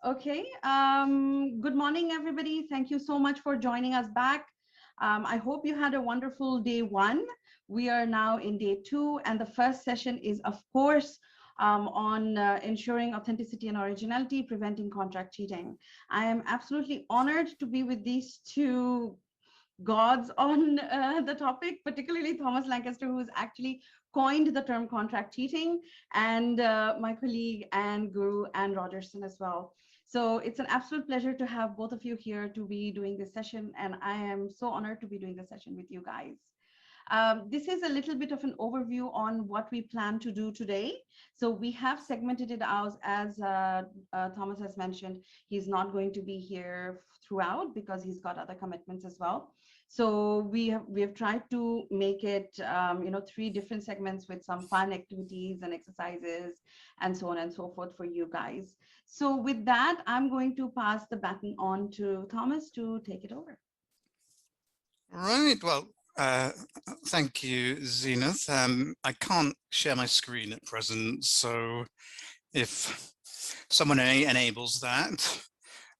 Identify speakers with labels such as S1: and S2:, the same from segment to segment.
S1: Okay. Good morning, everybody. Thank you so much for joining us back. I hope you had a wonderful day one. We are now in day two, and the first session is, of course, on ensuring authenticity and originality, preventing contract cheating. I am absolutely honored to be with these two gods on the topic, particularly Thomas Lancaster, who has actually coined the term contract cheating, and my colleague and guru Anne Rogerson as well. So it's an absolute pleasure to have both of you here to be doing this session, and I am so honored to be doing the session with you guys. This is a little bit of an overview on what we plan to do today. So we have segmented it out as Thomas has mentioned. He's not going to be here throughout because he's got other commitments as well. So we have tried to make it, three different segments with some fun activities and exercises and so on and so forth for you guys. So with that, I'm going to pass the baton on to Thomas to take it over.
S2: Right. Well, thank you, Zenith. I can't share my screen at present, so if someone enables that,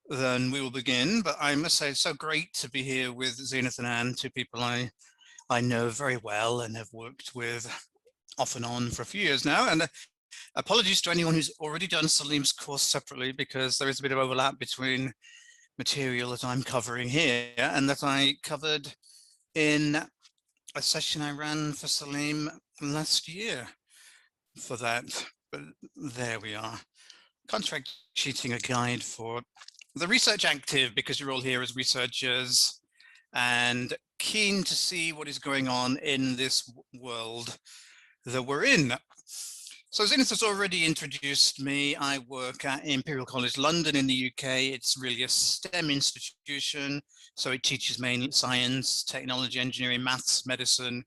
S2: then we will begin. But I must say, it's so great to be here with Zenith and Anne, two people I know very well and have worked with off and on for a few years now. And apologies to anyone who's already done Salim's course separately, because there is a bit of overlap between material that I'm covering here and that I covered in a session I ran for Salim last year for that. But there we are. Contract cheating, a guide for the research active, because you're all here as researchers and keen to see what is going on in this world that we're in. So Zenith has already introduced me. I work at Imperial College London in the UK. It's really a STEM institution. So it teaches mainly science, technology, engineering, maths, medicine,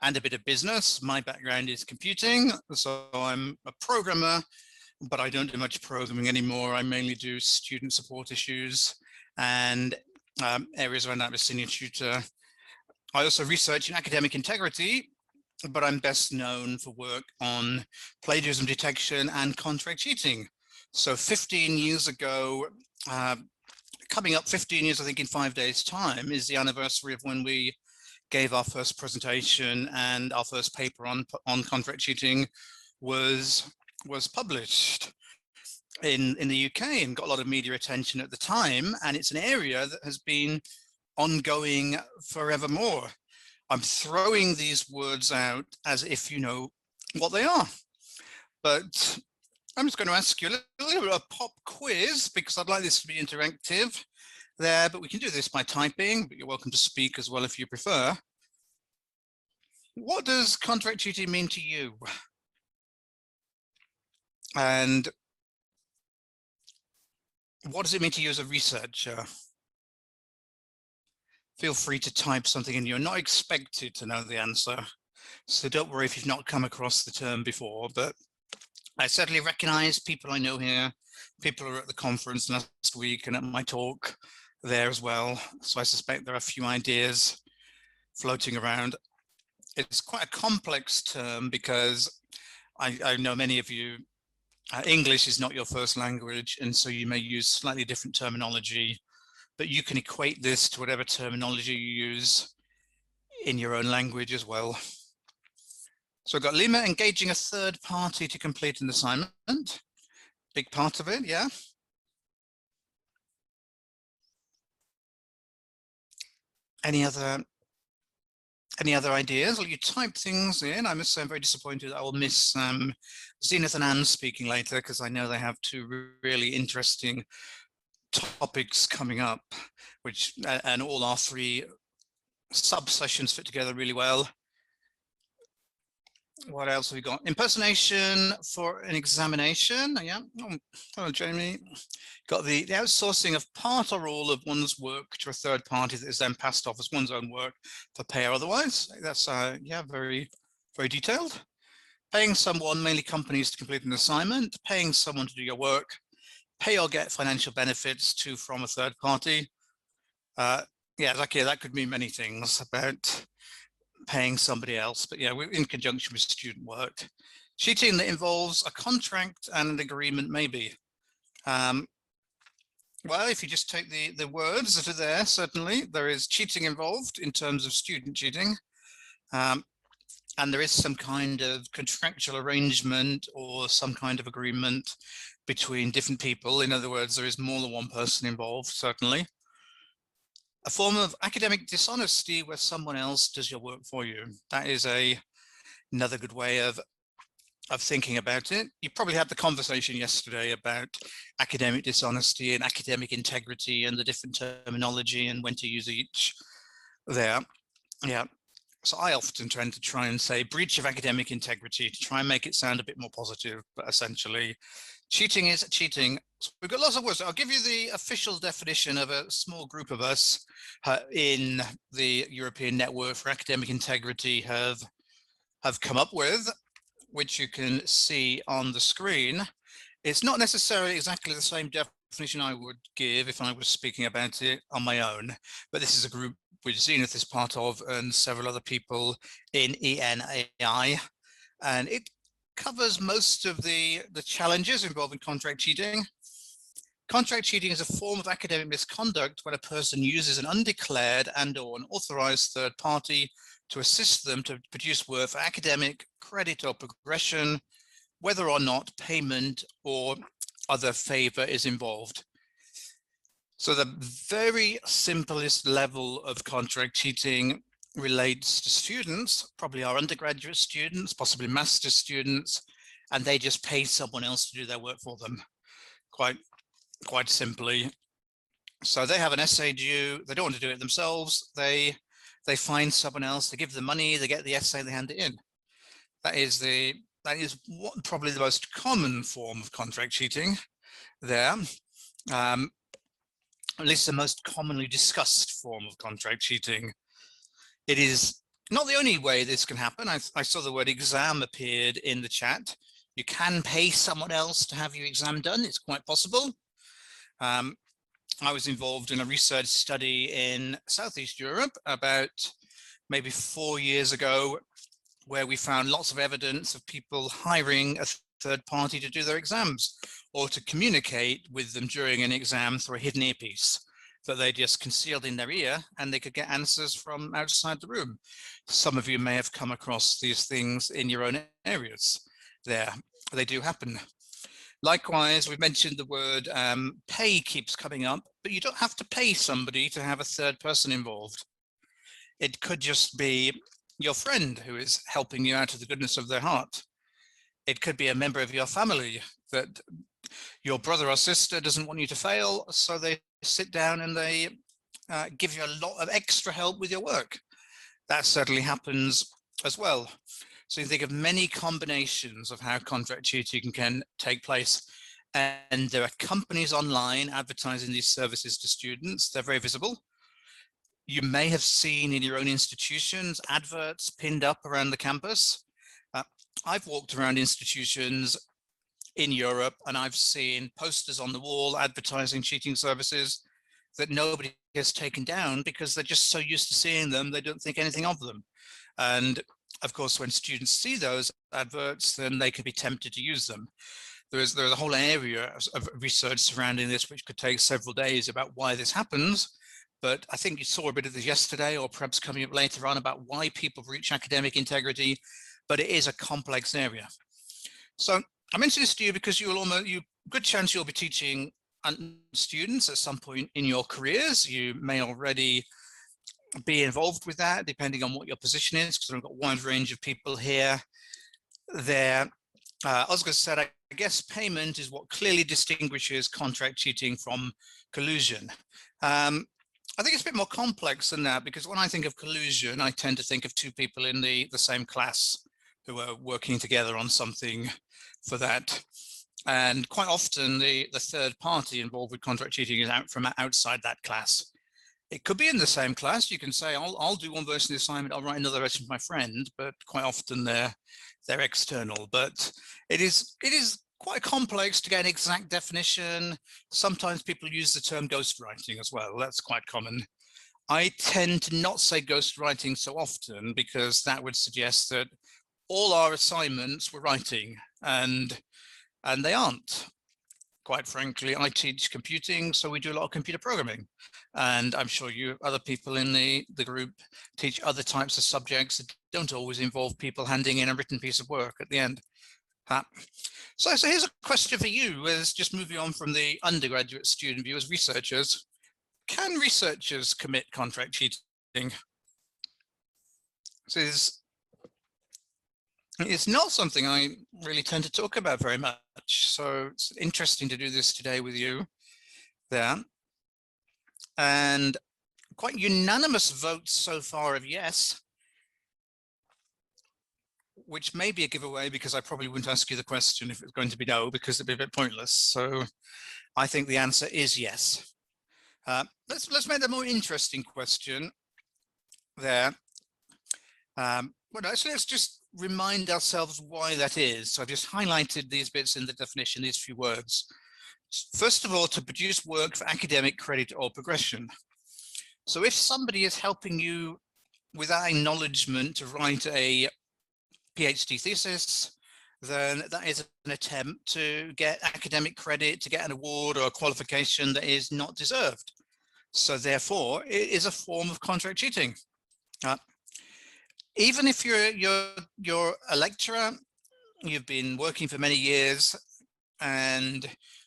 S2: and a bit of business. My background is computing. So I'm a programmer, but I don't do much programming anymore. I mainly do student support issues and areas around that. I'm a senior tutor. I also research in academic integrity, but I'm best known for work on plagiarism detection and contract cheating. So 15 years ago, coming up 15 years, I think in 5 days' time, is the anniversary of when we gave our first presentation, and our first paper on contract cheating was published in the UK and got a lot of media attention at the time. And it's an area that has been ongoing forevermore. I'm throwing these words out as if you know what they are, but I'm just going to ask you a little bit of a pop quiz, because I'd like this to be interactive there, but we can do this by typing, but you're welcome to speak as well if you prefer. What does contract cheating mean to you? And what does it mean to you as a researcher? Feel free to type something in. You're not expected to know the answer, so don't worry if you've not come across the term before, but I certainly recognize people I know here, people who were at the conference last week and at my talk there as well. So I suspect there are a few ideas floating around. It's quite a complex term because I know many of you, English is not your first language, and so you may use slightly different terminology, but you can equate this to whatever terminology you use in your own language as well. So I've got Lima, engaging a third party to complete an assignment. Big part of it, yeah. Any other ideas? Well, you type things in. I must say I'm very disappointed I will miss Zenith and Anne speaking later, because I know they have two really interesting topics coming up, which and all our three sub-sessions fit together really well. What else have we got? Impersonation for an examination. Yeah. Oh, hello, Jamie. Got the outsourcing of part or all of one's work to a third party that is then passed off as one's own work for pay or otherwise. That's yeah, very, very detailed. Paying someone, mainly companies, to complete an assignment. Paying someone to do your work. Pay or get financial benefits to from a third party. Yeah, like, yeah, that could mean many things about paying somebody else, but yeah, we're in conjunction with student work. Cheating that involves a contract and an agreement, maybe. Well, if you just take the words that are there, certainly there is cheating involved in terms of student cheating. And there is some kind of contractual arrangement or some kind of agreement between different people. In other words, there is more than one person involved, certainly. A form of academic dishonesty where someone else does your work for you. That is another good way of thinking about it. You probably had the conversation yesterday about academic dishonesty and academic integrity and the different terminology and when to use each there. Yeah. So I often tend to try and say breach of academic integrity to try and make it sound a bit more positive, but essentially cheating is cheating. So we've got lots of words. I'll give you the official definition of a small group of us in the European Network for Academic Integrity have come up with, which you can see on the screen. It's not necessarily exactly the same definition I would give if I was speaking about it on my own, but this is a group which Zenith is part of and several other people in ENAI, and it covers most of the challenges involving contract cheating. Contract cheating is a form of academic misconduct when a person uses an undeclared and/or an authorized third party to assist them to produce work for academic credit or progression, whether or not payment or other favor is involved. So the very simplest level of contract cheating relates to students, probably our undergraduate students, possibly master's students, and they just pay someone else to do their work for them, quite simply. So they have an essay due, they don't want to do it themselves, they find someone else, they give them money, they get the essay, they hand it in. That is probably the most common form of contract cheating there. At least the most commonly discussed form of contract cheating. It is not the only way this can happen. I saw the word exam appeared in the chat. You can pay someone else to have your exam done. It's quite possible. I was involved in a research study in Southeast Europe about maybe 4 years ago, where we found lots of evidence of people hiring a third party to do their exams or to communicate with them during an exam through a hidden earpiece that they just concealed in their ear, and they could get answers from outside the room. Some of you may have come across these things in your own areas there. They do happen. Likewise, we've mentioned the word pay keeps coming up, but you don't have to pay somebody to have a third person involved. It could just be your friend who is helping you out of the goodness of their heart. It could be a member of your family that your brother or sister doesn't want you to fail, so they sit down and they give you a lot of extra help with your work. That certainly happens as well. So you think of many combinations of how contract cheating can take place. And there are companies online advertising these services to students. They're very visible. You may have seen in your own institutions adverts pinned up around the campus. I've walked around institutions in Europe and I've seen posters on the wall advertising cheating services that nobody has taken down because they're just so used to seeing them, they don't think anything of them. And of course, when students see those adverts, then they could be tempted to use them. There's a whole area of research surrounding this, which could take several days about why this happens. But I think you saw a bit of this yesterday, or perhaps coming up later on, about why people reach academic integrity, but it is a complex area. So I mention this to you because good chance you'll be teaching students at some point in your careers. You may already be involved with that, depending on what your position is, because I've got a wide range of people here. There, Oscar said, I guess payment is what clearly distinguishes contract cheating from collusion. I think it's a bit more complex than that, because when I think of collusion, I tend to think of two people in the same class who are working together on something for that. And quite often the third party involved with contract cheating is out from outside that class. It could be in the same class. You can say, I'll do one version of the assignment, I'll write another version for my friend, but quite often they're external. But it is quite complex to get an exact definition. Sometimes people use the term ghostwriting as well. That's quite common. I tend to not say ghostwriting so often because that would suggest that all our assignments were writing, and they aren't. quite frankly, I teach computing, so we do a lot of computer programming. And I'm sure you other people in the group teach other types of subjects that don't always involve people handing in a written piece of work at the end. So here's a question for you, as just moving on from the undergraduate student view as researchers. Can researchers commit contract cheating? It's not something I really tend to talk about very much. So it's interesting to do this today with you there. And quite unanimous votes so far of yes, which may be a giveaway because I probably wouldn't ask you the question if it's going to be no, because it'd be a bit pointless. So I think the answer is yes. Let's make a more interesting question there. Well, actually, let's just remind ourselves why that is. So I've just highlighted these bits in the definition, these few words. First of all, to produce work for academic credit or progression. So if somebody is helping you without acknowledgement to write a PhD thesis, then that is an attempt to get academic credit, to get an award or a qualification that is not deserved. So therefore, it is a form of contract cheating. Even if you're a lecturer, you've been working for many years, and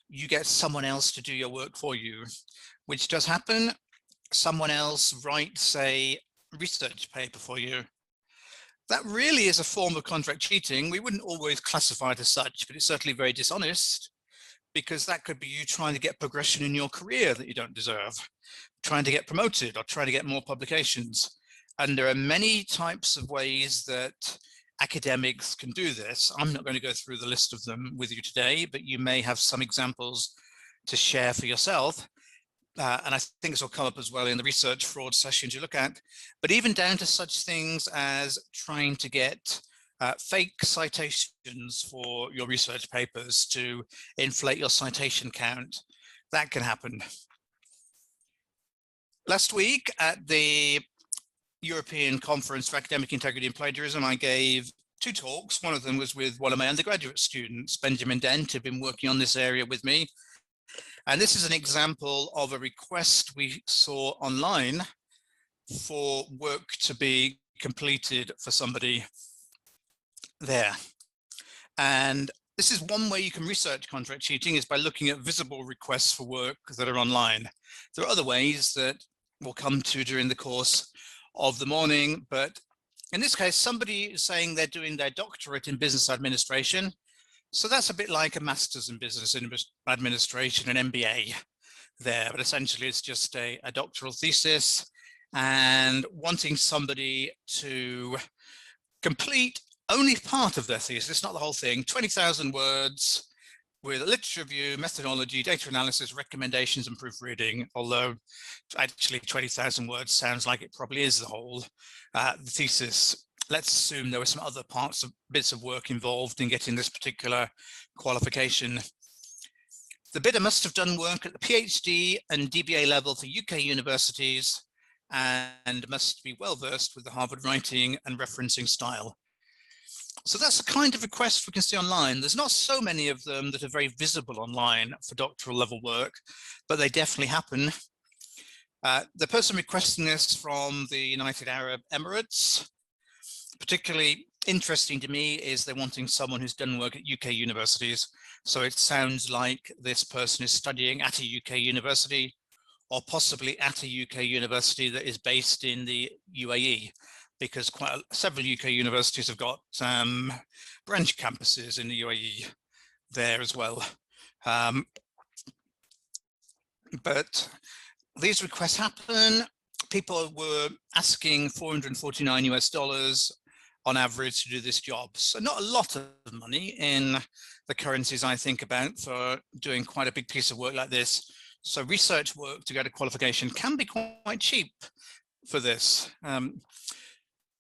S2: you get someone else to do your work for you, which does happen. Someone else writes a research paper for you. That really is a form of contract cheating. We wouldn't always classify it as such, but it's certainly very dishonest, because that could be you trying to get progression in your career that you don't deserve, trying to get promoted or trying to get more publications. And there are many types of ways that academics can do this. I'm not going to go through the list of them with you today, but you may have some examples to share for yourself. And I think this will come up as well in the research fraud sessions you look at, but even down to such things as trying to get fake citations for your research papers to inflate your citation count. That can happen. Last week at the European Conference for Academic Integrity and Plagiarism, I gave 2 talks. One of them was with one of my undergraduate students, Benjamin Dent, who'd been working on this area with me. And this is an example of a request we saw online for work to be completed for somebody there. And this is one way you can research contract cheating, is by looking at visible requests for work that are online. There are other ways that we'll come to during the course of the morning, but in this case, somebody is saying they're doing their doctorate in business administration. So that's a bit like a master's in business administration, an MBA there, but essentially it's just a doctoral thesis, and wanting somebody to complete only part of their thesis, not the whole thing, 20,000 words with a literature review, methodology, data analysis, recommendations, and proofreading, although actually 20,000 words sounds like it probably is the whole the thesis. Let's assume there were some other bits of work involved in getting this particular qualification. The bidder must have done work at the PhD and DBA level for UK universities and must be well versed with the Harvard writing and referencing style. So that's the kind of request we can see online. There's not so many of them that are very visible online for doctoral level work, but they definitely happen. The person requesting this from the United Arab Emirates, particularly interesting to me, is they're wanting someone who's done work at UK universities. So it sounds like this person is studying at a UK university, or possibly at a UK university that is based in the UAE, because several UK universities have got branch campuses in the UAE there as well. But these requests happen. People were asking $449 US on average to do this job. So not a lot of money in the currencies I think about for doing quite a big piece of work like this. So research work to get a qualification can be quite cheap for this.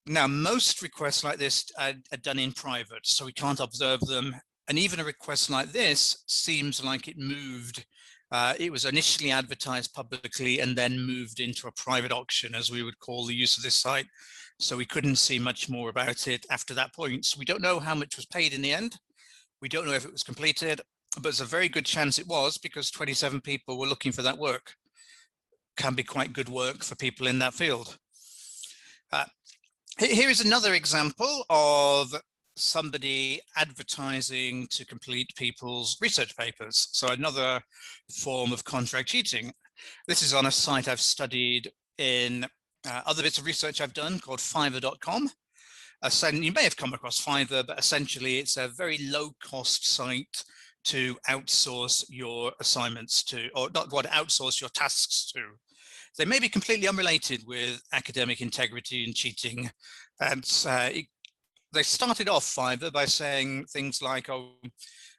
S2: Now, most requests like this are done in private, so we can't observe them. And even a request like this seems like it moved. It was initially advertised publicly and then moved into a private auction, as we would call the use of this site. So we couldn't see much more about it after that point. So we don't know how much was paid in the end. We don't know if it was completed. but there's a very good chance it was, because 27 people were looking for that work. Can be quite good work for people in that field. Here is another example of somebody advertising to complete people's research papers. So another form of contract cheating. This is on a site I've studied in other bits of research I've done called Fiverr.com. You may have come across Fiverr, but essentially it's a very low-cost site to outsource your assignments to, or not what, outsource your tasks to. They may be completely unrelated with academic integrity and cheating. And they started off Fiverr by saying things like, oh,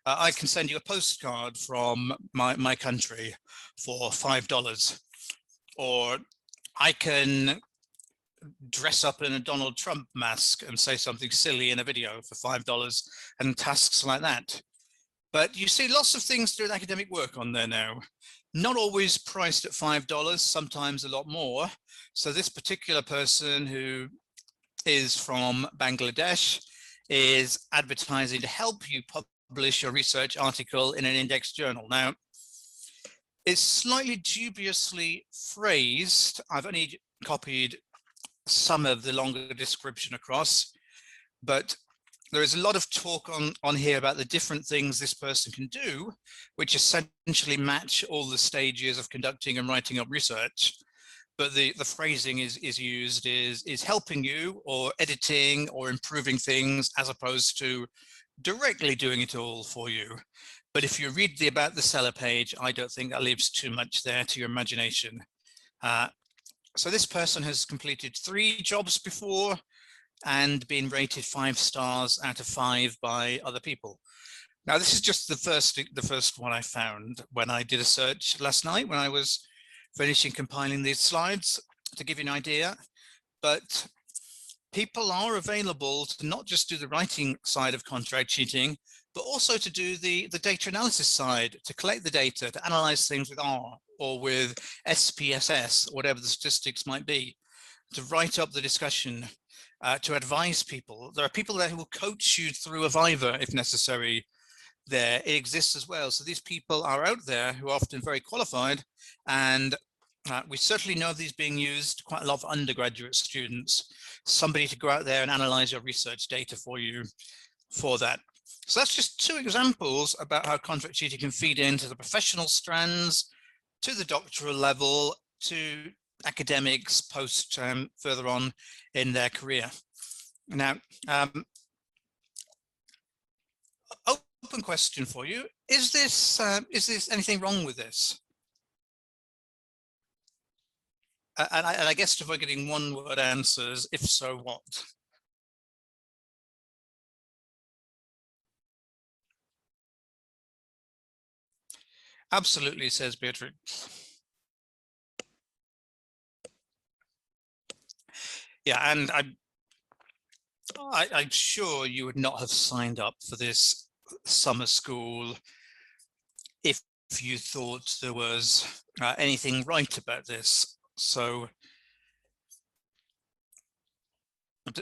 S2: I can send you a postcard from my country for $5, or I can dress up in a Donald Trump mask and say something silly in a video for $5, and tasks like that. But you see lots of things to do with academic work on there now, not always priced at $5, sometimes a lot more. So this particular person, who is from Bangladesh, is advertising to help you publish your research article in an index journal. Now, it's slightly dubiously phrased. I've only copied some of the longer description across, but there is a lot of talk on here about the different things this person can do, which essentially match all the stages of conducting and writing up research. But the phrasing is used is helping you, or editing, or improving things, as opposed to directly doing it all for you. But if you read the About the Seller page, I don't think that leaves too much there to your imagination. So this person has completed 3 jobs before and been rated 5 stars out of 5 by other people. Now, this is just the first one I found when I did a search last night when I was finishing compiling these slides, to give you an idea. But people are available to not just do the writing side of contract cheating, but also to do the data analysis side, to collect the data, to analyze things with R or with SPSS, whatever the statistics might be, to write up the discussion, to advise people. There are people there who will coach you through a Viva if necessary. There, it exists as well. So these people are out there who are often very qualified, and we certainly know these being used quite a lot of undergraduate students, somebody to go out there and analyze your research data for you for that. So that's just 2 examples about how contract cheating can feed into the professional strands, to the doctoral level, to academics post further on in their career. Now, open question for you: is this anything wrong with this? And I guess to avoid getting one-word answers, if so, what? Absolutely, says Beatrix. Yeah, and I'm sure you would not have signed up for this summer school if you thought there was anything right about this. So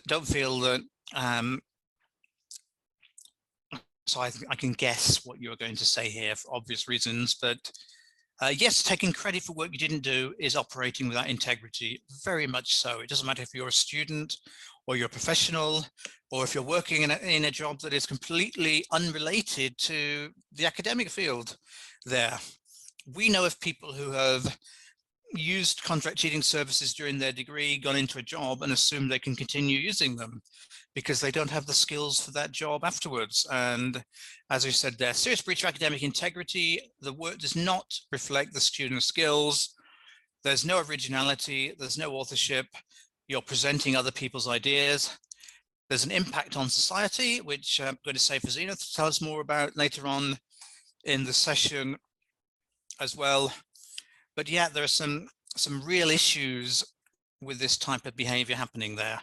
S2: don't feel that. So I can guess what you're going to say here for obvious reasons, but yes, taking credit for work you didn't do is operating without integrity, very much so. It doesn't matter if you're a student or you're a professional, or if you're working in a job that is completely unrelated to the academic field there. We know of people who have used contract cheating services during their degree, gone into a job and assumed they can continue using them because they don't have the skills for that job afterwards. And as we said there, serious breach of academic integrity, the work does not reflect the student's skills. There's no originality, there's no authorship. You're presenting other people's ideas. There's an impact on society, which I'm going to say for Zenith to tell us more about later on in the session as well. But yeah, there are some real issues with this type of behavior happening there.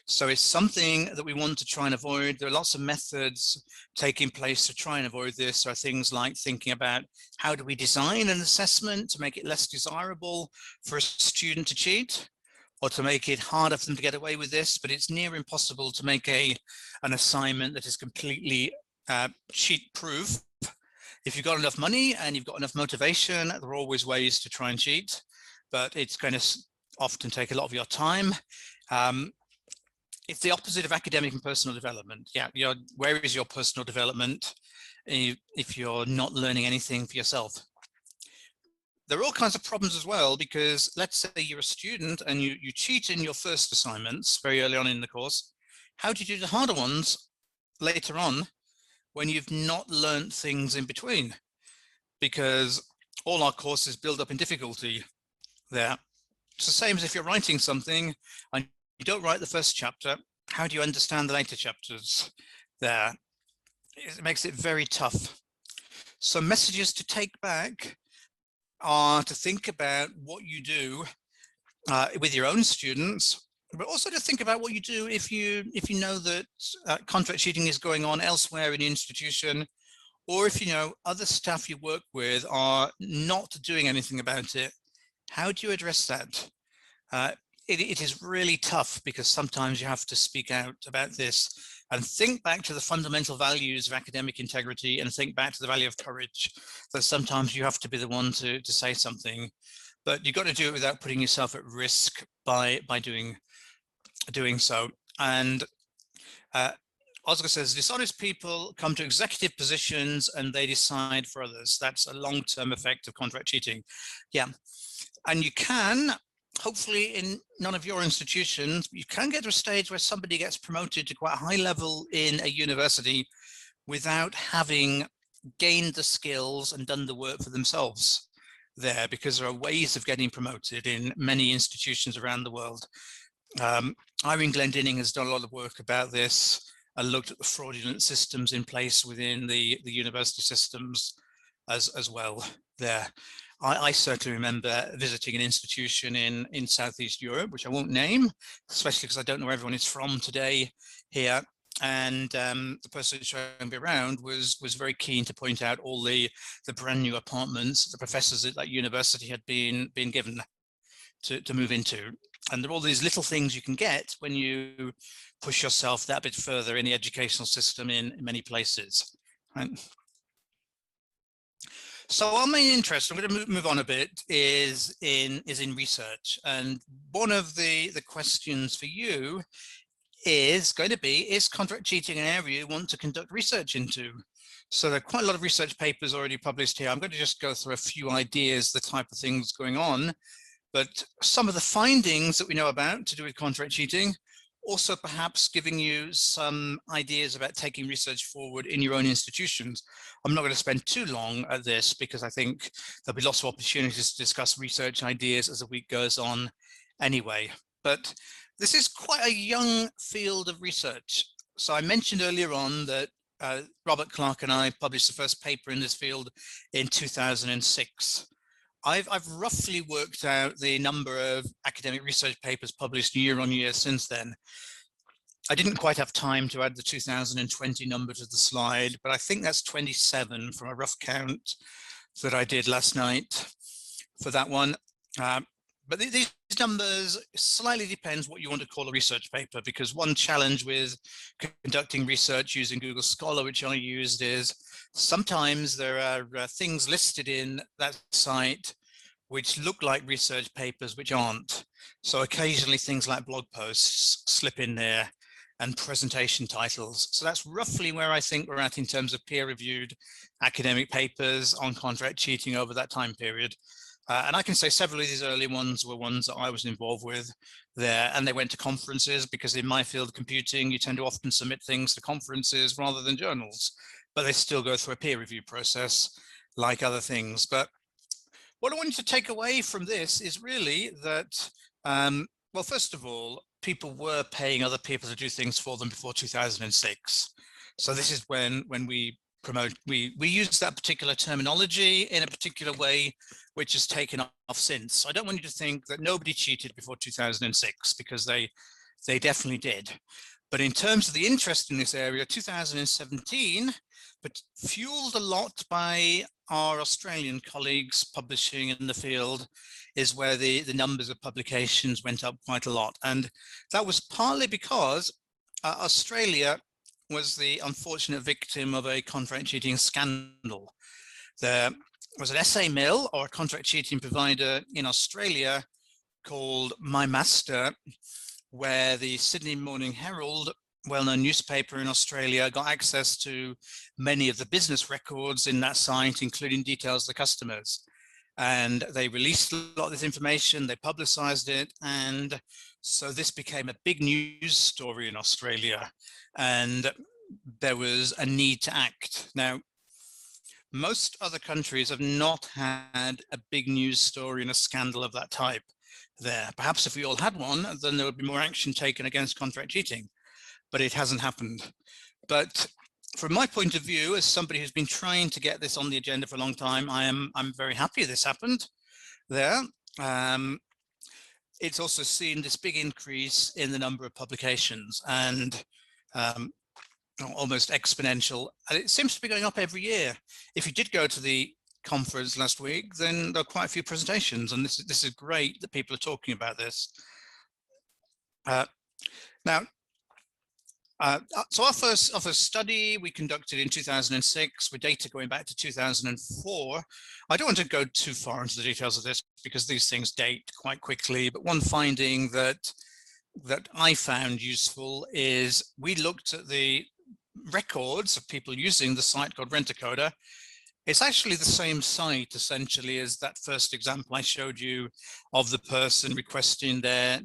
S2: So it's something that we want to try and avoid. There are lots of methods taking place to try and avoid this. There are things like thinking about how do we design an assessment to make it less desirable for a student to cheat, or to make it harder for them to get away with this. But it's near impossible to make an assignment that is completely cheat proof. If you've got enough money and you've got enough motivation, there are always ways to try and cheat, but it's going to often take a lot of your time. It's the opposite of academic and personal development. Yeah, where is your personal development if you're not learning anything for yourself? There are all kinds of problems as well, because let's say you're a student and you cheat in your first assignments very early on in the course. How do you do the harder ones later on when you've not learned things in between? Because all our courses build up in difficulty there. It's the same as if you're writing something and you don't write the first chapter, how do you understand the later chapters there? It makes it very tough. So messages to take back are to think about what you do with your own students, but also to think about what you do if you know that contract cheating is going on elsewhere in the institution, or if you know other staff you work with are not doing anything about it. How do you address that? It is really tough, because sometimes you have to speak out about this and think back to the fundamental values of academic integrity, and think back to the value of courage, that sometimes you have to be the one to say something, but you've got to do it without putting yourself at risk by doing so. And Oscar says, dishonest people come to executive positions and they decide for others. That's a long-term effect of contract cheating. Yeah, and you can, hopefully in none of your institutions, you can get to a stage where somebody gets promoted to quite a high level in a university without having gained the skills and done the work for themselves there, because there are ways of getting promoted in many institutions around the world. Irene Glendinning has done a lot of work about this and looked at the fraudulent systems in place within the university systems as well there. I certainly remember visiting an institution in Southeast Europe, which I won't name, especially because I don't know where everyone is from today here. And the person showing me around was very keen to point out all the brand new apartments the professors at that university had been given to move into. And there are all these little things you can get when you push yourself that bit further in the educational system in many places. Right? So our main interest, I'm going to move on a bit, is in research. And one of the questions for you is going to be, is contract cheating an area you want to conduct research into? So there are quite a lot of research papers already published here. I'm going to just go through a few ideas, the type of things going on, but some of the findings that we know about to do with contract cheating, also perhaps giving you some ideas about taking research forward in your own institutions. I'm not going to spend too long at this, because I think there'll be lots of opportunities to discuss research ideas as the week goes on anyway. But this is quite a young field of research. So I mentioned earlier on that Robert Clark and I published the first paper in this field in 2006. I've roughly worked out the number of academic research papers published year on year since then. I didn't quite have time to add the 2020 number to the slide, but I think that's 27 from a rough count that I did last night for that one. But these numbers slightly depends what you want to call a research paper, because one challenge with conducting research using Google Scholar, which I used, is sometimes there are things listed in that site which look like research papers which aren't. So occasionally things like blog posts slip in there, and presentation titles. So that's roughly where I think we're at in terms of peer-reviewed academic papers on contract cheating over that time period. And I can say several of these early ones were ones that I was involved with there, and they went to conferences, because in my field of computing, you tend to often submit things to conferences rather than journals, but they still go through a peer review process like other things. But what I want you to take away from this is really that, well, first of all, people were paying other people to do things for them before 2006. So this is when we use that particular terminology in a particular way, which has taken off since. So I don't want you to think that nobody cheated before 2006, because they definitely did. But in terms of the interest in this area, 2017, but fueled a lot by our Australian colleagues publishing in the field, is where the numbers of publications went up quite a lot. And that was partly because Australia was the unfortunate victim of a contract cheating scandal. There was an SA mill or a contract cheating provider in Australia called My Master, where the Sydney Morning Herald, well-known newspaper in Australia, got access to many of the business records in that site, including details of the customers. And they released a lot of this information, they publicized it, and so this became a big news story in Australia, and there was a need to act. Now, most other countries have not had a big news story and a scandal of that type there. Perhaps if we all had one, then there would be more action taken against contract cheating, but it hasn't happened. But from my point of view, as somebody who's been trying to get this on the agenda for a long time, I'm very happy this happened there. It's also seen this big increase in the number of publications, and almost exponential. And it seems to be going up every year. If you did go to the conference last week, then there are quite a few presentations, and this is great that people are talking about this. Now, so our first study we conducted in 2006 with data going back to 2004. I don't want to go too far into the details of this because these things date quite quickly, but one finding that I found useful is we looked at the records of people using the site called Rent-A-Coder. It's actually the same site essentially as that first example I showed you of the person requesting their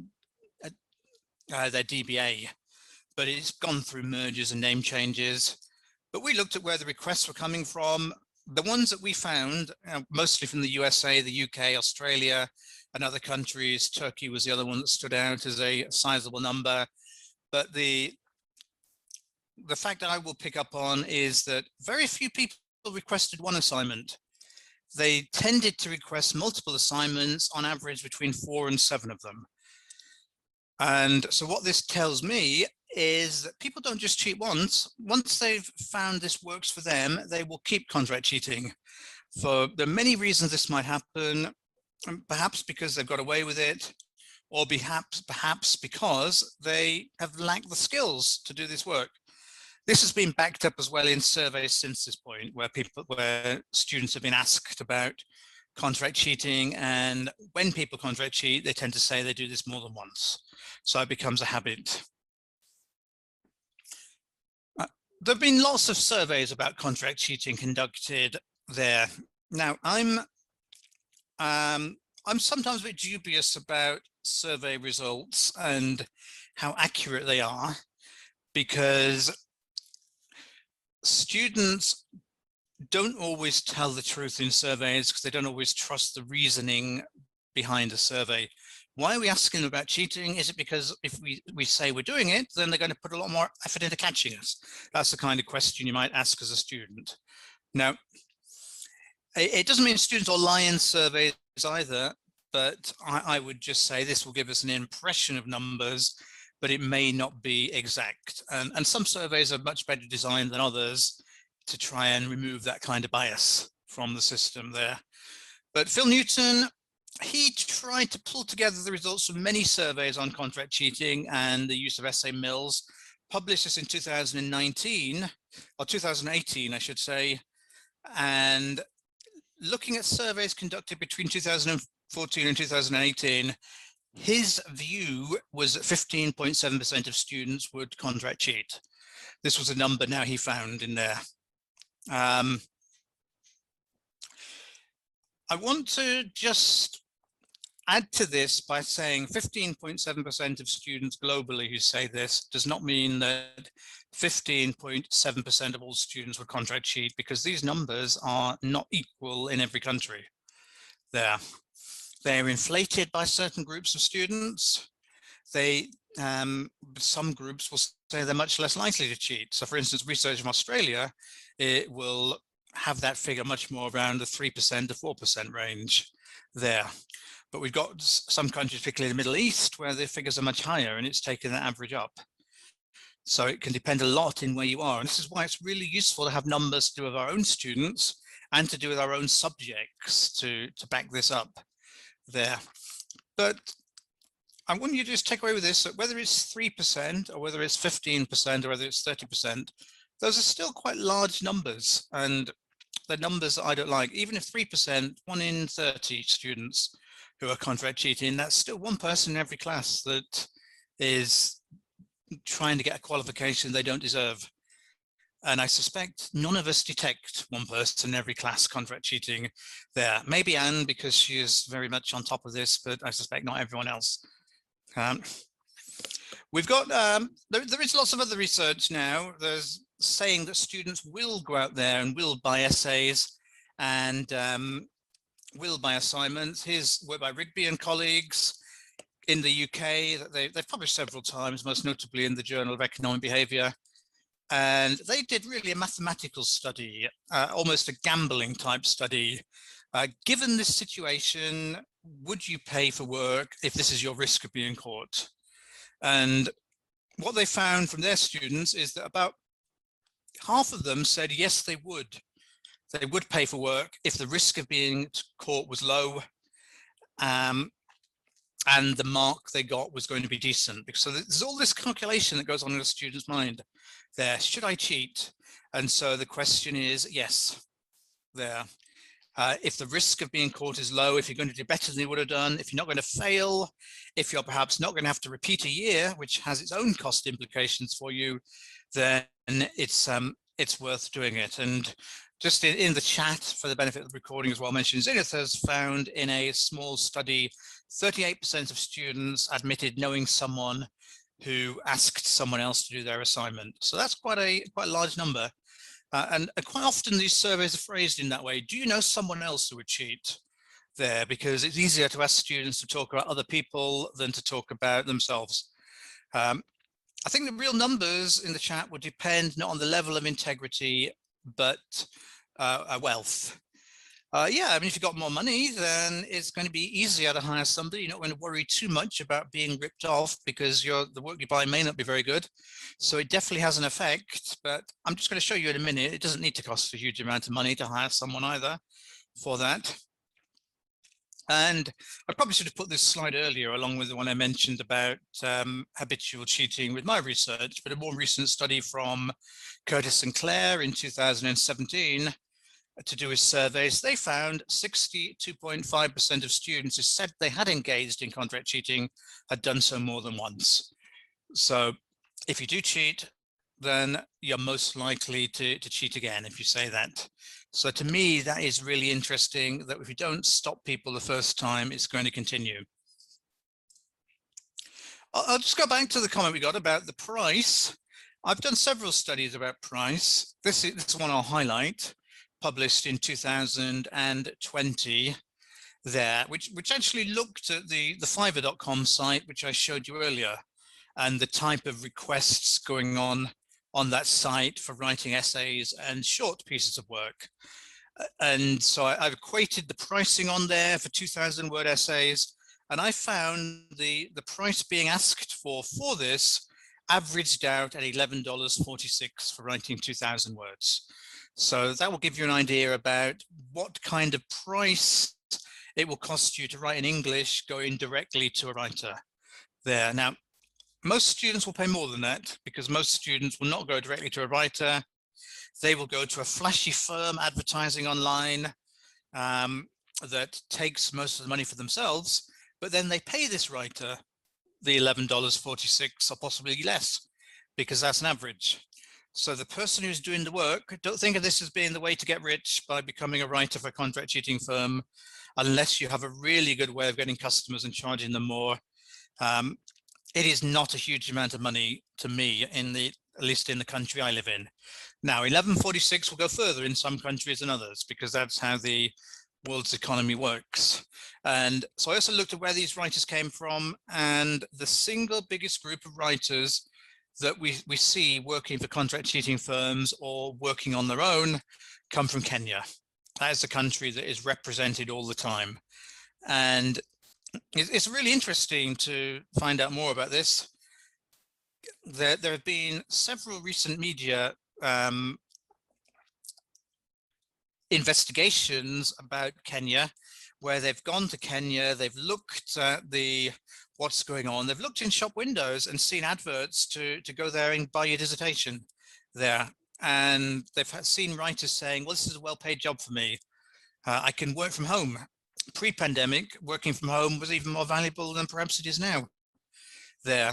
S2: DBA, but it's gone through mergers and name changes. But we looked at where the requests were coming from. The ones that we found, mostly from the USA, the UK, Australia, and other countries. Turkey was the other one that stood out as a sizable number. But the fact that I will pick up on is that very few people requested one assignment. They tended to request multiple assignments, on average between 4 and 7 of them. And so what this tells me is that people don't just cheat once. Once they've found this works for them, they will keep contract cheating. For the many reasons this might happen, perhaps because they've got away with it, or perhaps because they have lacked the skills to do this work. This has been backed up as well in surveys since this point, where students have been asked about contract cheating, and when people contract cheat, they tend to say they do this more than once. So it becomes a habit. There have been lots of surveys about contract cheating conducted there. Now, I'm sometimes a bit dubious about survey results and how accurate they are, because students don't always tell the truth in surveys because they don't always trust the reasoning behind a survey. Why are we asking them about cheating? Is it because if we say we're doing it, then they're going to put a lot more effort into catching us? That's the kind of question you might ask as a student. Now, it doesn't mean students will lie in surveys either, but I would just say this will give us an impression of numbers, but it may not be exact. And some surveys are much better designed than others to try and remove that kind of bias from the system there. But Phil Newton, he tried to pull together the results of many surveys on contract cheating and the use of SA mills, published this in 2019, or 2018, I should say. And looking at surveys conducted between 2014 and 2018, his view was that 15.7% of students would contract cheat. This was a number now he found in there. I want to just add to this by saying 15.7% of students globally who say this does not mean that 15.7% of all students would contract cheat, because these numbers are not equal in every country. They're inflated by certain groups of students. Some groups will say they're much less likely to cheat. So for instance, research from Australia, it will have that figure much more around the 3% to 4% range there. But we've got some countries, particularly the Middle East, where the figures are much higher, and it's taken that average up. So it can depend a lot in where you are. And this is why it's really useful to have numbers to do with our own students and to do with our own subjects to back this up there. But I want you to just take away with this, that whether it's 3% or whether it's 15% or whether it's 30%, those are still quite large numbers. And the numbers that I don't like. Even if 3%, 1 in 30 students who are contract cheating, that's still one person in every class that is trying to get a qualification they don't deserve. And I suspect none of us detect one person in every class contract cheating there. Maybe Anne, because she is very much on top of this, but I suspect not everyone else. We've got, there is lots of other research now. There's saying that students will go out there and will buy essays and will buy assignments. Here's work by Rigby and colleagues in the UK that they've published several times, most notably in the Journal of Economic Behaviour. And they did really a mathematical study, almost a gambling type study. Given this situation, would you pay for work if this is your risk of being caught? And what they found from their students is that about half of them said yes, they would. They would pay for work if the risk of being caught was low, and the mark they got was going to be decent. So there's all this calculation that goes on in a student's mind there. Should I cheat? And so the question is, yes, there. If the risk of being caught is low, if you're going to do better than you would have done, if you're not going to fail, if you're perhaps not going to have to repeat a year, which has its own cost implications for you, then it's worth doing it. And just in the chat, for the benefit of the recording as well, mentioned, Zenith has found in a small study, 38% of students admitted knowing someone who asked someone else to do their assignment. So that's quite a large number. And quite often these surveys are phrased in that way. Do you know someone else who would cheat there? Because it's easier to ask students to talk about other people than to talk about themselves. I think the real numbers in the chat would depend not on the level of integrity, but wealth. Yeah, I mean, if you've got more money, then it's going to be easier to hire somebody. You're not going to worry too much about being ripped off because the work you buy may not be very good. So it definitely has an effect, but I'm just going to show you in a minute. It doesn't need to cost a huge amount of money to hire someone either for that. And I probably should have put this slide earlier along with the one I mentioned about habitual cheating with my research, but a more recent study from Curtis and Clare in 2017 to do with surveys, they found 62.5% of students who said they had engaged in contract cheating had done so more than once. So if you do cheat, then you're most likely to cheat again if you say that. So to me, that is really interesting, that if you don't stop people the first time, it's going to continue. I'll just go back to the comment we got about the price. I've done several studies about price. This is one I'll highlight, published in 2020 there, which actually looked at the Fiverr.com site, which I showed you earlier, and the type of requests going on that site for writing essays and short pieces of work. And so I've equated the pricing on there for 2,000 word essays, and I found the price being asked for this averaged out at $11.46 for writing 2,000 words. So that will give you an idea about what kind of price it will cost you to write in English going directly to a writer there. Now, most students will pay more than that because most students will not go directly to a writer. They will go to a flashy firm advertising online that takes most of the money for themselves, but then they pay this writer the $11.46 or possibly less because that's an average. So the person who's doing the work, don't think of this as being the way to get rich by becoming a writer for a contract cheating firm, unless you have a really good way of getting customers and charging them more. It is not a huge amount of money to me, at least in the country I live in. Now, 11.46 will go further in some countries than others because that's how the world's economy works. And so I also looked at where these writers came from, and the single biggest group of writers that we see working for contract cheating firms or working on their own come from Kenya. That is a country that is represented all the time. And it's really interesting to find out more about this. There have been several recent media investigations about Kenya, where they've gone to Kenya, they've looked at what's going on, they've looked in shop windows and seen adverts to go there and buy your dissertation there. and they've seen writers saying, well, this is a well-paid job for me. I can work from home. Pre-pandemic, working from home was even more valuable than perhaps it is now. There,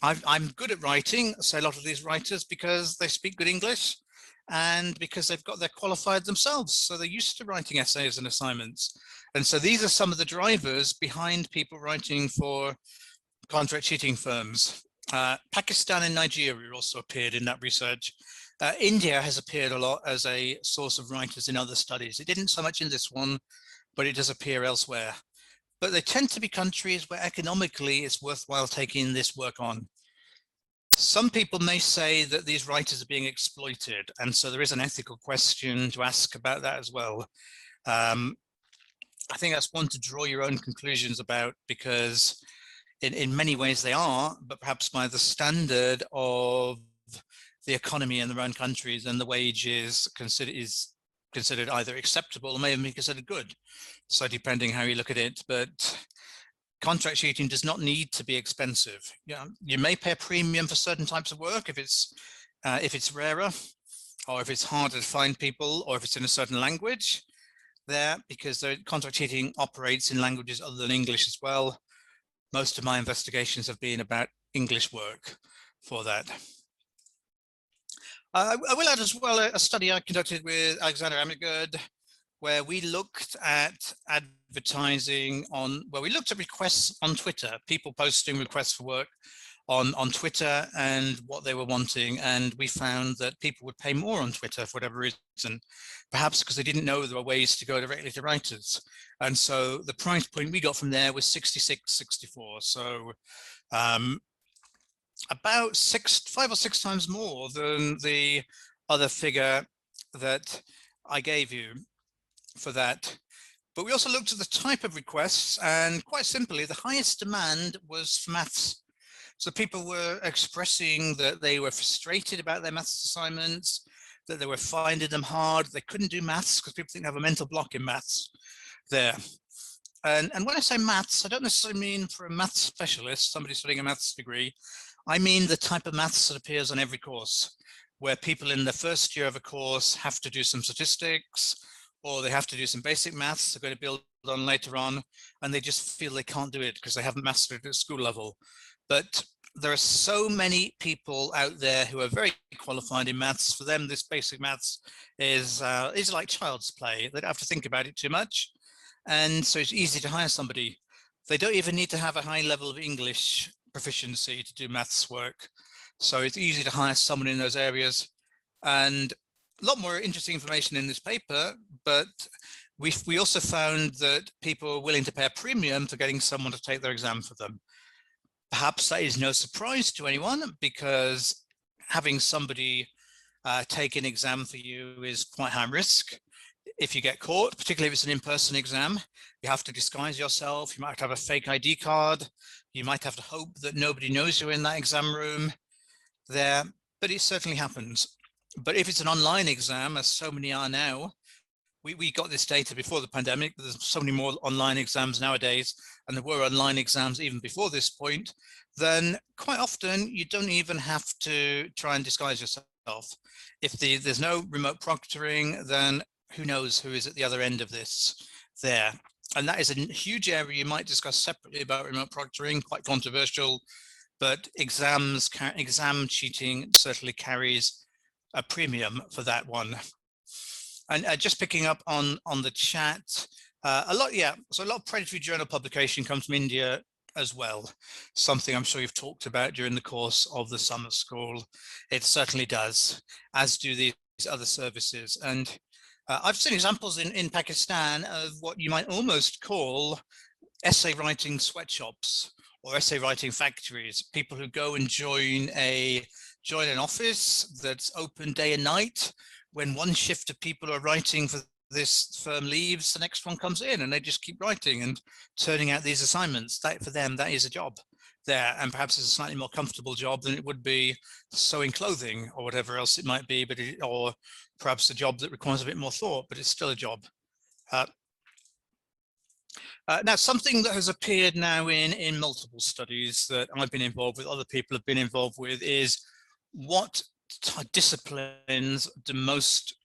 S2: I'm good at writing, say a lot of these writers, because they speak good English and because they're qualified themselves. So they're used to writing essays and assignments. And so these are some of the drivers behind people writing for contract cheating firms. Pakistan and Nigeria also appeared in that research. India has appeared a lot as a source of writers in other studies. It didn't so much in this one, but it does appear elsewhere. But they tend to be countries where economically it's worthwhile taking this work on. Some people may say that these writers are being exploited, and so there is an ethical question to ask about that as well. I think that's one to draw your own conclusions about, because in many ways they are, but perhaps by the standard of the economy in their own countries, and the wage is considered either acceptable or may even be considered good. So depending how you look at it, but contract cheating does not need to be expensive. Yeah, you may pay a premium for certain types of work if it's rarer, or if it's harder to find people, or if it's in a certain language there, because the contract cheating operates in languages other than English as well. Most of my investigations have been about English work for that. I will add as well a study I conducted with Alexander Amigurd, where we looked at advertising we looked at requests on Twitter, people posting requests for work on Twitter and what they were wanting. And we found that people would pay more on Twitter for whatever reason, perhaps because they didn't know there were ways to go directly to writers. And so the price point we got from there was 66.64. So about 5 or 6 times more than the other figure that I gave you for that. But we also looked at the type of requests, and quite simply, the highest demand was for maths. So people were expressing that they were frustrated about their maths assignments, that they were finding them hard. They couldn't do maths because people think they have a mental block in maths there. And when I say maths, I don't necessarily mean for a maths specialist, somebody studying a maths degree. I mean the type of maths that appears on every course, where people in the first year of a course have to do some statistics, or they have to do some basic maths they're going to build on later on, and they just feel they can't do it because they haven't mastered it at school level. But there are so many people out there who are very qualified in maths. For them, this basic maths is like child's play. They don't have to think about it too much. And so it's easy to hire somebody. They don't even need to have a high level of English proficiency to do maths work. So it's easy to hire someone in those areas. And a lot more interesting information in this paper, but we also found that people are willing to pay a premium for getting someone to take their exam for them. Perhaps that is no surprise to anyone, because having somebody take an exam for you is quite high risk. If you get caught, particularly if it's an in-person exam, you have to disguise yourself. You might have a fake ID card. You might have to hope that nobody knows you're in that exam room there, but it certainly happens. But if it's an online exam, as so many are now, we got this data before the pandemic. There's so many more online exams nowadays, and there were online exams even before this point, then quite often you don't even have to try and disguise yourself. If there's no remote proctoring, then who knows who is at the other end of this there. And that is a huge area you might discuss separately about remote proctoring, quite controversial, but exam cheating certainly carries a premium for that one. And just picking up on the chat, a lot of predatory journal publication comes from India as well, something I'm sure you've talked about during the course of the summer school. It certainly does, as do these other services. And I've seen examples in Pakistan of what you might almost call essay writing sweatshops or essay writing factories, people who go and join an office that's open day and night. When one shift of people are writing for this firm leaves, the next one comes in and they just keep writing and turning out these assignments. That for them, that is a job there, and perhaps it's a slightly more comfortable job than it would be sewing clothing or whatever else it might be, or perhaps a job that requires a bit more thought, but it's still a job. Now, something that has appeared now in multiple studies that I've been involved with, other people have been involved with, is what disciplines do most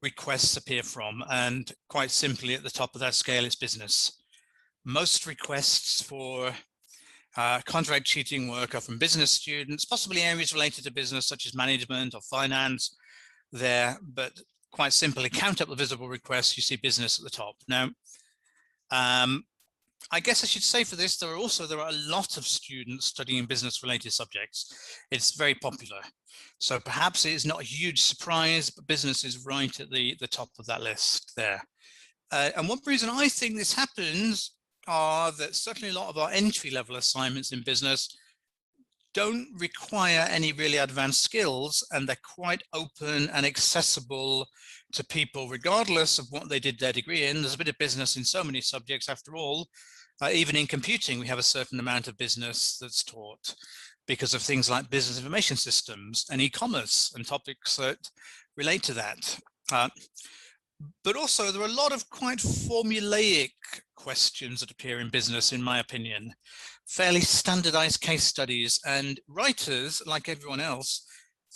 S2: requests appear from? And quite simply, at the top of that scale, it's business. Most requests for contract cheating work are from business students, possibly areas related to business such as management or finance there, but quite simply, count up the visible requests, you see business at the top. Now, I guess I should say for this, there are a lot of students studying business related subjects. It's very popular. So perhaps it is not a huge surprise, but business is right at the top of that list there. And one reason I think this happens are that certainly a lot of our entry-level assignments in business don't require any really advanced skills, and they're quite open and accessible to people regardless of what they did their degree in. There's a bit of business in so many subjects after all. Even in computing, we have a certain amount of business that's taught because of things like business information systems and e-commerce and topics that relate to that. But also there are a lot of quite formulaic questions that appear in business, in my opinion, fairly standardized case studies, and writers, like everyone else,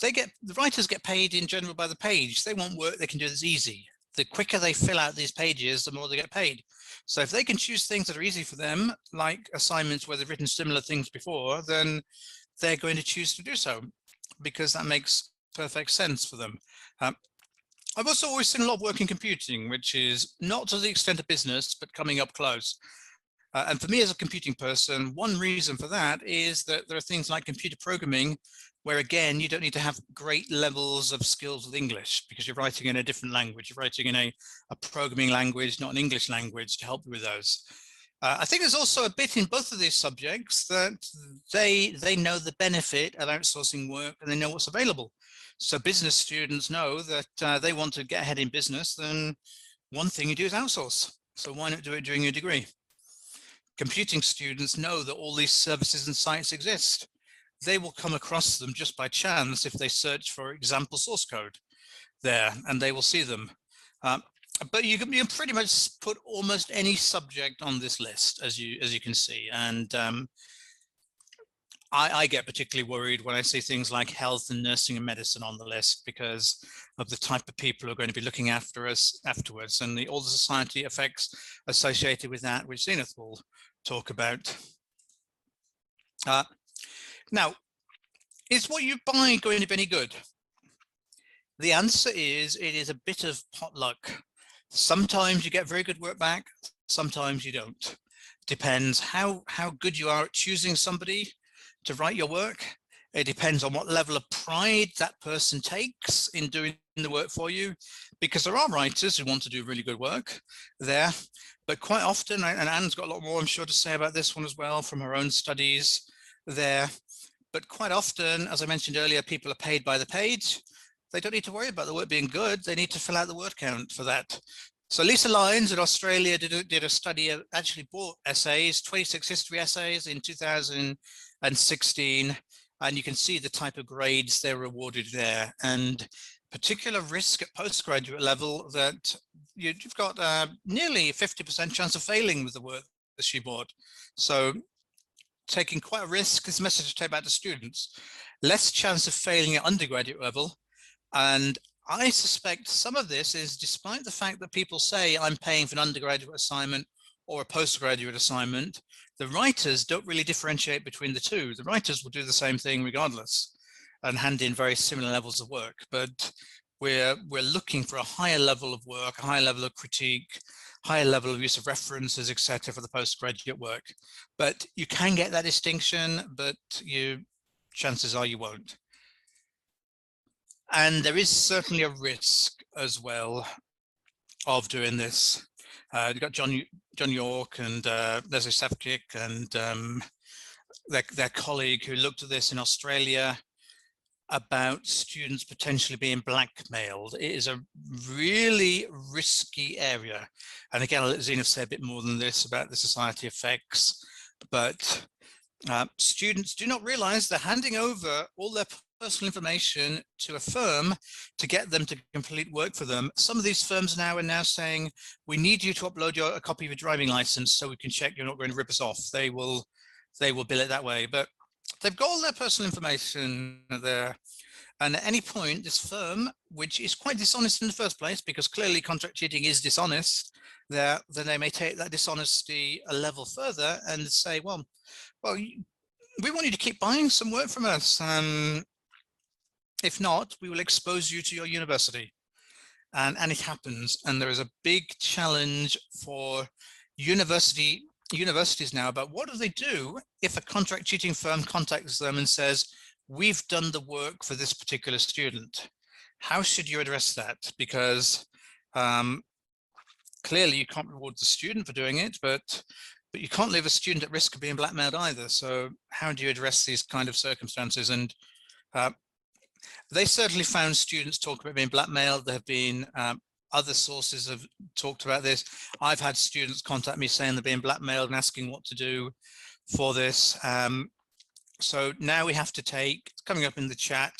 S2: the writers get paid in general by the page. They want work they can do that's easy. The quicker they fill out these pages, the more they get paid. So if they can choose things that are easy for them, like assignments where they've written similar things before, then they're going to choose to do so because that makes perfect sense for them. I've also always seen a lot of work in computing, which is not to the extent of business, but coming up close. And for me as a computing person, one reason for that is that there are things like computer programming, where again, you don't need to have great levels of skills with English because you're writing in a different language. You're writing in a programming language, not an English language, to help you with those. I think there's also a bit in both of these subjects that they know the benefit of outsourcing work and they know what's available. So business students know that they want to get ahead in business, then one thing you do is outsource. So why not do it during your degree? Computing students know that all these services and sites exist. They will come across them just by chance if they search for example source code there, and they will see them. But you can pretty much put almost any subject on this list, as you can see. And I get particularly worried when I see things like health and nursing and medicine on the list because of the type of people who are going to be looking after us afterwards and all the society effects associated with that, which Zenith will talk about. Now, is what you buy going to be any good? The answer is it is a bit of potluck. Sometimes you get very good work back, sometimes you don't. Depends how good you are at choosing somebody to write your work. It depends on what level of pride that person takes in doing the work for you, because there are writers who want to do really good work there, but quite often, and Anne's got a lot more I'm sure to say about this one as well from her own studies there, but quite often, as I mentioned earlier, people are paid by the page. They don't need to worry about the work being good. They need to fill out the word count for that. So Lisa Lyons in Australia did a study of actually bought essays, 26 history essays in 2016, and you can see the type of grades they're awarded there. And particular risk at postgraduate level that you've got nearly 50% chance of failing with the work that she bought. So taking quite a risk, this message to take back to students, less chance of failing at undergraduate level. And I suspect some of this is despite the fact that people say I'm paying for an undergraduate assignment or a postgraduate assignment, the writers don't really differentiate between the two. The writers will do the same thing regardless and hand in very similar levels of work, but we're looking for a higher level of work, a higher level of critique, higher level of use of references, etc., for the postgraduate work. But you can get that distinction, but chances are you won't. And there is certainly a risk as well of doing this. You've got John York and Leslie Savkick and their colleague who looked at this in Australia about students potentially being blackmailed. It is a really risky area. And again, I'll let Zenith say a bit more than this about the society effects, but students do not realize they're handing over all their personal information to a firm to get them to complete work for them. Some of these firms now are now saying, we need you to upload a copy of your driving license so we can check you're not going to rip us off. They will bill it that way, but they've got all their personal information there. And at any point, this firm, which is quite dishonest in the first place, because clearly contract cheating is dishonest, then they may take that dishonesty a level further and say, well, we want you to keep buying some work from us. If not, we will expose you to your university. And it happens. And there is a big challenge for universities now about what do they do if a contract cheating firm contacts them and says, we've done the work for this particular student. How should you address that? Because clearly you can't reward the student for doing it, but you can't leave a student at risk of being blackmailed either. So how do you address these kind of circumstances? And they certainly found students talk about being blackmailed. There have been other sources have talked about this. I've had students contact me saying they're being blackmailed and asking what to do for this. So now we have to take, it's coming up in the chat,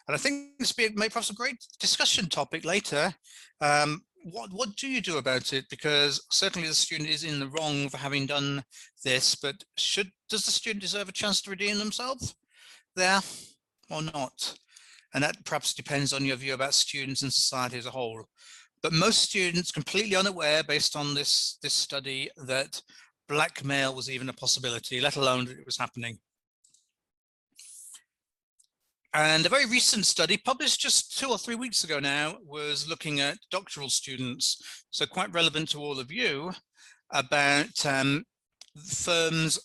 S2: and I think this may perhaps a great discussion topic later. What do you do about it? Because certainly the student is in the wrong for having done this, but does the student deserve a chance to redeem themselves there or not? And that perhaps depends on your view about students and society as a whole. But most students completely unaware, based on this study, that blackmail was even a possibility, let alone that it was happening. And a very recent study, published just 2 or 3 weeks ago now, was looking at doctoral students, so quite relevant to all of you, about firms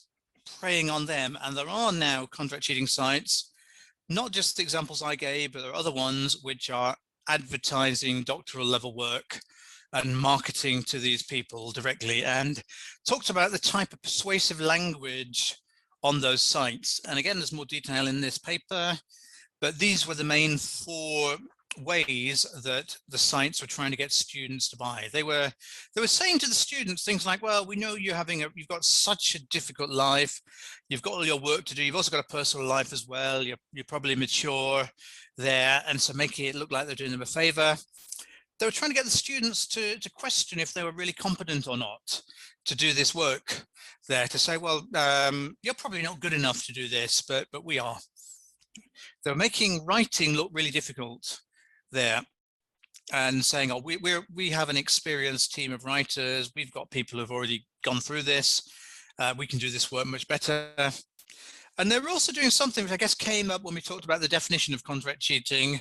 S2: preying on them. And there are now contract cheating sites, not just the examples I gave, but there are other ones which are advertising doctoral level work and marketing to these people directly, and talked about the type of persuasive language on those sites. And again, there's more detail in this paper, but these were the main 4 ways that the sites were trying to get students to buy. They were saying to the students things like, well, we know you've got such a difficult life, you've got all your work to do, you've also got a personal life as well, you're probably mature there, and so making it look like they're doing them a favor. They were trying to get the students to question if they were really competent or not to do this work there, to say, well, you're probably not good enough to do this, but we are. They were making writing look really difficult there, and saying, oh, we have an experienced team of writers, we've got people who've already gone through this, we can do this work much better. And they were also doing something which I guess came up when we talked about the definition of contract cheating,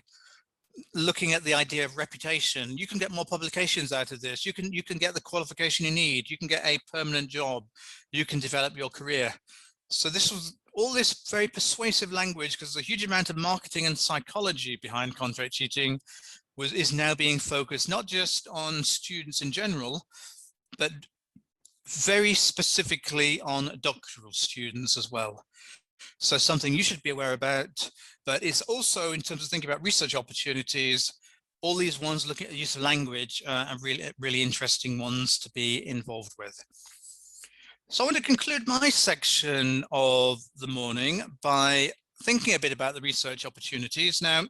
S2: looking at the idea of reputation. You can get more publications out of this, you can get the qualification you need, you can get a permanent job, you can develop your career. So this was all this very persuasive language, because there's a huge amount of marketing and psychology behind contract cheating, is now being focused not just on students in general, but very specifically on doctoral students as well. So something you should be aware about, but it's also, in terms of thinking about research opportunities, all these ones looking at the use of language are really interesting ones to be involved with. So I want to conclude my section of the morning by thinking a bit about the research opportunities. Now,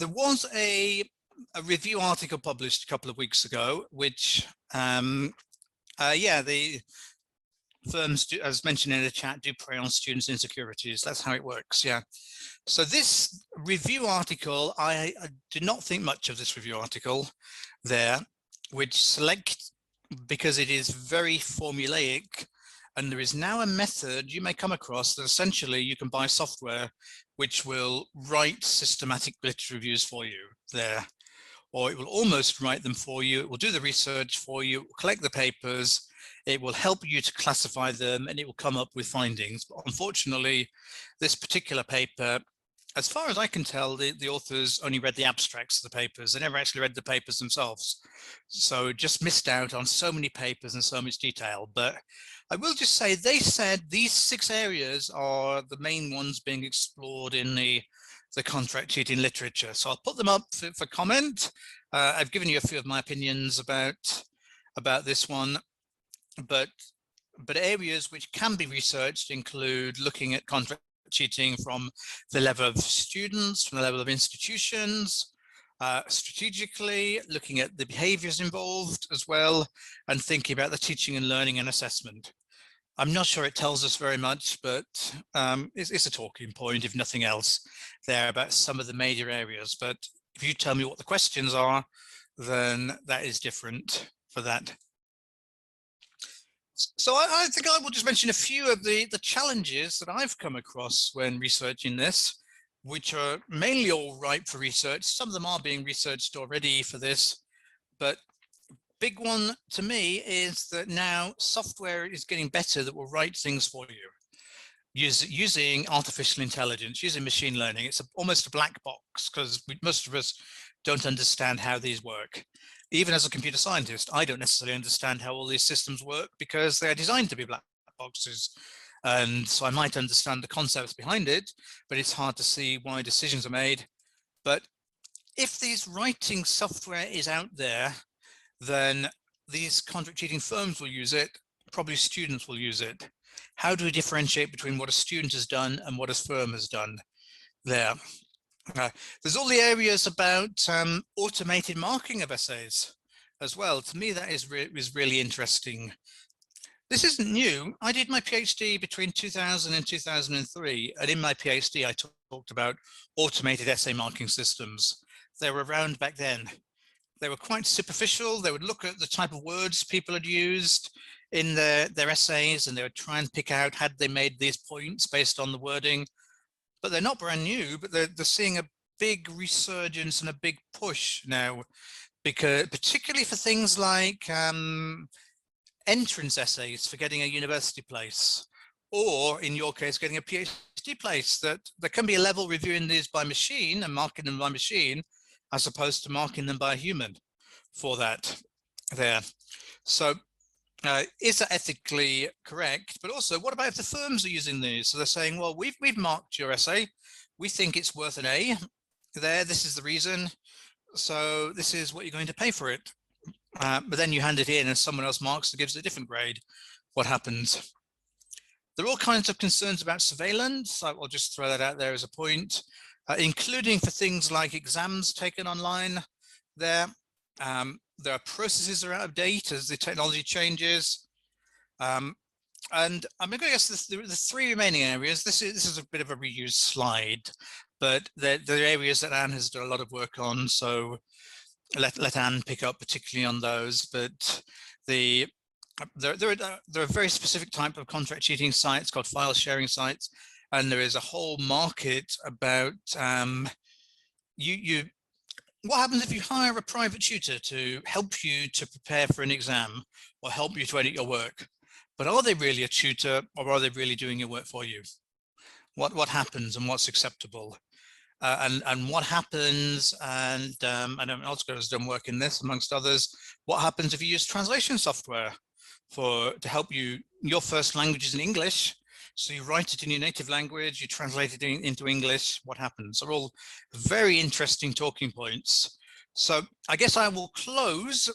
S2: there was a review article published a couple of weeks ago, which, the firms, as mentioned in the chat, do prey on students' insecurities. That's how it works, yeah. So this review article, I did not think much of this review article there, which because it is very formulaic, and there is now a method you may come across that essentially you can buy software which will write systematic literature reviews for you there, or it will almost write them for you. It will do the research for you, collect the papers, it will help you to classify them, and it will come up with findings. But unfortunately, this particular paper, as far as I can tell, the authors only read the abstracts of the papers. They never actually read the papers themselves. So just missed out on so many papers and so much detail. But I will just say, they said these 6 areas are the main ones being explored in the contract cheating literature. So I'll put them up for comment. I've given you a few of my opinions about this one, but areas which can be researched include looking at contract cheating from the level of students, from the level of institutions, strategically, looking at the behaviors involved as well, and thinking about the teaching and learning and assessment. I'm not sure it tells us very much, but it's a talking point, if nothing else, there about some of the major areas. But if you tell me what the questions are, then that is different for that. So I think I will just mention a few of the challenges that I've come across when researching this, which are mainly all ripe for research. Some of them are being researched already for this, but big one to me is that now software is getting better that will write things for you using artificial intelligence, using machine learning. It's almost a black box because most of us don't understand how these work. Even as a computer scientist, I don't necessarily understand how all these systems work because they're designed to be black boxes. And so I might understand the concepts behind it, but it's hard to see why decisions are made. But if these writing software is out there, then these contract cheating firms will use it, probably students will use it. How do we differentiate between what a student has done and what a firm has done there? There's all the areas about automated marking of essays as well. To me, that is really interesting. This isn't new. I did my PhD between 2000 and 2003, and in my PhD, I talked about automated essay marking systems. They were around back then. They were quite superficial. They would look at the type of words people had used in their essays, and they would try and pick out, had they made these points based on the wording. But they're not brand new, but they're seeing a big resurgence and a big push now, because particularly for things like entrance essays for getting a university place, or in your case, getting a PhD place, that there can be a level reviewing these by machine and marking them by machine, as opposed to marking them by a human for that there. So is that ethically correct? But also, what about if the firms are using these? So they're saying, well, we've marked your essay. We think it's worth an A there. This is the reason. So this is what you're going to pay for it. But then you hand it in and someone else marks and gives it a different grade. What happens? There are all kinds of concerns about surveillance. I'll just throw that out there as a point, including for things like exams taken online there. There are processes that are out of date as the technology changes. And I'm going to guess the three remaining areas. This is a bit of a reused slide, but they're areas that Anne has done a lot of work on. So let Anne pick up particularly on those. But there are a very specific type of contract cheating sites called file sharing sites, and there is a whole market about what happens if you hire a private tutor to help you to prepare for an exam or help you to edit your work? But are they really a tutor, or are they really doing your work for you? What happens and what's acceptable? And what happens, and I know Oscar has done work in this amongst others, what happens if you use translation software to help you? Your first language is in English, so you write it in your native language, you translate it into English, what happens? Are all very interesting talking points. So I guess I will close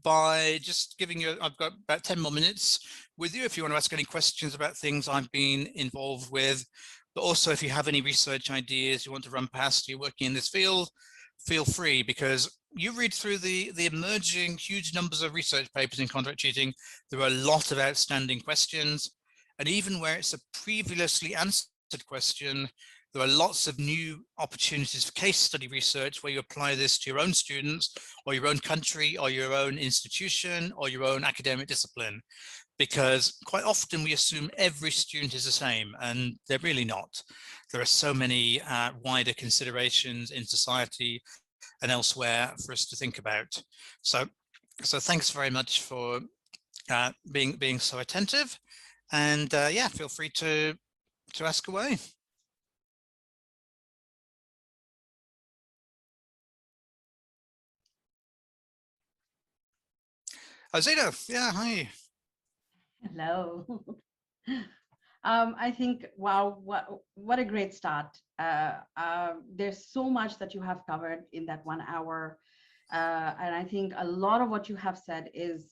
S2: by just giving you, I've got about 10 more minutes with you if you want to ask any questions about things I've been involved with. But also, if you have any research ideas you want to run past, you're working in this field, feel free, because you read through the emerging huge numbers of research papers in contract cheating. There are a lot of outstanding questions. And even where it's a previously answered question, there are lots of new opportunities for case study research where you apply this to your own students or your own country or your own institution or your own academic discipline. Because quite often we assume every student is the same, and they're really not. There are so many wider considerations in society and elsewhere for us to think about. So thanks very much for being so attentive, and yeah, feel free to ask away. Zena, yeah, hi.
S1: Hello. I think, wow, what a great start. There's so much that you have covered in that 1 hour. And I think a lot of what you have said is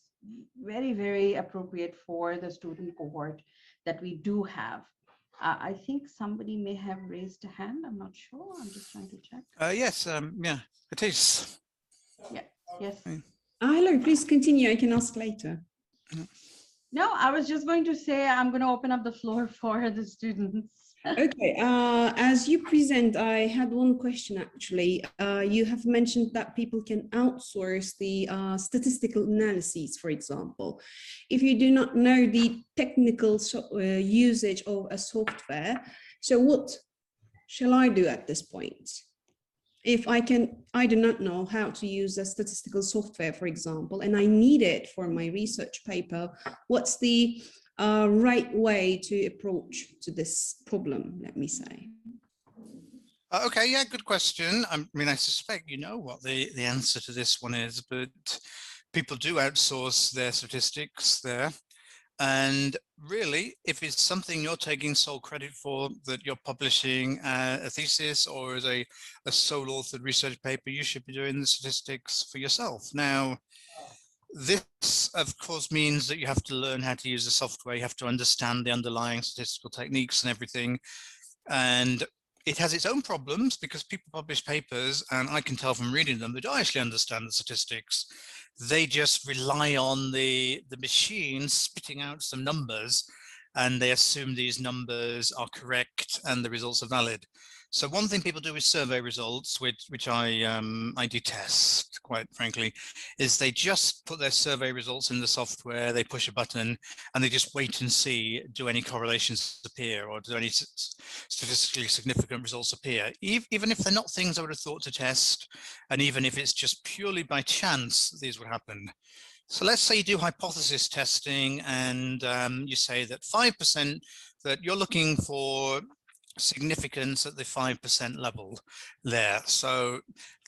S1: very, very appropriate for the student cohort that we do have. I think somebody may have raised a hand. I'm not sure. I'm just trying to check.
S2: Yes, yeah, it is.
S1: Yeah, yes.
S3: Hello, please continue. I can ask later.
S1: No, I was just going to say I'm going to open up the floor for the students.
S3: Okay, as you present, I had one question actually. You have mentioned that people can outsource the statistical analyses, for example. If you do not know the technical usage of a software, so what shall I do at this point? If I do not know how to use a statistical software, for example, and I need it for my research paper, what's the right way to approach to this problem, let me say?
S2: Okay, yeah, good question. I mean, I suspect you know what the answer to this one is, but people do outsource their statistics there. And really, if it's something you're taking sole credit for, that you're publishing a thesis or as a sole authored research paper, you should be doing the statistics for yourself. Now, this, of course, means that you have to learn how to use the software. You have to understand the underlying statistical techniques and everything. And it has its own problems because people publish papers, and I can tell from reading them, they don't actually understand the statistics. They just rely on the machine spitting out some numbers, and they assume these numbers are correct and the results are valid. So one thing people do with survey results, which I detest, quite frankly, is they just put their survey results in the software, they push a button, and they just wait and see, do any correlations appear, or do any statistically significant results appear, even if they're not things I would have thought to test, and even if it's just purely by chance these would happen. So let's say you do hypothesis testing, and you say that 5%, that you're looking for significance at the 5% level there. So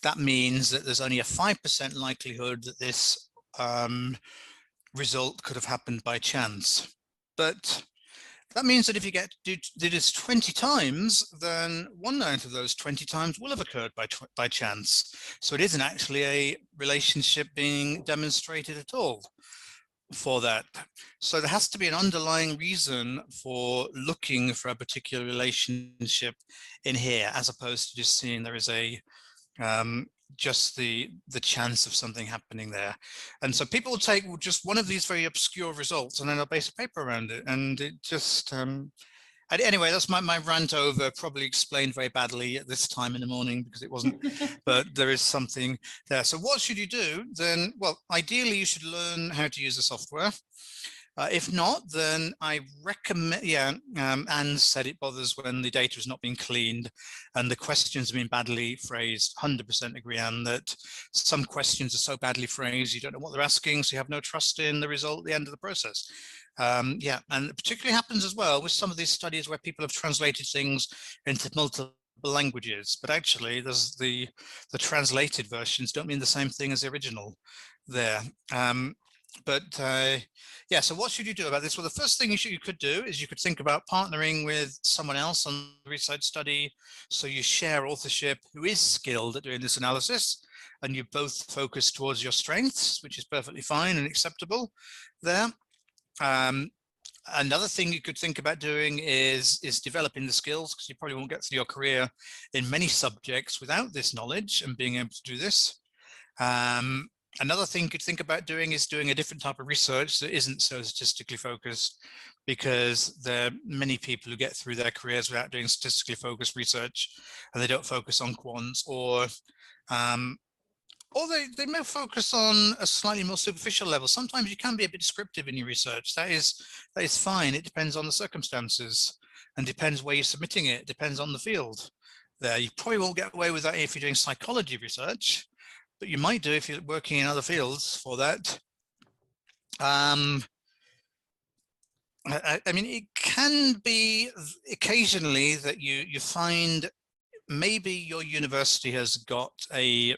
S2: that means that there's only a 5% likelihood that this result could have happened by chance. But that means that if you do this 20 times, then 1 out of those 20 times will have occurred by chance. So it isn't actually a relationship being demonstrated at all for that. So there has to be an underlying reason for looking for a particular relationship in here, as opposed to just seeing there is a just the chance of something happening there. And so people will take just one of these very obscure results and then they'll base a paper around it, and it just anyway, that's my rant over, probably explained very badly at this time in the morning because it wasn't, but there is something there. So what should you do then? Well, ideally you should learn how to use the software. If not, then I recommend, Anne said it bothers when the data is not being cleaned and the questions have been badly phrased. 100% agree, Anne, that some questions are so badly phrased, you don't know what they're asking, so you have no trust in the result at the end of the process. And it particularly happens as well with some of these studies where people have translated things into multiple languages, but actually there's the translated versions don't mean the same thing as the original there. So what should you do about this? Well, the first thing you could do is you could think about partnering with someone else on the research study. So you share authorship who is skilled at doing this analysis, and you both focus towards your strengths, which is perfectly fine and acceptable there. Another thing you could think about doing is developing the skills, because you probably won't get through your career in many subjects without this knowledge and being able to do this. Another thing you could think about doing is doing a different type of research that isn't so statistically focused, because there are many people who get through their careers without doing statistically focused research, and they don't focus on quants, or they may focus on a slightly more superficial level. Sometimes you can be a bit descriptive in your research. That is fine. It depends on the circumstances and depends where you're submitting it. Depends on the field there. You probably won't get away with that if you're doing psychology research, but you might do if you're working in other fields for that. I mean, it can be occasionally that you find maybe your university has got a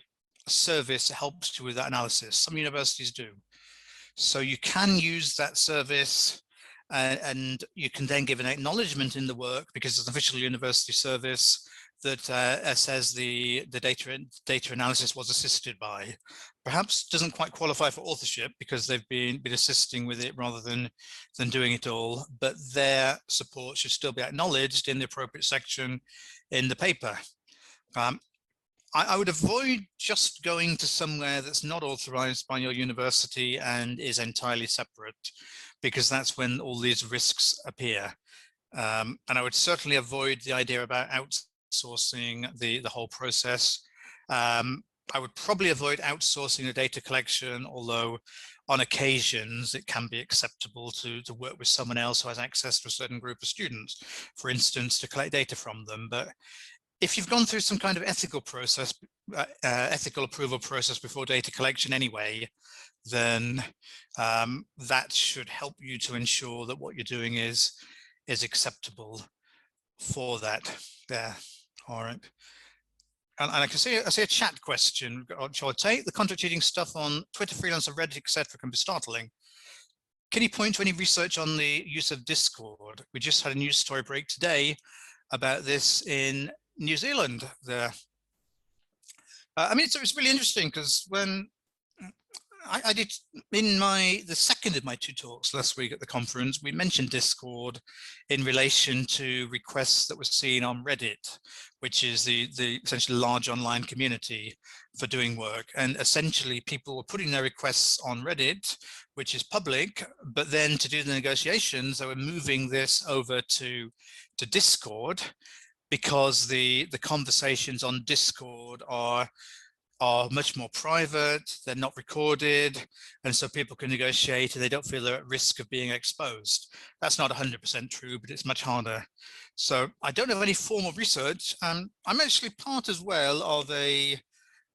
S2: service that helps you with that analysis. Some universities do. So you can use that service and you can then give an acknowledgement in the work, because it's an official university service that says the data analysis was assisted by. Perhaps doesn't quite qualify for authorship because they've been assisting with it rather than doing it all, but their support should still be acknowledged in the appropriate section in the paper. I would avoid just going to somewhere that's not authorized by your university and is entirely separate, because that's when all these risks appear. And I would certainly avoid the idea about outsourcing the whole process. I would probably avoid outsourcing the data collection, although on occasions it can be acceptable to work with someone else who has access to a certain group of students, for instance, to collect data from them. But if you've gone through some kind of ethical process, ethical approval process before data collection anyway, then that should help you to ensure that what you're doing is acceptable for that. There, all right. And I can see I see a chat question. Shall I take the contract cheating stuff on Twitter, Freelancer, Reddit, etc. can be startling. Can you point to any research on the use of Discord? We just had a news story break today about this in New Zealand. There, I mean, it's really interesting because when I did in the second of my 2 talks last week at the conference, we mentioned Discord in relation to requests that were seen on Reddit, which is the essentially large online community for doing work. And essentially people were putting their requests on Reddit, which is public, but then to do the negotiations, they were moving this over to Discord, because the conversations on Discord are much more private, they're not recorded, and so people can negotiate and they don't feel they're at risk of being exposed. That's not 100% true, but it's much harder. So I don't have any formal research. I'm actually part as well of a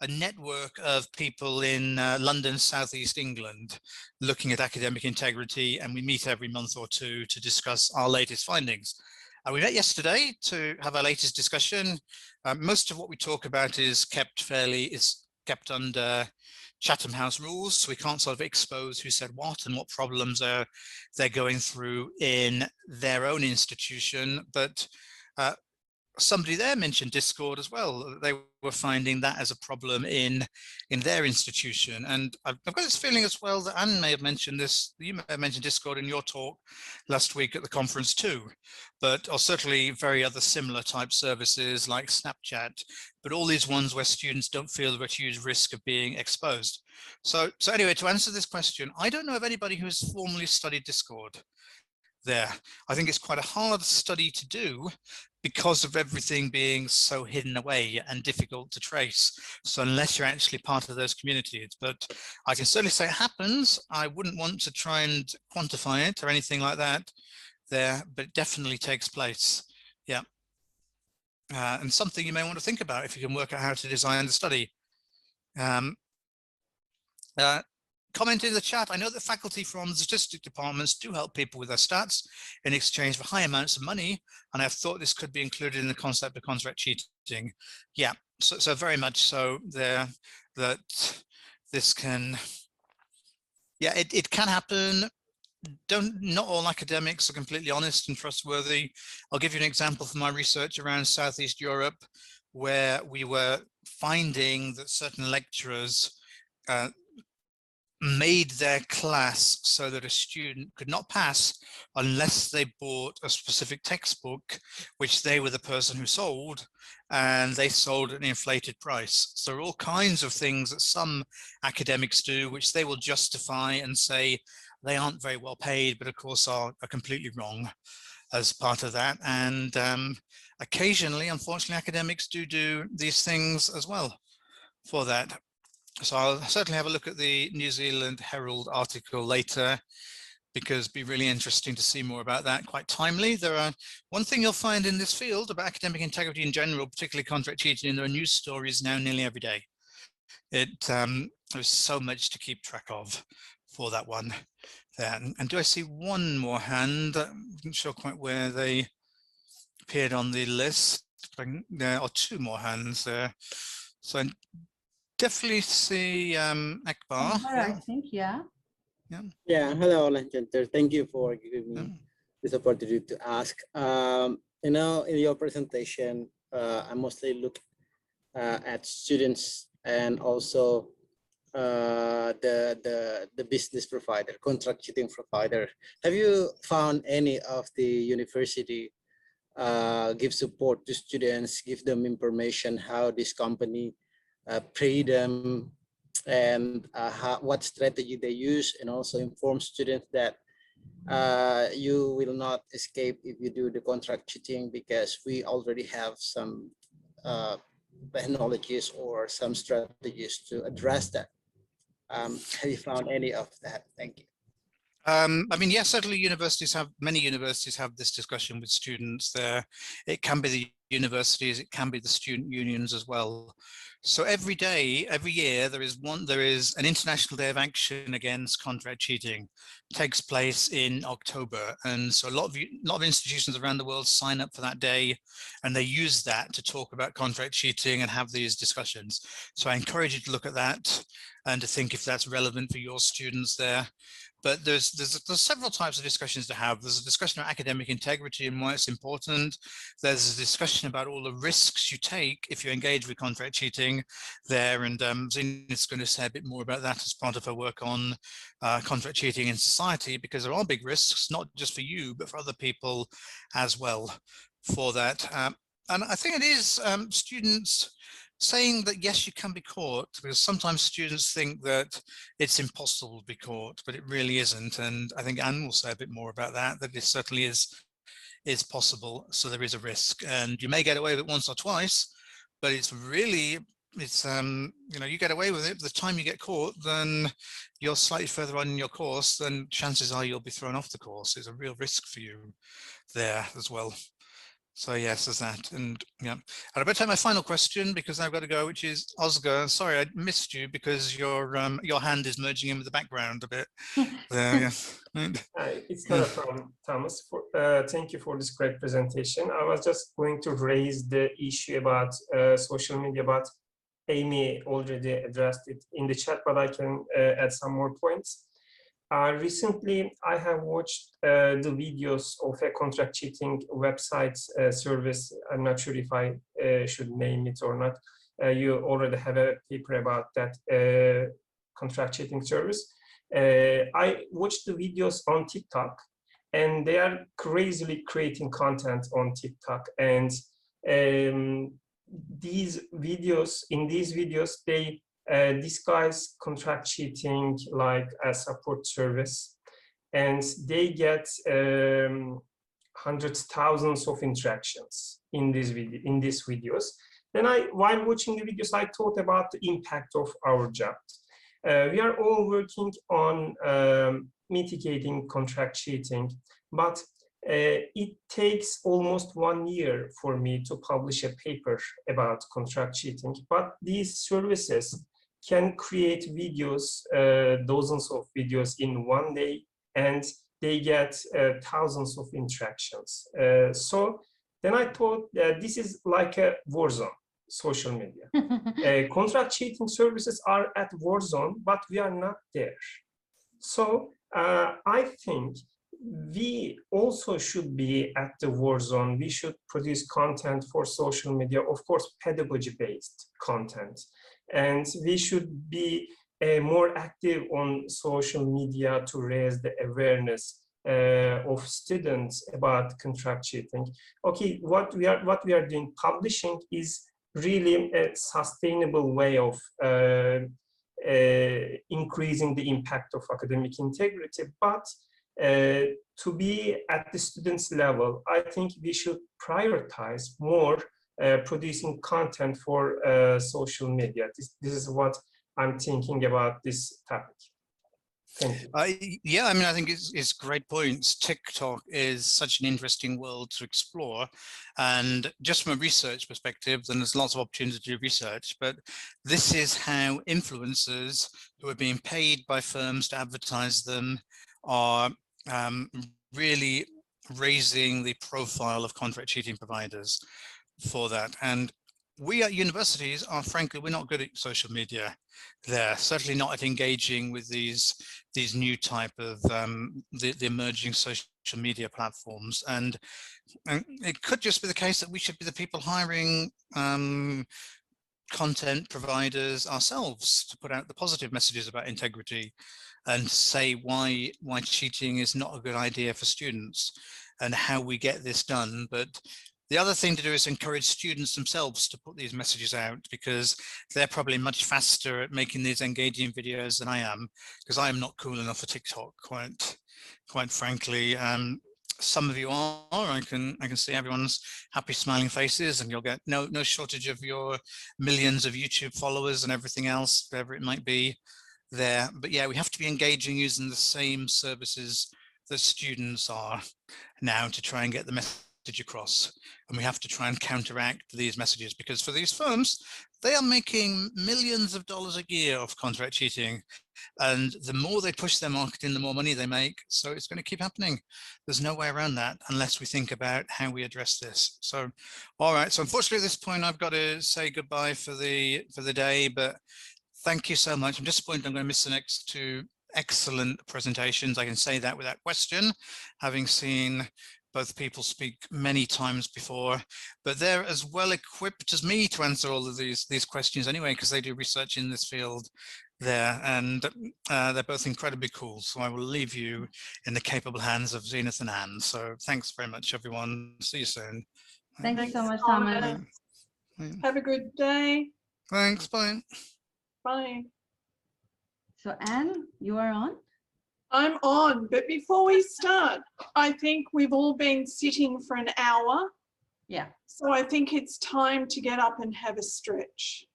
S2: network of people in London, Southeast England, looking at academic integrity, and we meet every month or two to discuss our latest findings. We met yesterday to have our latest discussion. Most of what we talk about is kept under Chatham House rules, so we can't sort of expose who said what and what problems they're going through in their own institution. But somebody there mentioned Discord as well. They were finding that as a problem in their institution. And I've got this feeling as well that Anne may have mentioned this, you may have mentioned Discord in your talk last week at the conference too, or certainly very other similar type services like Snapchat, but all these ones where students don't feel they're at huge risk of being exposed. So anyway, to answer this question, I don't know of anybody who has formally studied Discord there. I think it's quite a hard study to do because of everything being so hidden away and difficult to trace. So unless you're actually part of those communities, but I can certainly say it happens. I wouldn't want to try and quantify it or anything like that there, but it definitely takes place. Yeah. And something you may want to think about if you can work out how to design the study. Comment in the chat, I know that faculty from the statistic departments do help people with their stats in exchange for high amounts of money, and I've thought this could be included in the concept of contract cheating. Yeah, so very much so there, that this can, yeah, it can happen. Not all academics are completely honest and trustworthy. I'll give you an example from my research around Southeast Europe, where we were finding that certain lecturers made their class so that a student could not pass unless they bought a specific textbook, which they were the person who sold, and they sold at an inflated price. So there are all kinds of things that some academics do, which they will justify and say they aren't very well paid, but of course are completely wrong as part of that. And occasionally, unfortunately, academics do these things as well for that. So I'll certainly have a look at the New Zealand Herald article later, because it'd be really interesting to see more about that. Quite timely. One thing you'll find in this field about academic integrity in general, particularly contract cheating, there are news stories now nearly every day. There's so much to keep track of for that one. And do I see one more hand? I'm not sure quite where they appeared on the list. There are 2 more hands there. So I definitely see Akbar.
S1: I think, yeah.
S4: Yeah, hello, Lanchenter. Thank you for giving me this opportunity to ask. You know, in your presentation, I mostly look at students and also the business provider, contract cheating provider. Have you found any of the university give support to students, give them information how this company pay them, and what strategy they use, and also inform students that you will not escape if you do the contract cheating, because we already have some technologies or some strategies to address that. Have you found any of that? Thank you.
S2: I mean, yes, certainly many universities have this discussion with students there. It can be the universities, it can be the student unions as well. So every year, there is an International Day of Action Against Contract Cheating. It takes place in October. And so a lot of institutions around the world sign up for that day, and they use that to talk about contract cheating and have these discussions. So I encourage you to look at that and to think if that's relevant for your students there. But there's several types of discussions to have. There's a discussion of academic integrity and why it's important. There's a discussion about all the risks you take if you engage with contract cheating there. And Zina's going to say a bit more about that as part of her work on contract cheating in society, because there are big risks, not just for you, but for other people as well for that. And I think it is students saying that, yes, you can be caught, because sometimes students think that it's impossible to be caught, but it really isn't. And I think Anne will say a bit more about that it certainly is possible. So there is a risk, and you may get away with it once or twice, but it's you get away with it. The time you get caught, then you're slightly further on in your course, then chances are you'll be thrown off the course. It's a real risk for you there as well. So yes, there's that. And yeah, and I better take my final question because I've got to go, which is Oscar. Sorry, I missed you because your hand is merging in with the background a bit. There, yeah.
S5: It's not a problem, Thomas. Thank you for this great presentation. I was just going to raise the issue about social media, but Amy already addressed it in the chat, but I can add some more points. Recently, I have watched the videos of a contract cheating website service. I'm not sure if I should name it or not. You already have a paper about that contract cheating service. I watched the videos on TikTok, and they are crazily creating content on TikTok. And in these videos, they disguise contract cheating like a support service, and they get hundreds, thousands of interactions in these videos. Then while watching the videos, I thought about the impact of our job. We are all working on mitigating contract cheating, but it takes almost 1 year for me to publish a paper about contract cheating. But these services can create videos, dozens of videos in 1 day, and they get thousands of interactions. So then I thought that this is like a war zone, social media. Contract cheating services are at war zone, but we are not there. So I think we also should be at the war zone. We should produce content for social media, of course, pedagogy-based content. And we should be more active on social media to raise the awareness of students about contract cheating. Okay, what we are doing, publishing, is really a sustainable way of increasing the impact of academic integrity. But to be at the students' level, I think we should prioritize more producing content for social media. This is what I'm thinking about this topic. Thank you.
S2: Yeah, I mean, I think it's great points. TikTok is such an interesting world to explore. And just from a research perspective, then there's lots of opportunity to do research. But this is how influencers who are being paid by firms to advertise them are really raising the profile of contract cheating providers for that. And we at universities are, frankly, we're not good at social media there, certainly not at engaging with these new type of the emerging social media platforms. And it could just be the case that we should be the people hiring content providers ourselves to put out the positive messages about integrity and say why cheating is not a good idea for students and how we get this done. But the other thing to do is encourage students themselves to put these messages out, because they're probably much faster at making these engaging videos than I am, because I am not cool enough for TikTok quite quite frankly. Some of you are. I can see everyone's happy, smiling faces, and you'll get no shortage of your millions of YouTube followers and everything else, whatever it might be there. But yeah, we have to be engaging using the same services that students are now to try and get the message across. And we have to try and counteract these messages, because for these firms, they are making millions of dollars a year off contract cheating. And the more they push their marketing, the more money they make. So it's going to keep happening. There's no way around that unless we think about how we address this. So, all right. So unfortunately, at this point, I've got to say goodbye for the day. But thank you so much. I'm disappointed I'm going to miss the next 2 excellent presentations. I can say that without question, having seen both people speak many times before, but they're as well equipped as me to answer all of these questions anyway, because they do research in this field there, and they're both incredibly cool. So I will leave you in the capable hands of Zenith and Anne. So thanks very much, everyone. See you soon.
S1: Thank you so much,
S6: Thomas.
S1: Thomas.
S6: Have a good day.
S2: Thanks, bye.
S6: Bye.
S1: So Anne, you are on.
S6: I'm on, but before we start, I think we've all been sitting for an hour.
S1: Yeah.
S6: So I think it's time to get up and have a stretch.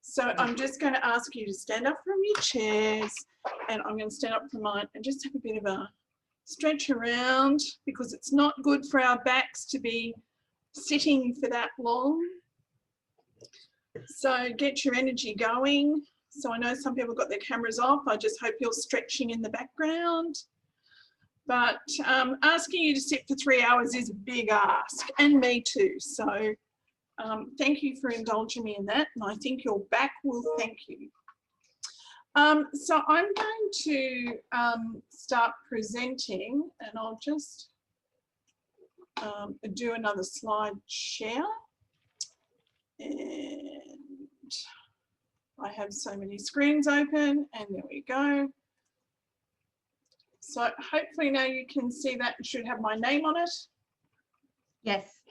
S6: So I'm just going to ask you to stand up from your chairs, and I'm going to stand up from mine and just have a bit of a stretch around, because it's not good for our backs to be sitting for that long. So get your energy going. So I know some people got their cameras off. I just hope you're stretching in the background. But asking you to sit for 3 hours is a big ask, and me too. So thank you for indulging me in that. And I think your back will thank you. So I'm going to start presenting, and I'll just do another slide share. And I have so many screens open, and there we go. So hopefully now you can see that. It should have my name on it.
S1: Yes.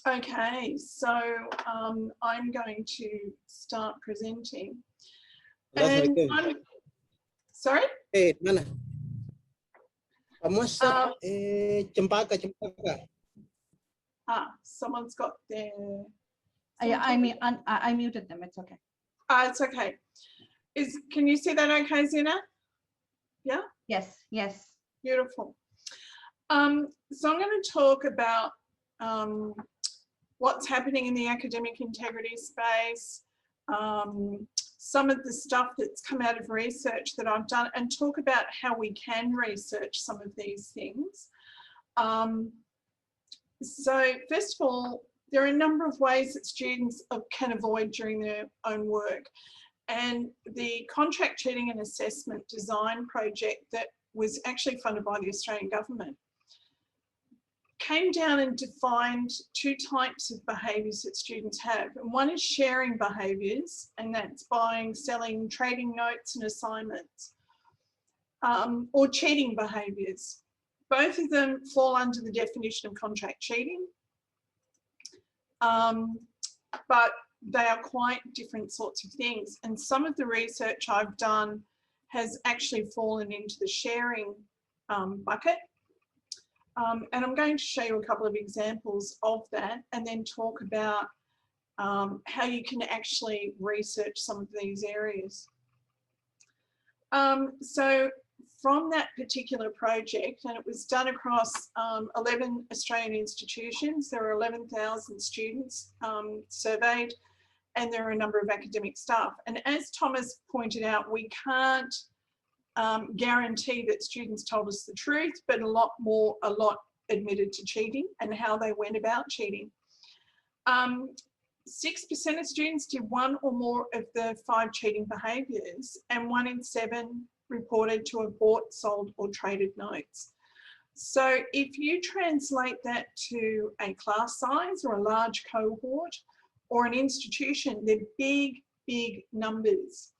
S6: Okay, so I'm going to start presenting. And sorry?
S4: Hey, mana? Kamu cempaka.
S6: Someone's got their.
S1: I muted them. It's okay.
S6: It's okay. Can you see that okay, Zina? Yeah?
S1: Yes, yes.
S6: Beautiful. So I'm going to talk about what's happening in the academic integrity space, some of the stuff that's come out of research that I've done, and talk about how we can research some of these things. So first of all, there are a number of ways that students can avoid during their own work. And the contract cheating and assessment design project that was actually funded by the Australian government came down and defined 2 types of behaviours that students have. And one is sharing behaviours, and that's buying, selling, trading notes and assignments, or cheating behaviours. Both of them fall under the definition of contract cheating, but they are quite different sorts of things. And some of the research I've done has actually fallen into the sharing bucket. And I'm going to show you a couple of examples of that, and then talk about how you can actually research some of these areas. So from that particular project, and it was done across 11 Australian institutions, there are 11,000 students surveyed, and there are a number of academic staff. And as Thomas pointed out, we can't guarantee that students told us the truth, but a lot admitted to cheating and how they went about cheating. 6% of students did 1 or more of the 5 cheating behaviours, and 1 in 7 reported to have bought, sold or traded notes. So if you translate that to a class size or a large cohort or an institution, they're big, big numbers.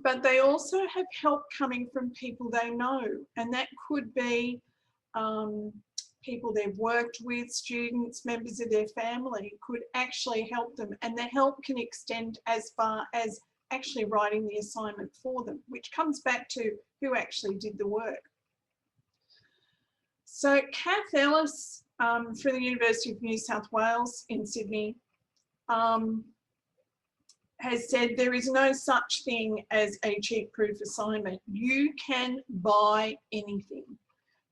S6: But they also have help coming from people they know, and that could be people they've worked with, students, members of their family could actually help them, and the help can extend as far as actually writing the assignment for them, which comes back to who actually did the work. So Kath Ellis from the University of New South Wales in Sydney has said there is no such thing as a cheap proof assignment. You can buy anything.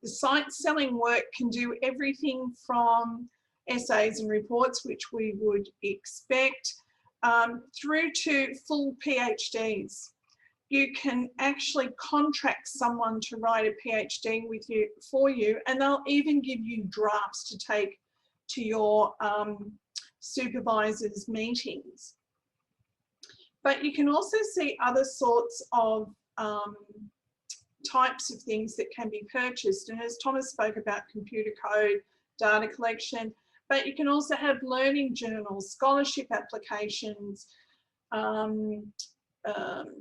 S6: The site selling work can do everything from essays and reports, which we would expect, through to full PhDs. You can actually contract someone to write a PhD with you, for you, and they'll even give you drafts to take to your supervisors' meetings. But you can also see other sorts of types of things that can be purchased. And as Thomas spoke about, computer code, data collection, but you can also have learning journals, scholarship applications,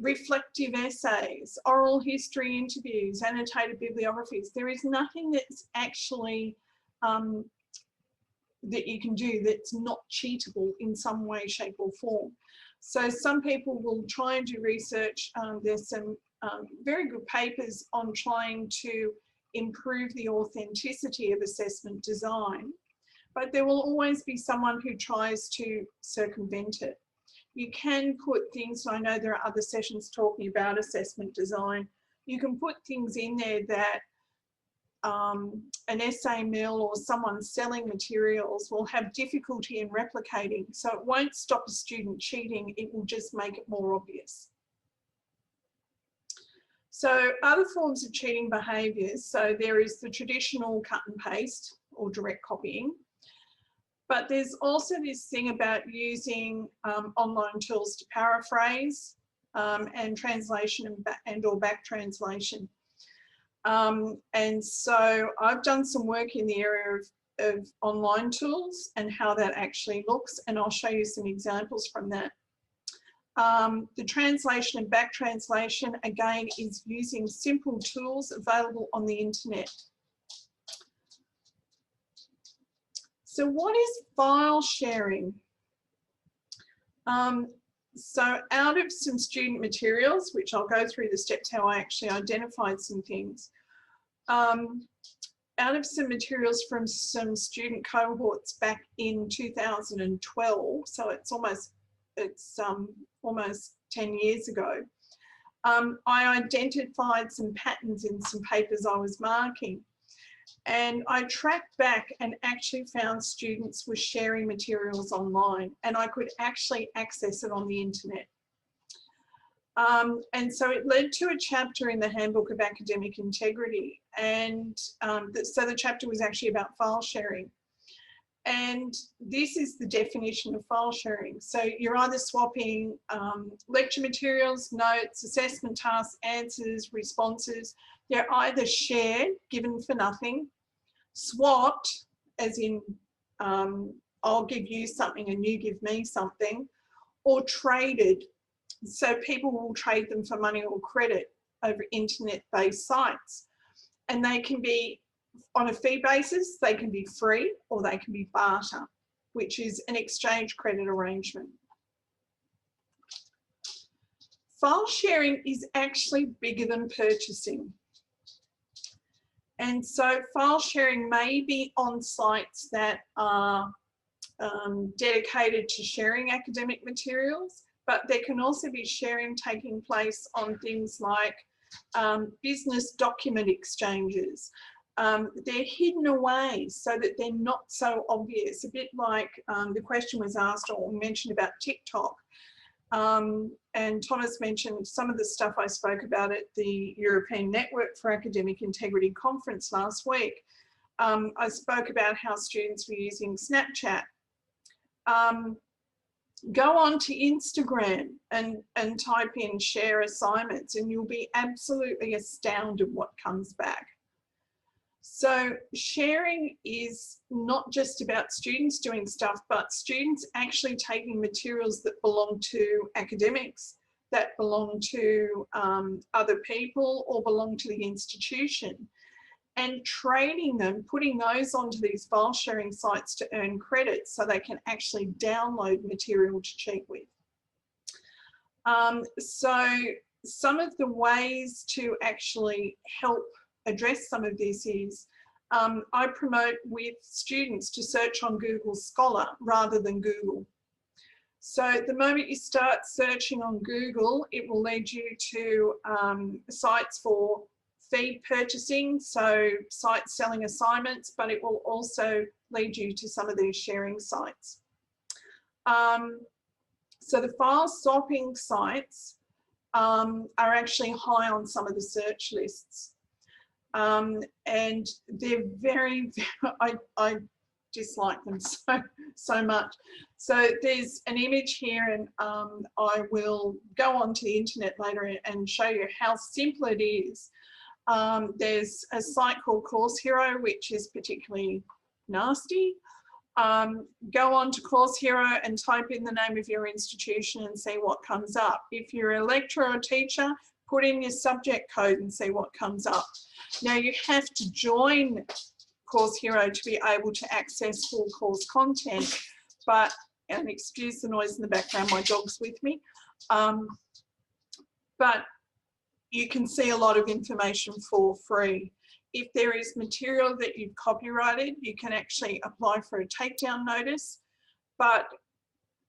S6: reflective essays, oral history interviews, annotated bibliographies. There is nothing that's actually that you can do that's not cheatable in some way, shape or form. So some people will try and do research. There's some very good papers on trying to improve the authenticity of assessment design, but there will always be someone who tries to circumvent it. You can put things, I know there are other sessions talking about assessment design, you can put things in there that an essay mill or someone selling materials will have difficulty in replicating. So it won't stop a student cheating, it will just make it more obvious. So other forms of cheating behaviours, so there is the traditional cut and paste or direct copying, but there's also this thing about using online tools to paraphrase and translation and or back translation. And so I've done some work in the area of online tools and how that actually looks, and I'll show you some examples from that. The translation and back translation, again, is using simple tools available on the internet. So what is file sharing? So out of some student materials, which I'll go through the steps how I actually identified some things, out of some materials from some student cohorts back in 2012, so it's almost 10 years ago, I identified some patterns in some papers I was marking. And I tracked back and actually found students were sharing materials online, and I could actually access it on the internet. And so it led to a chapter in the Handbook of Academic Integrity. And so the chapter was actually about file sharing. And this is the definition of file sharing. So you're either swapping lecture materials, notes, assessment tasks, answers, responses. They're either shared, given for nothing, swapped, as in I'll give you something and you give me something, or traded. So people will trade them for money or credit over internet-based sites. And they can be on a fee basis, they can be free, or they can be barter, which is an exchange credit arrangement. File sharing is actually bigger than purchasing. And so file sharing may be on sites that are dedicated to sharing academic materials, but there can also be sharing taking place on things like business document exchanges. They're hidden away so that they're not so obvious, a bit like the question was asked or mentioned about TikTok. And Thomas mentioned some of the stuff I spoke about at the European Network for Academic Integrity conference last week. I spoke about how students were using Snapchat. Go on to Instagram and type in share assignments, and you'll be absolutely astounded what comes back. So sharing is not just about students doing stuff, but students actually taking materials that belong to academics, that belong to other people, or belong to the institution, and trading them, putting those onto these file sharing sites to earn credits so they can actually download material to cheat with. So some of the ways to actually help address some of this is I promote with students to search on Google Scholar rather than Google. So the moment you start searching on Google, it will lead you to sites for feed purchasing, so sites selling assignments, but it will also lead you to some of these sharing sites. So the file swapping sites are actually high on some of the search lists. And they're very, I dislike them so much. So there's an image here, and I will go onto the internet later and show you how simple it is. There's a site called Course Hero, which is particularly nasty. Go on to Course Hero and type in the name of your institution and see what comes up. If you're a lecturer or teacher, put in your subject code and see what comes up. Now you have to join Course Hero to be able to access full course content, but, and excuse the noise in the background, my dog's with me, but you can see a lot of information for free. If there is material that you've copyrighted, you can actually apply for a takedown notice, but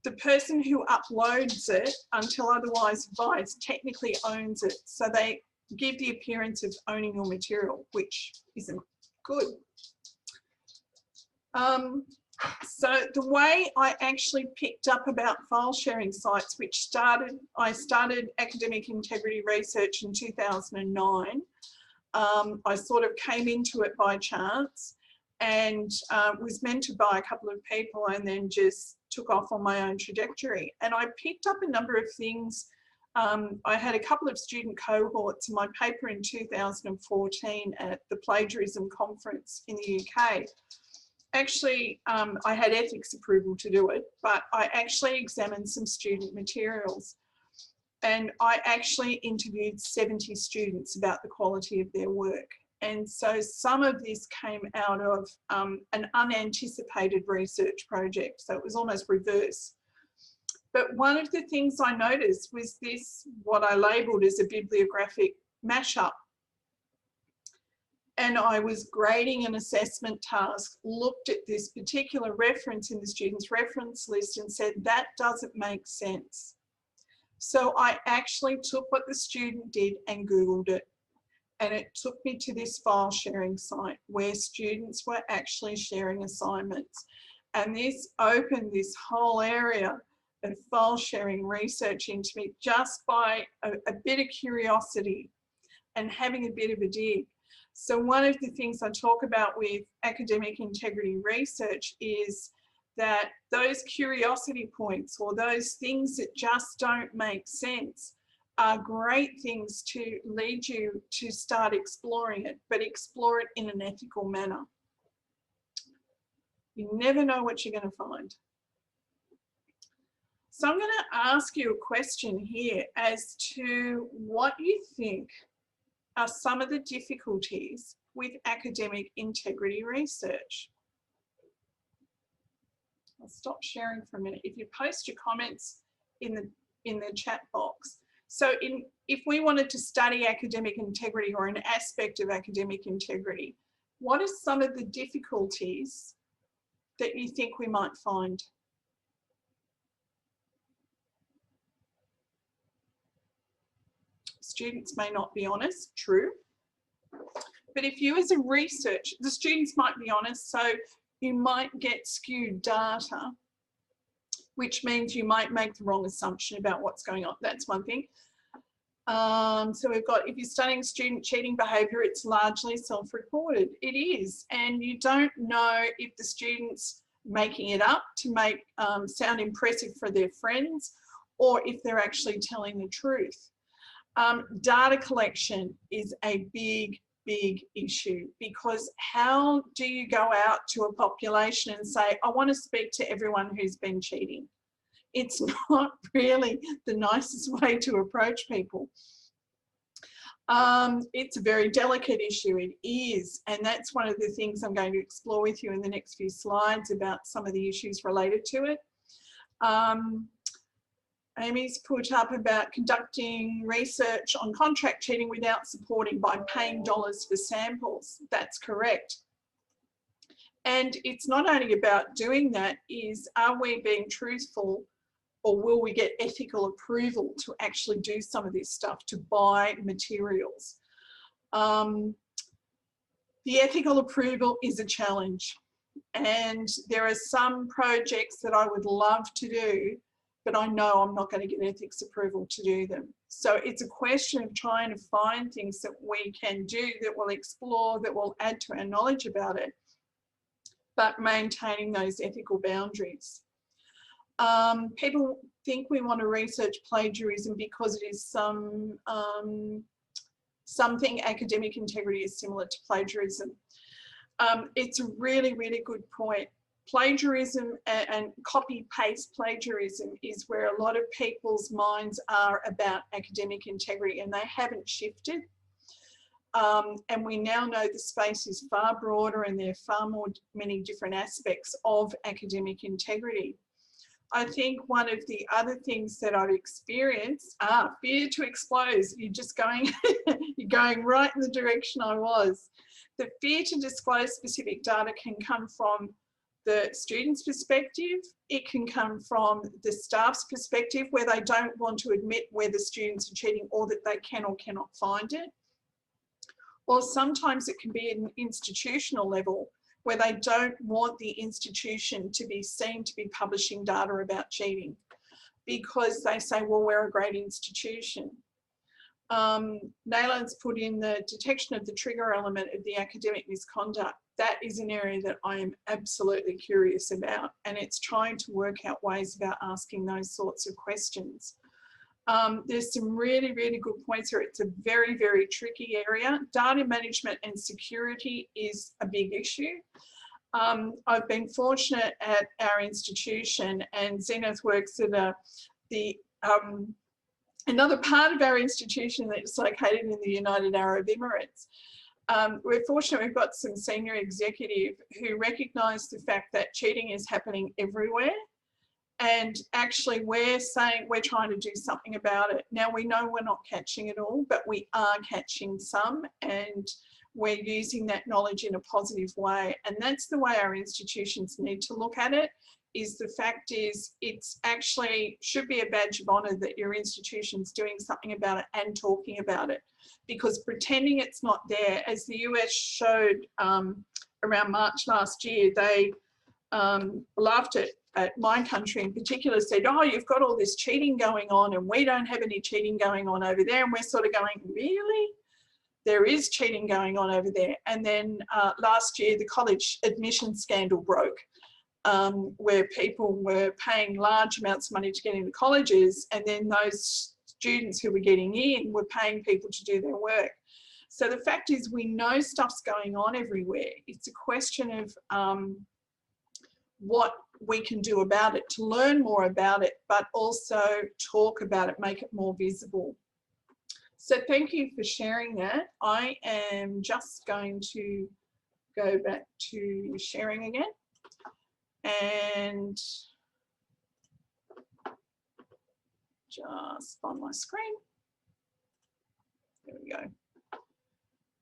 S6: the person who uploads it, until otherwise advised, technically owns it. So they give the appearance of owning your material, which isn't good. So the way I actually picked up about file sharing sites, which I started academic integrity research in 2009. I sort of came into it by chance and was mentored by a couple of people and then just took off on my own trajectory. And I picked up a number of things. I had a couple of student cohorts in my paper in 2014 at the Plagiarism Conference in the UK. Actually, I had ethics approval to do it, but I actually examined some student materials. And I actually interviewed 70 students about the quality of their work. And so some of this came out of an unanticipated research project. So it was almost reverse. But one of the things I noticed was this, what I labeled as a bibliographic mashup. And I was grading an assessment task, looked at this particular reference in the student's reference list and said, that doesn't make sense. So I actually took what the student did and Googled it. And it took me to this file sharing site where students were actually sharing assignments. And this opened this whole area of file sharing research into me just by a bit of curiosity and having a bit of a dig. So one of the things I talk about with academic integrity research is that those curiosity points or those things that just don't make sense are great things to lead you to start exploring it, but explore it in an ethical manner. You never know what you're going to find. So I'm going to ask you a question here as to what you think are some of the difficulties with academic integrity research. I'll stop sharing for a minute. If you post your comments in the chat box. So if we wanted to study academic integrity or an aspect of academic integrity, what are some of the difficulties that you think we might find? Students may not be honest, true. But if you as a researcher, the students might be honest, so you might get skewed data, which means you might make the wrong assumption about what's going on. That's one thing. So we've got, if you're studying student cheating behaviour, it's largely self-reported. It is, and you don't know if the student's making it up to make sound impressive for their friends, or if they're actually telling the truth. Data collection is a big issue, because how do you go out to a population and say, I want to speak to everyone who's been cheating? It's not really the nicest way to approach people. It's a very delicate issue, it is, and that's one of the things I'm going to explore with you in the next few slides about some of the issues related to it. Amy's put up about conducting research on contract cheating without supporting by paying dollars for samples. That's correct. And it's not only about doing that, is are we being truthful, or will we get ethical approval to actually do some of this stuff, to buy materials? The ethical approval is a challenge. And there are some projects that I would love to do, but I know I'm not going to get ethics approval to do them. So it's a question of trying to find things that we can do, that will explore, that will add to our knowledge about it, but maintaining those ethical boundaries. People think we want to research plagiarism because it is something academic integrity is similar to plagiarism. It's a really, really good point. Plagiarism and copy-paste plagiarism is where a lot of people's minds are about academic integrity, and they haven't shifted. And we now know the space is far broader, and there are far many different aspects of academic integrity. I think one of the other things that I've experienced, fear to expose. You're just going, you're going right in the direction I was. The fear to disclose specific data can come from the student's perspective. It can come from the staff's perspective, where they don't want to admit whether students are cheating or that they can or cannot find it. Or sometimes it can be at an institutional level, where they don't want the institution to be seen to be publishing data about cheating, because they say, well, we're a great institution. Nayland's put in the detection of the trigger element of the academic misconduct. That is an area that I am absolutely curious about, and it's trying to work out ways about asking those sorts of questions. There's some really, really good points here. It's a very, very tricky area. Data management and security is a big issue. I've been fortunate at our institution, and Zenith works at another part of our institution that's located in the United Arab Emirates. We're fortunate we've got some senior executive who recognise the fact that cheating is happening everywhere. And actually we're saying we're trying to do something about it. Now, we know we're not catching it all, but we are catching some, and we're using that knowledge in a positive way. And that's the way our institutions need to look at it. Is the fact is, it's actually should be a badge of honour that your institution's doing something about it and talking about it, because pretending it's not there, as the US showed around March last year, they laughed at my country in particular, said, oh, you've got all this cheating going on and we don't have any cheating going on over there. And we're sort of going, really? There is cheating going on over there. And then last year, the college admission scandal broke, where people were paying large amounts of money to get into colleges, and then those students who were getting in were paying people to do their work. So the fact is, we know stuff's going on everywhere. It's a question of what we can do about it, to learn more about it, but also talk about it, make it more visible. So thank you for sharing that. I am just going to go back to sharing again and just on my screen. There we go.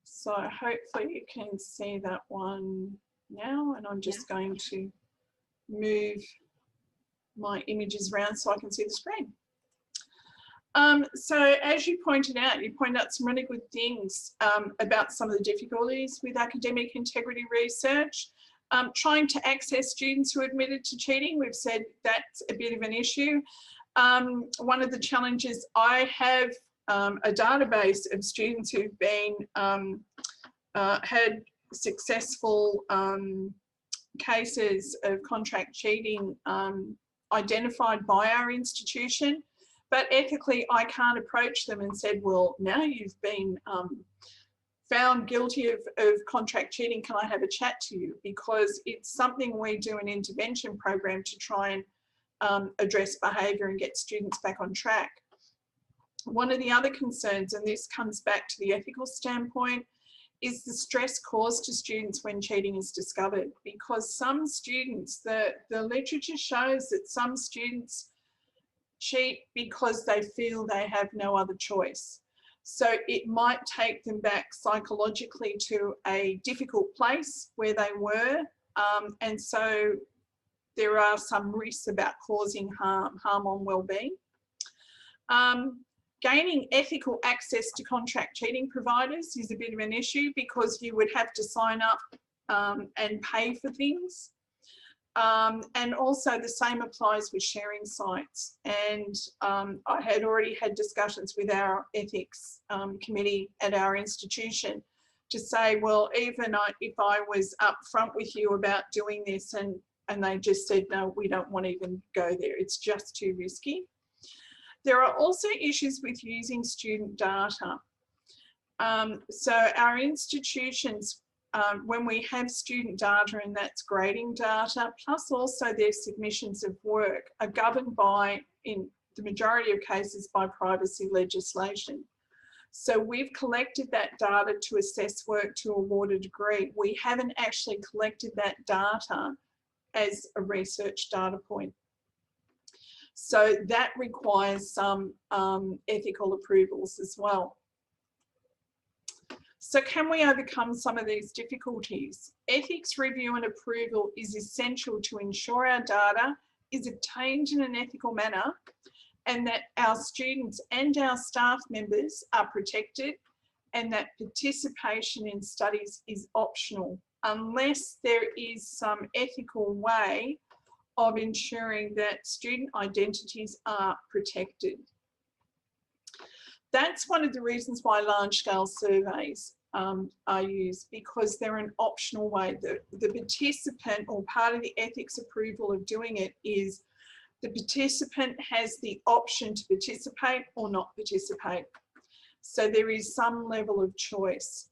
S6: So hopefully you can see that one now, and I'm just going to move my images around so I can see the screen. So as you pointed out some really good things about some of the difficulties with academic integrity research. Trying to access students who are admitted to cheating, we've said that's a bit of an issue. One of the challenges, I have a database of students who've been had successful cases of contract cheating identified by our institution, but ethically I can't approach them and said, well, now you've been found guilty of contract cheating, can I have a chat to you? Because it's something we do an intervention program to try and address behaviour and get students back on track. One of the other concerns, and this comes back to the ethical standpoint, is the stress caused to students when cheating is discovered, because some students, the literature shows that some students cheat because they feel they have no other choice. So it might take them back psychologically to a difficult place where they were And so there are some risks about causing harm on well-being. Gaining ethical access to contract cheating providers is a bit of an issue because you would have to sign up and pay for things. And also the same applies with sharing sites. And I had already had discussions with our ethics committee at our institution to say, well, even if I was upfront with you about doing this and they just said, no, we don't want to even go there. It's just too risky. There are also issues with using student data. So our institutions, when we have student data, and that's grading data, plus also their submissions of work, are governed by, in the majority of cases, by privacy legislation. So we've collected that data to assess work to award a degree. We haven't actually collected that data as a research data point. So that requires some ethical approvals as well. So can we overcome some of these difficulties? Ethics review and approval is essential to ensure our data is obtained in an ethical manner and that our students and our staff members are protected and that participation in studies is optional unless there is some ethical way of ensuring that student identities are protected. That's one of the reasons why large-scale surveys are used, because they're an optional way. The participant, or part of the ethics approval of doing it, is the participant has the option to participate or not participate. So there is some level of choice.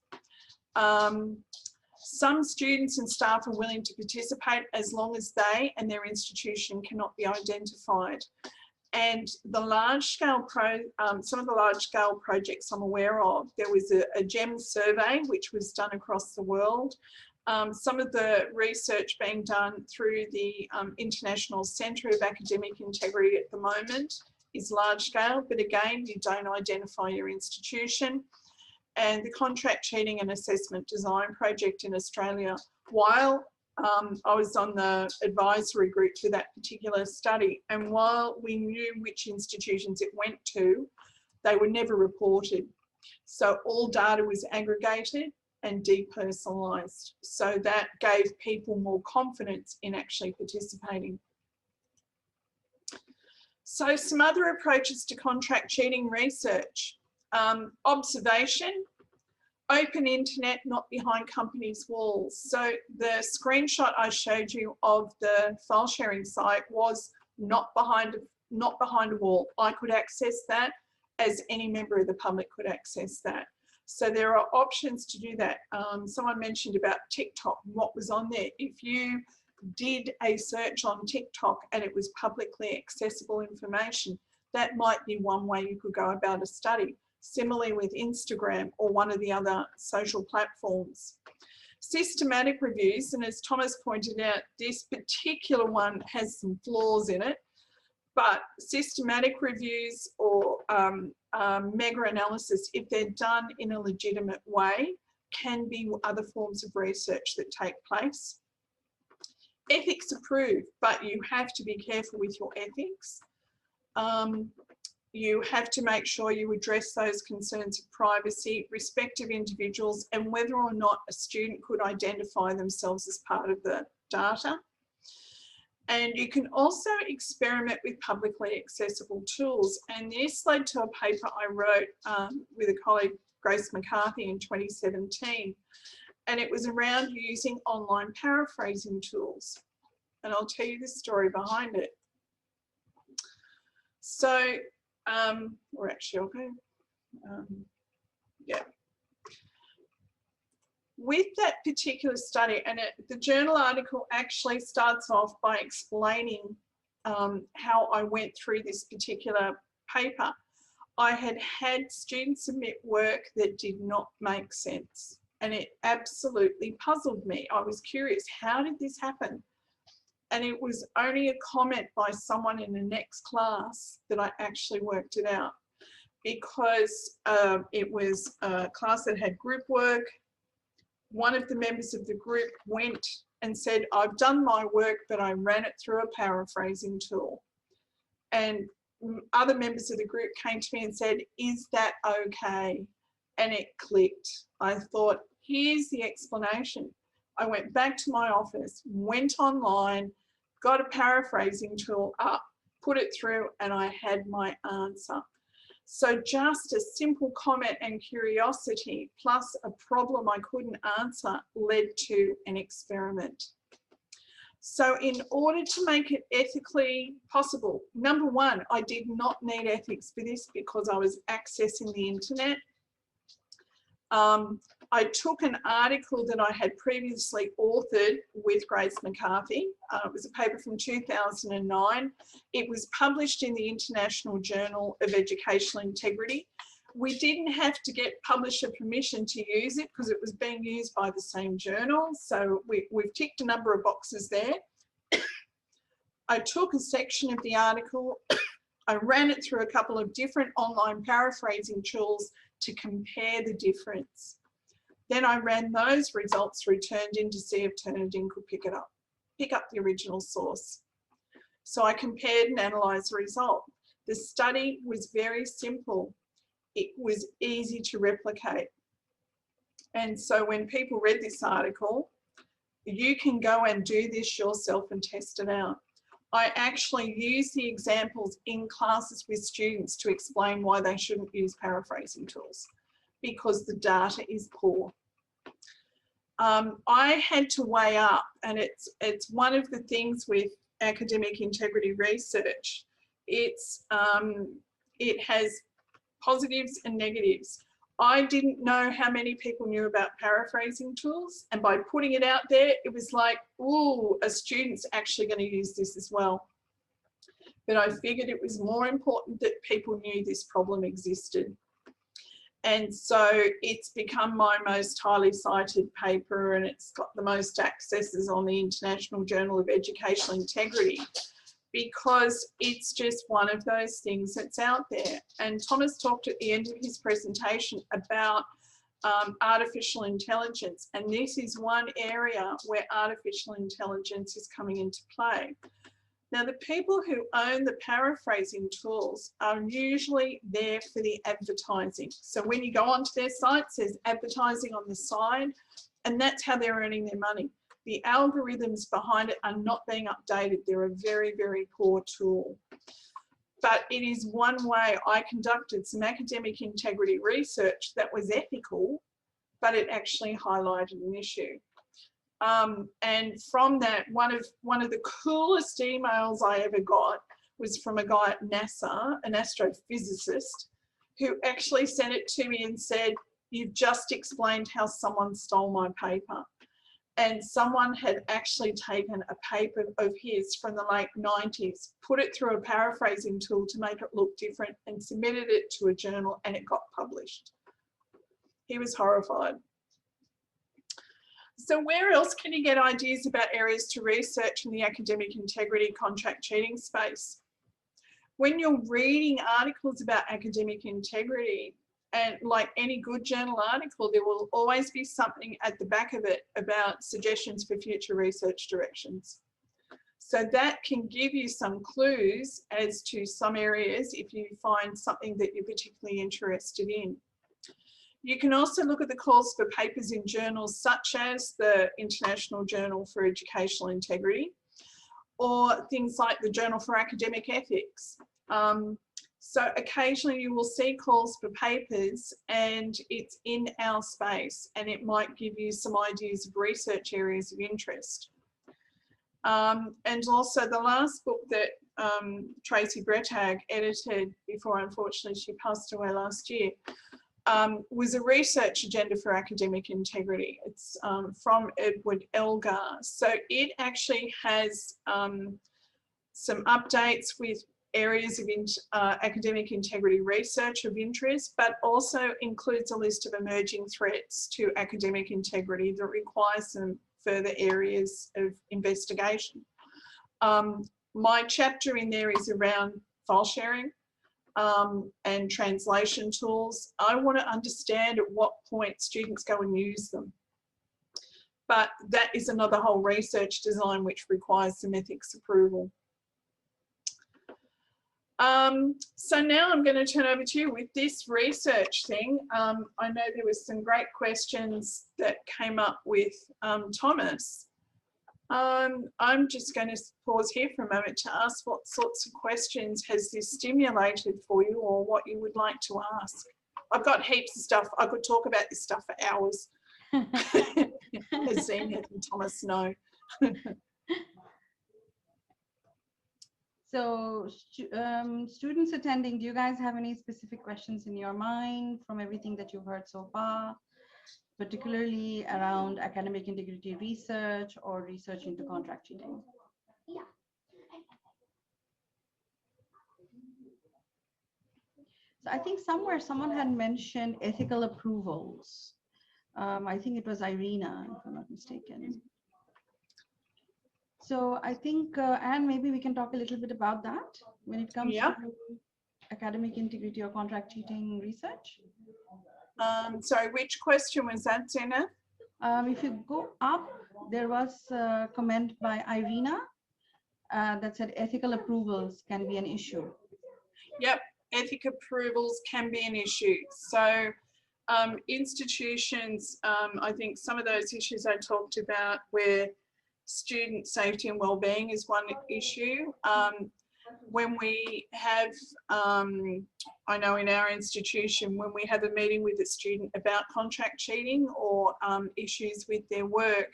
S6: Some students and staff are willing to participate as long as they and their institution cannot be identified. And the large-scale some of the large-scale projects I'm aware of, there was a GEM survey which was done across the world. Some of the research being done through the International Centre of Academic Integrity at the moment is large-scale, but again, you don't identify your institution. And the contract cheating and assessment design project in Australia, while I was on the advisory group for that particular study, and while we knew which institutions it went to, they were never reported. So all data was aggregated and depersonalised. So that gave people more confidence in actually participating. So some other approaches to contract cheating research. Observation, open internet, not behind companies' walls. So the screenshot I showed you of the file sharing site was not behind a wall. I could access that as any member of the public could access that. So there are options to do that. Someone mentioned about TikTok, what was on there. If you did a search on TikTok and it was publicly accessible information, that might be one way you could go about a study. Similarly with Instagram or one of the other social platforms. Systematic reviews, and as Thomas pointed out, this particular one has some flaws in it, but systematic reviews or mega-analysis, if they're done in a legitimate way, can be other forms of research that take place. Ethics approved, but you have to be careful with your ethics. You have to make sure you address those concerns of privacy, respect of individuals, and whether or not a student could identify themselves as part of the data. And you can also experiment with publicly accessible tools. And this led to a paper I wrote with a colleague, Grace McCarthy, in 2017. And it was around using online paraphrasing tools. And I'll tell you the story behind it. So, or actually, okay. Yeah. With that particular study, and the journal article actually starts off by explaining how I went through this particular paper. I had students submit work that did not make sense, and it absolutely puzzled me. I was curious, how did this happen? And it was only a comment by someone in the next class that I actually worked it out, because it was a class that had group work. one of the members of the group went and said, I've done my work, but I ran it through a paraphrasing tool. And other members of the group came to me and said, is that okay? And it clicked. I thought, here's the explanation. I went back to my office, went online, got a paraphrasing tool up, put it through, and I had my answer. So just a simple comment and curiosity plus a problem I couldn't answer led to an experiment. So in order to make it ethically possible, number one, I did not need ethics for this because I was accessing the internet. I took an article that I had previously authored with Grace McCarthy. It was a paper from 2009. It was published in the International Journal of Educational Integrity. We didn't have to get publisher permission to use it because it was being used by the same journal. So we've ticked a number of boxes there. I took a section of the article, I ran it through a couple of different online paraphrasing tools to compare the difference. Then I ran those results through Turnitin to see if Turnitin could pick up the original source. So I compared and analysed the result. The study was very simple. It was easy to replicate. And so when people read this article, you can go and do this yourself and test it out. I actually use the examples in classes with students to explain why they shouldn't use paraphrasing tools because the data is poor. I had to weigh up, and it's one of the things with academic integrity research. It has positives and negatives. I didn't know how many people knew about paraphrasing tools, and by putting it out there, it was like, ooh, a student's actually going to use this as well. But I figured it was more important that people knew this problem existed. And so it's become my most highly cited paper, and it's got the most accesses on the International Journal of Educational Integrity, because it's just one of those things that's out there. And Thomas talked at the end of his presentation about artificial intelligence, and this is one area where artificial intelligence is coming into play. Now, the people who own the paraphrasing tools are usually there for the advertising. So when you go onto their site, it says advertising on the side, and that's how they're earning their money. The algorithms behind it are not being updated. They're a very, very poor tool. But it is one way I conducted some academic integrity research that was ethical, but it actually highlighted an issue. And from that, one of the coolest emails I ever got was from a guy at NASA, an astrophysicist, who actually sent it to me and said, "You've just explained how someone stole my paper." And someone had actually taken a paper of his from the late 90s, put it through a paraphrasing tool to make it look different, and submitted it to a journal, and it got published. He was horrified. So where else can you get ideas about areas to research in the academic integrity contract cheating space? When you're reading articles about academic integrity, and like any good journal article, there will always be something at the back of it about suggestions for future research directions. So that can give you some clues as to some areas if you find something that you're particularly interested in. You can also look at the calls for papers in journals such as the International Journal for Educational Integrity, or things like the Journal for Academic Ethics. So occasionally you will see calls for papers, and it's in our space, and it might give you some ideas of research areas of interest. And also the last book that Tracy Brettag edited before, unfortunately, she passed away last year, was a research agenda for academic integrity. It's from Edward Elgar. So it actually has some updates with areas of academic integrity research of interest, but also includes a list of emerging threats to academic integrity that require some further areas of investigation. My chapter in there is around file sharing and translation tools. I want to understand at what point students go and use them. but that is another whole research design which requires some ethics approval. So now I'm going to turn over to you with this research thing. I know there was some great questions that came up with Thomas. I'm just going to pause here for a moment to ask what sorts of questions has this stimulated for you, or what you would like to ask. I've got heaps of stuff. I could talk about this stuff for hours. As Zenith and Thomas know.
S1: So students attending, do you guys have any specific questions in your mind from everything that you've heard so far, particularly around academic integrity research or research into contract cheating? Yeah. So I think somewhere someone had mentioned ethical approvals. I think it was Irina, if I'm not mistaken. So I think, Anne, maybe we can talk a little bit about that when it comes to academic integrity or contract cheating research.
S6: Sorry, which question was that, Zena?
S1: If you go up, there was a comment by Irina that said ethical approvals can be an issue.
S6: Yep, ethic approvals can be an issue. So institutions, I think some of those issues I talked about where student safety and well-being is one issue. When we have, I know in our institution, when we have a meeting with a student about contract cheating or issues with their work,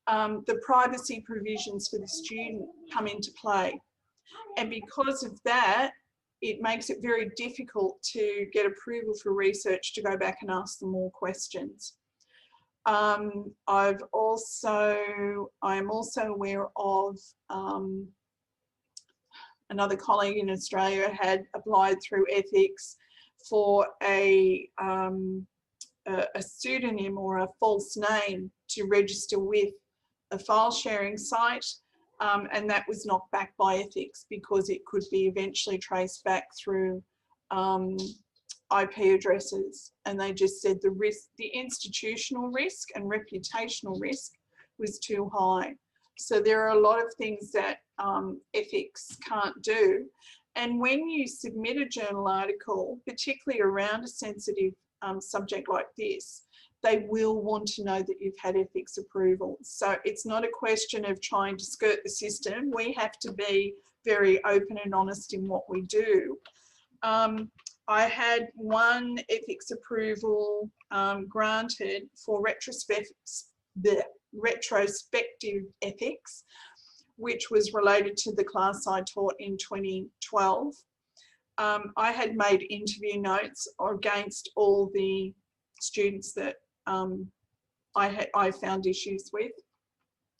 S6: the privacy provisions for the student come into play. And because of that, it makes it very difficult to get approval for research to go back and ask them more questions. I am also aware of another colleague in Australia had applied through ethics for a pseudonym or a false name to register with a file sharing site, and that was knocked back by ethics because it could be eventually traced back through IP addresses, and they just said the risk, the institutional risk and reputational risk was too high. So there are a lot of things that ethics can't do. And when you submit a journal article, particularly around a sensitive subject like this, they will want to know that you've had ethics approval. So it's not a question of trying to skirt the system. We have to be very open and honest in what we do. I had one ethics approval granted for retrospective ethics, which was related to the class I taught in 2012. I had made interview notes against all the students that I found issues with.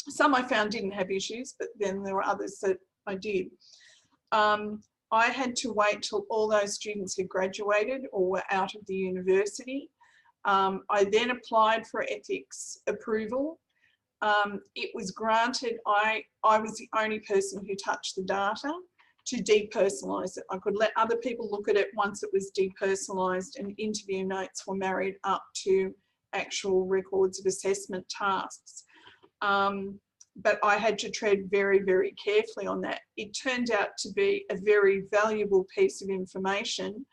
S6: Some I found didn't have issues, but then there were others that I did. I had to wait till all those students had graduated or were out of the university. I then applied for ethics approval. It was granted. I was the only person who touched the data to depersonalise it. I could let other people look at it once it was depersonalised, and interview notes were married up to actual records of assessment tasks. But I had to tread very, very carefully on that. It turned out to be a very valuable piece of information.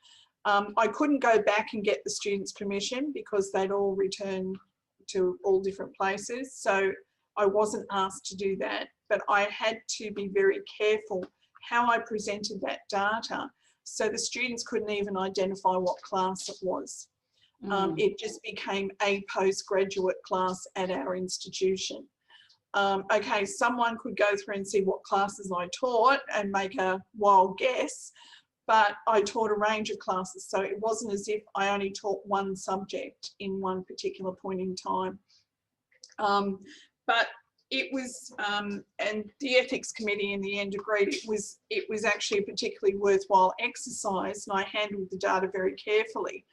S6: I couldn't go back and get the students' permission because they'd all returned to all different places. So I wasn't asked to do that, but I had to be very careful how I presented that data. So the students couldn't even identify what class it was. It just became a postgraduate class at our institution. Okay, someone could go through and see what classes I taught and make a wild guess, but I taught a range of classes. So it wasn't as if I only taught one subject in one particular point in time. But it was, and the ethics committee in the end agreed it was actually a particularly worthwhile exercise, and I handled the data very carefully.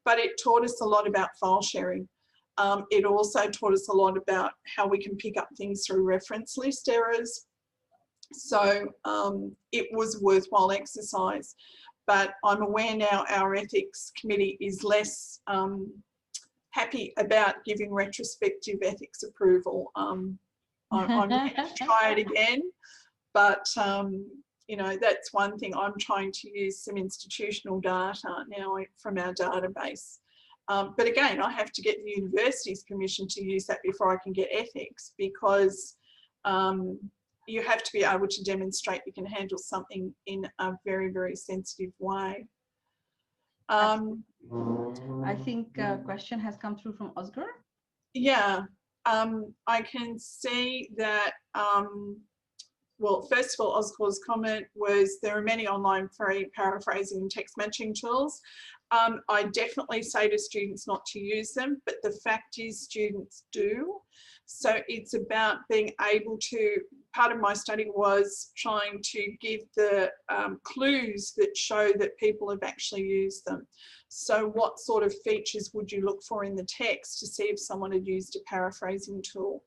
S6: But it taught us a lot about file sharing. It also taught us a lot about how we can pick up things through reference list errors. So it was a worthwhile exercise. But I'm aware now our ethics committee is less happy about giving retrospective ethics approval. I'm going to try it again, but you know, that's one thing. I'm trying to use some institutional data now from our database. But again, I have to get the university's permission to use that before I can get ethics, because you have to be able to demonstrate you can handle something in a very, very sensitive way.
S1: I think a question has come through from Oscar.
S6: Yeah, I can see that, well, first of all, Oscar's comment was there are many online free paraphrasing and text matching tools. I definitely say to students not to use them, but the fact is students do. So it's about being able to, part of my study was trying to give the clues that show that people have actually used them. So what sort of features would you look for in the text to see if someone had used a paraphrasing tool?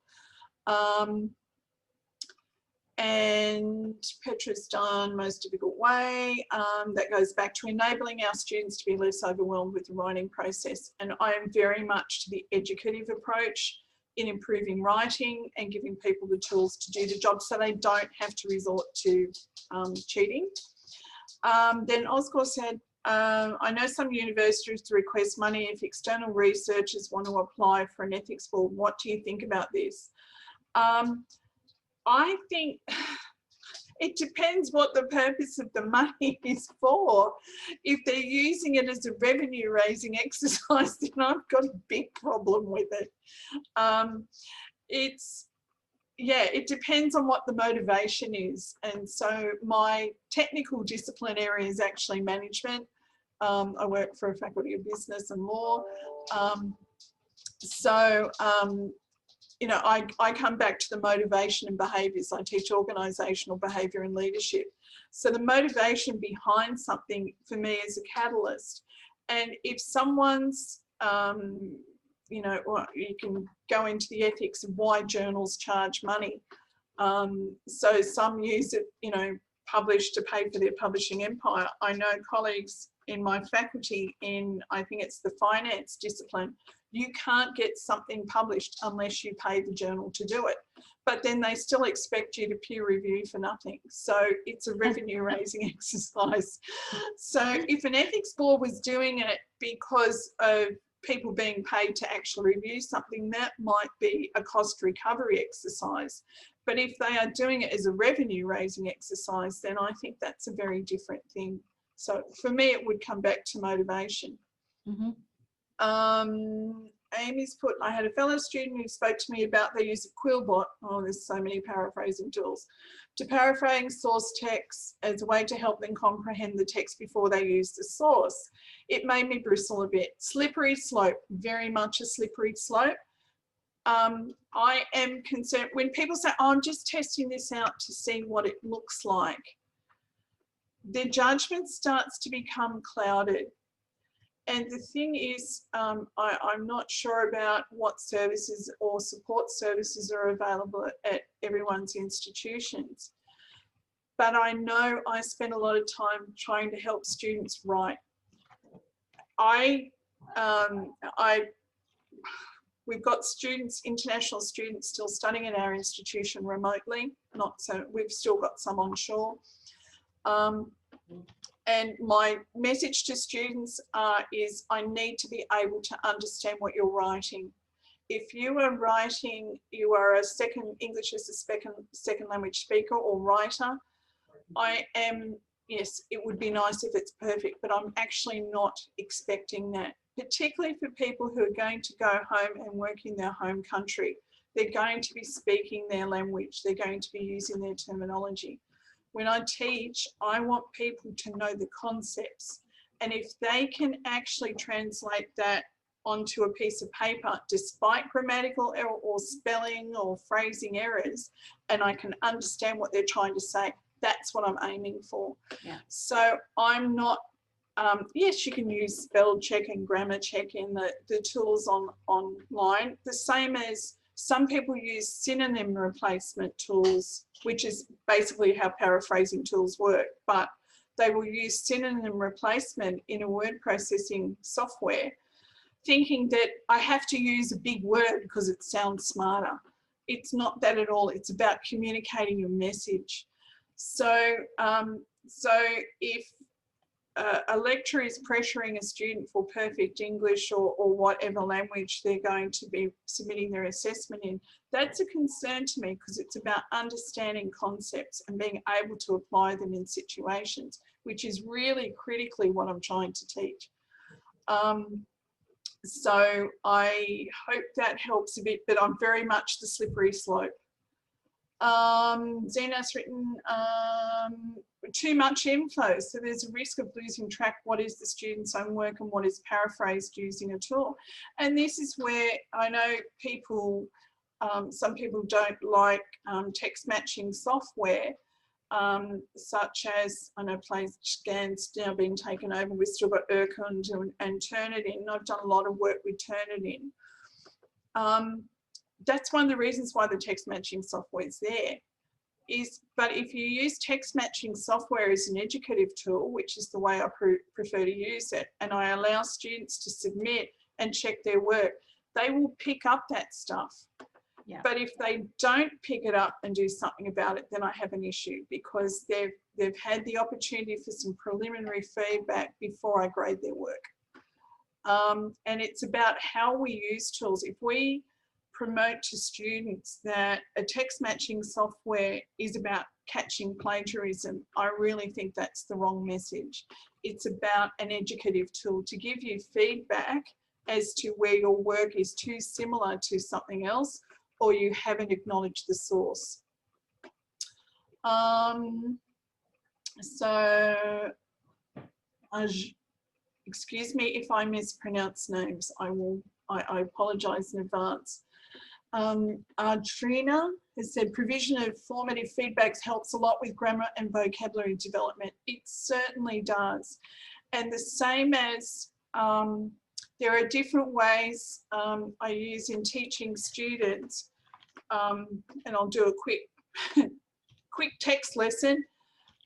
S6: And Petra's done most difficult way. That goes back to enabling our students to be less overwhelmed with the writing process. And I am very much to the educative approach in improving writing and giving people the tools to do the job so they don't have to resort to cheating. Then Oscar said, I know some universities request money if external researchers want to apply for an ethics board. What do you think about this? I think it depends what the purpose of the money is for. If they're using it as a revenue raising exercise, then I've got a big problem with it. Yeah, it depends on what the motivation is. And so my technical discipline area is actually management. I work for a faculty of business and law. You know, I come back to the motivation and behaviours. I teach organisational behaviour and leadership. So the motivation behind something for me is a catalyst. And if someone's, you know, or you can go into the ethics of why journals charge money. So some use it, you know, published to pay for their publishing empire. I know colleagues in my faculty in, I think it's the finance discipline, you can't get something published unless you pay the journal to do it. But then they still expect you to peer review for nothing. So it's a revenue raising exercise. So if an ethics board was doing it because of people being paid to actually review something, that might be a cost recovery exercise. But if they are doing it as a revenue raising exercise, then I think that's a very different thing. So for me, it would come back to motivation.
S1: Mm-hmm.
S6: Amy's put, I had a fellow student who spoke to me about the use of Quillbot, oh, there's so many paraphrasing tools, to paraphrase source text as a way to help them comprehend the text before they use the source. It made me bristle a bit. Slippery slope, very much a slippery slope. I am concerned when people say, oh, I'm just testing this out to see what it looks like. Their judgment starts to become clouded. And the thing is, I'm not sure about what services or support services are available at everyone's institutions. But I know I spend a lot of time trying to help students write. We've got students, international students still studying in our institution remotely, not so, we've still got some onshore. And my message to students is I need to be able to understand what you're writing. If you are writing, you are English as a second language speaker or writer, yes, it would be nice if it's perfect, but I'm actually not expecting that, particularly for people who are going to go home and work in their home country. They're going to be speaking their language. They're going to be using their terminology. When I teach, I want people to know the concepts. And if they can actually translate that onto a piece of paper, despite grammatical error or spelling or phrasing errors, and I can understand what they're trying to say, that's what I'm aiming for.
S1: Yeah.
S6: So I'm not, yes, you can use spell check and grammar check in the tools online, the same as some people use synonym replacement tools, which is basically how paraphrasing tools work, but they will use synonym replacement in a word processing software thinking that I have to use a big word because it sounds smarter. It's not that at all. It's about communicating your message. So, if a lecturer is pressuring a student for perfect English or whatever language they're going to be submitting their assessment in, that's a concern to me, because it's about understanding concepts and being able to apply them in situations, which is really critically what I'm trying to teach. So I hope that helps a bit, but I'm very much the slippery slope. Zena's written too much info, so there's a risk of losing track what is the student's homework and what is paraphrased using a tool. And this is where I know people, some people don't like text matching software, such as, I know PlayScan's now been taken over. We've still got Urkund and Turnitin. I've done a lot of work with Turnitin. That's one of the reasons why the text matching software is there. But if you use text matching software as an educative tool, which is the way I prefer to use it, and I allow students to submit and check their work, they will pick up that stuff.
S1: Yeah.
S6: But if they don't pick it up and do something about it, then I have an issue, because they've had the opportunity for some preliminary feedback before I grade their work. And it's about how we use tools. If we promote to students that a text matching software is about catching plagiarism, I really think that's the wrong message. It's about an educative tool to give you feedback as to where your work is too similar to something else, or you haven't acknowledged the source. Excuse me if I mispronounce names. I apologize in advance. Adrina has said provision of formative feedbacks helps a lot with grammar and vocabulary development. It certainly does. And the same as there are different ways I use in teaching students, and I'll do a quick text lesson,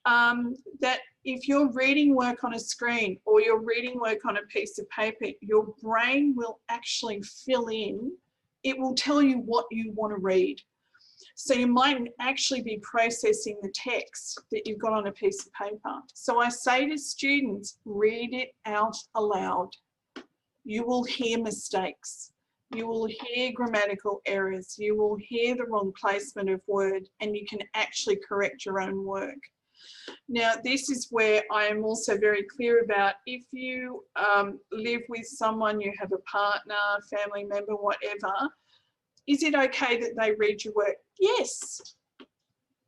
S6: that if you're reading work on a screen or you're reading work on a piece of paper, your brain will actually fill in. It will tell you what you want to read. So you might actually be processing the text that you've got on a piece of paper. So I say to students, read it out aloud. You will hear mistakes. You will hear grammatical errors. You will hear the wrong placement of word, and you can actually correct your own work. Now, this is where I am also very clear about, if you live with someone, you have a partner, family member, whatever, is it okay that they read your work? Yes.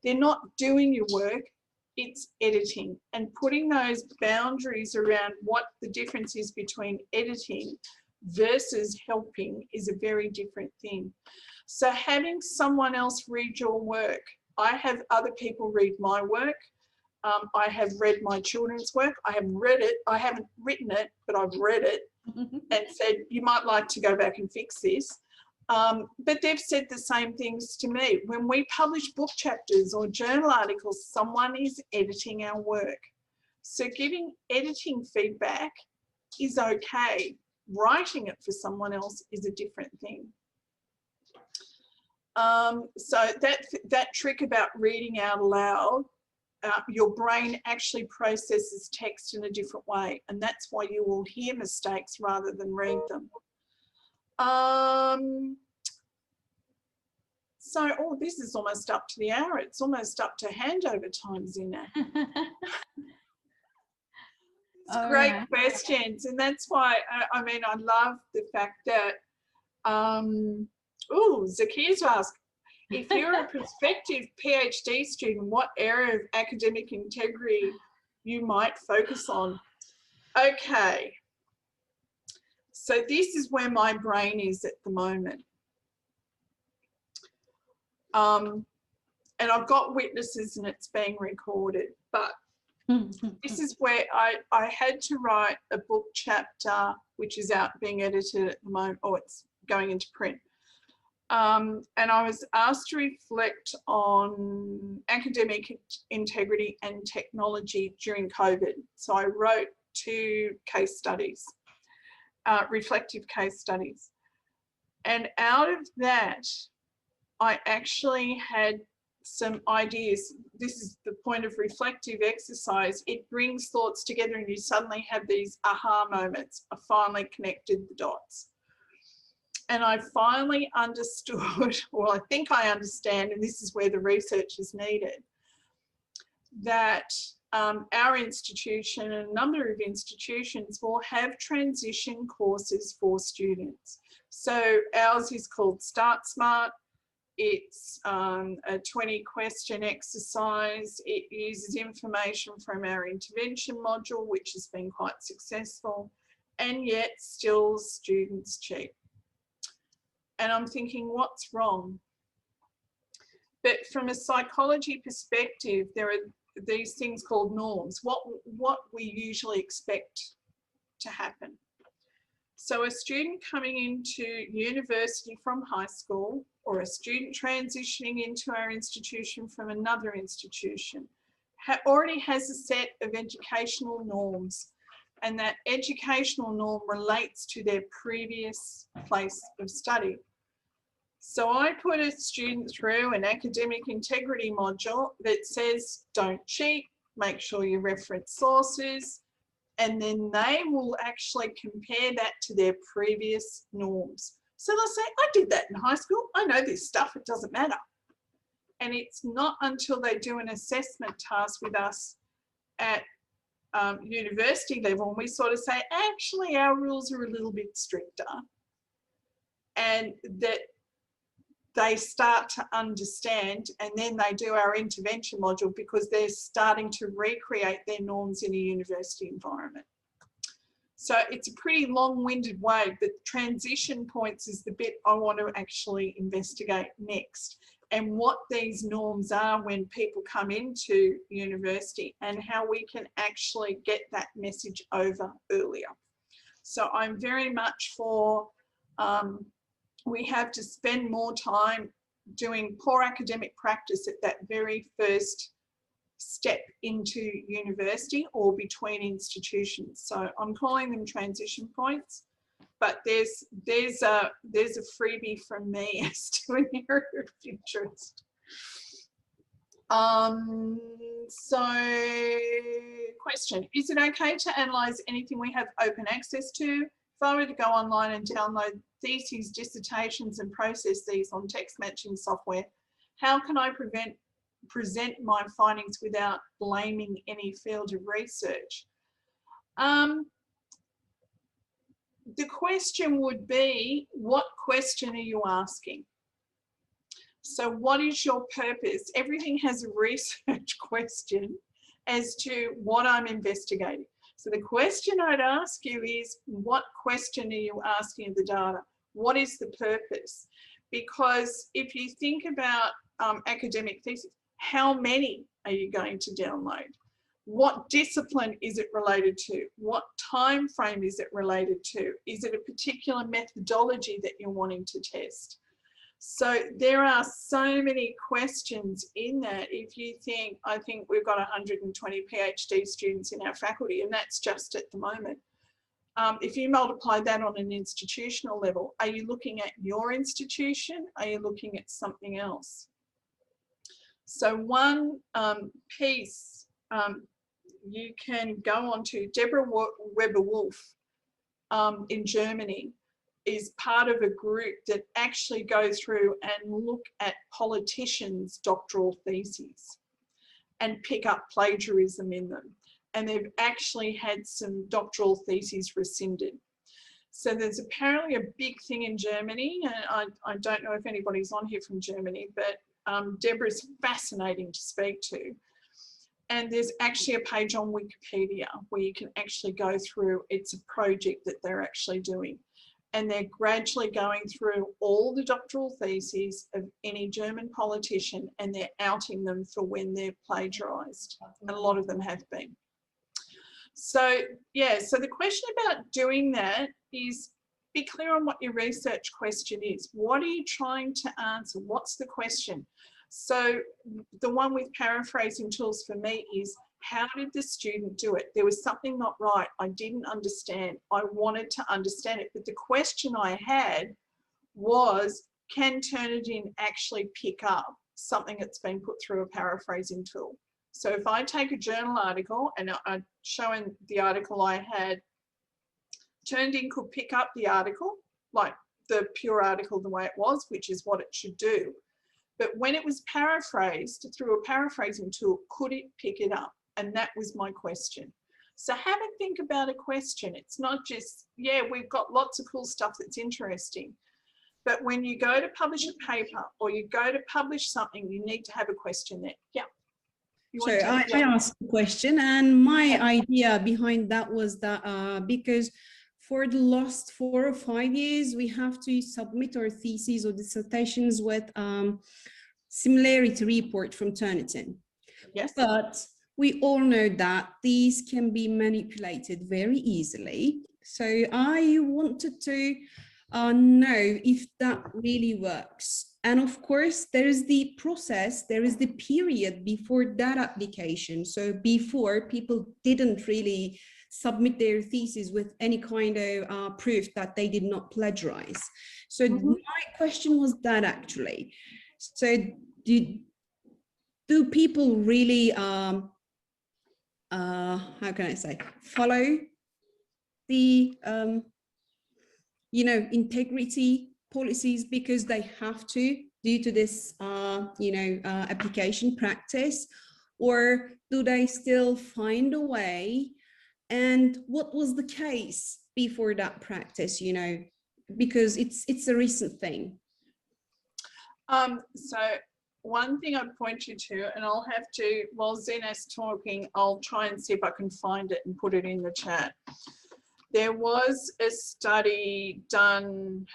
S6: They're not doing your work, it's editing. And putting those boundaries around what the difference is between editing versus helping is a very different thing. So having someone else read your work, I have other people read my work. I have read my children's work. I have read it. I haven't written it, but I've read it and said, you might like to go back and fix this. But they've said the same things to me. When we publish book chapters or journal articles, someone is editing our work. So giving editing feedback is okay. Writing it for someone else is a different thing. So that trick about reading out loud, your brain actually processes text in a different way, and that's why you will hear mistakes rather than read them. So, oh, this is almost up to the hour. It's almost up to handover time, Zina. Great questions, and that's why I mean, I love the fact that Zakia's asked, if you're a prospective PhD student, what area of academic integrity you might focus on? Okay, so this is where my brain is at the moment. And I've got witnesses and it's being recorded, but this is where I had to write a book chapter, which is out being edited at the moment, or it's going into print. And I was asked to reflect on academic integrity and technology during COVID. So I wrote 2 case studies. reflective case studies. And out of that, I actually had some ideas. This is the point of reflective exercise. It brings thoughts together and you suddenly have these aha moments. I finally connected the dots. And I finally understood, or I think I understand, and this is where the research is needed, that our institution and a number of institutions will have transition courses for students. So ours is called Start Smart. It's a 20-question exercise. It uses information from our intervention module, which has been quite successful, and yet still students cheat. And I'm thinking, what's wrong? But from a psychology perspective, there are these things called norms, what we usually expect to happen. So a student coming into university from high school, or a student transitioning into our institution from another institution, already has a set of educational norms, and that educational norm relates to their previous place of study. So I put a student through an academic integrity module that says, don't cheat, make sure you reference sources, and then they will actually compare that to their previous norms. So they'll say, I did that in high school. I know this stuff, it doesn't matter. And it's not until they do an assessment task with us at university level, and we sort of say, actually, our rules are a little bit stricter, and that they start to understand, and then they do our intervention module because they're starting to recreate their norms in a university environment. So it's a pretty long-winded way, but transition points is the bit I want to actually investigate next, and what these norms are when people come into university and how we can actually get that message over earlier. So I'm very much for we have to spend more time doing poor academic practice at that very first step into university or between institutions. So I'm calling them transition points, but there's a freebie from me as to an area of interest. So question, is it okay to analyze anything we have open access to? If I were to go online and download theses, dissertations, and process these on text matching software, how can I present my findings without blaming any field of research? The question would be, what question are you asking? So what is your purpose? Everything has a research question as to what I'm investigating. So the question I'd ask you is, what question are you asking of the data? What is the purpose? Because if you think about academic thesis, how many are you going to download? What discipline is it related to? What time frame is it related to? Is it a particular methodology that you're wanting to test? So there are so many questions in that. If you think, I think we've got 120 PhD students in our faculty, and that's just at the moment. If you multiply that on an institutional level, are you looking at your institution? Are you looking at something else? So one piece, you can go on to Deborah Weber-Wolf in Germany, is part of a group that actually go through and look at politicians' doctoral theses and pick up plagiarism in them. And they've actually had some doctoral theses rescinded. So there's apparently a big thing in Germany, and I don't know if anybody's on here from Germany, but Deborah's fascinating to speak to. And there's actually a page on Wikipedia where you can actually go through, it's a project that they're actually doing. And they're gradually going through all the doctoral theses of any German politician, and they're outing them for when they're plagiarized. And a lot of them have been. So yeah, so the question about doing that is, be clear on what your research question is. What are you trying to answer? What's the question? So the one with paraphrasing tools for me is, How did the student do it? There was something not right. I didn't understand. I wanted to understand it. But the question I had was, can Turnitin actually pick up something that's been put through a paraphrasing tool? So if I take a journal article, and I'm showing the article I had, Turnitin could pick up the article, like the pure article the way it was, which is what it should do. But when it was paraphrased through a paraphrasing tool, could it pick it up? And that was my question. So have a think about a question. It's not just, yeah, we've got lots of cool stuff that's interesting. But when you go to publish a paper or you go to publish something, you need to have a question there. Yeah.
S3: So I asked the question, and my idea behind that was that because for the last 4 or 5 years, we have to submit our theses or dissertations with similarity report from Turnitin.
S6: Yes.
S3: But we all know that these can be manipulated very easily. So I wanted to know if that really works. And of course, there is the process, there is the period before that application. So before, people didn't really submit their thesis with any kind of proof that they did not plagiarize. So my question was that actually. So do people really, how can I say, follow the, you know, integrity policies because they have to due to this, you know, application practice, or do they still find a way? And what was the case before that practice, you know, because it's a recent thing.
S6: So one thing I'd point you to, and I'll have to, while Zena's talking, I'll try and see if I can find it and put it in the chat. There was a study done,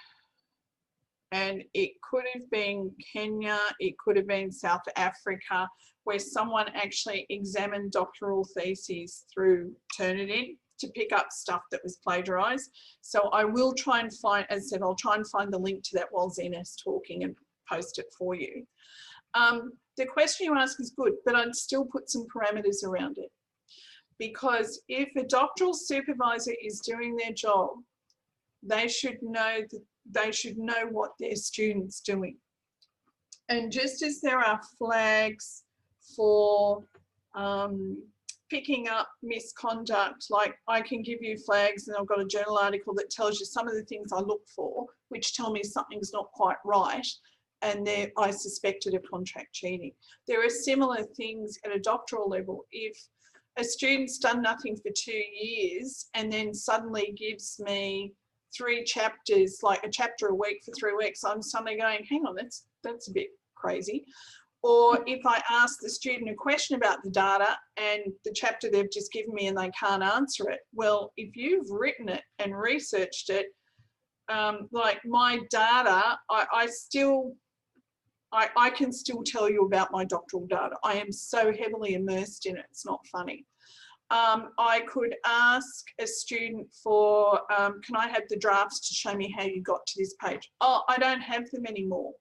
S6: and it could have been Kenya, it could have been South Africa, where someone actually examined doctoral theses through Turnitin to pick up stuff that was plagiarized. So I will try and find, as I said, I'll try and find the link to that while Zena's talking and post it for you. The question you ask is good, but I'd still put some parameters around it. Because if a doctoral supervisor is doing their job, they should know that they should know what their student's doing. And just as there are flags for picking up misconduct, like I can give you flags, and I've got a journal article that tells you some of the things I look for, which tell me something's not quite right, and I suspected of contract cheating. There are similar things at a doctoral level. If a student's done nothing for 2 years and then suddenly gives me 3 chapters, like a chapter a week for 3 weeks, I'm suddenly going, hang on, that's a bit crazy. Or if I ask the student a question about the data and the chapter they've just given me and they can't answer it, well, if you've written it and researched it, like my data, I can still tell you about my doctoral data. I am so heavily immersed in it, it's not funny. I could ask a student for, can I have the drafts to show me how you got to this page? Oh, I don't have them anymore.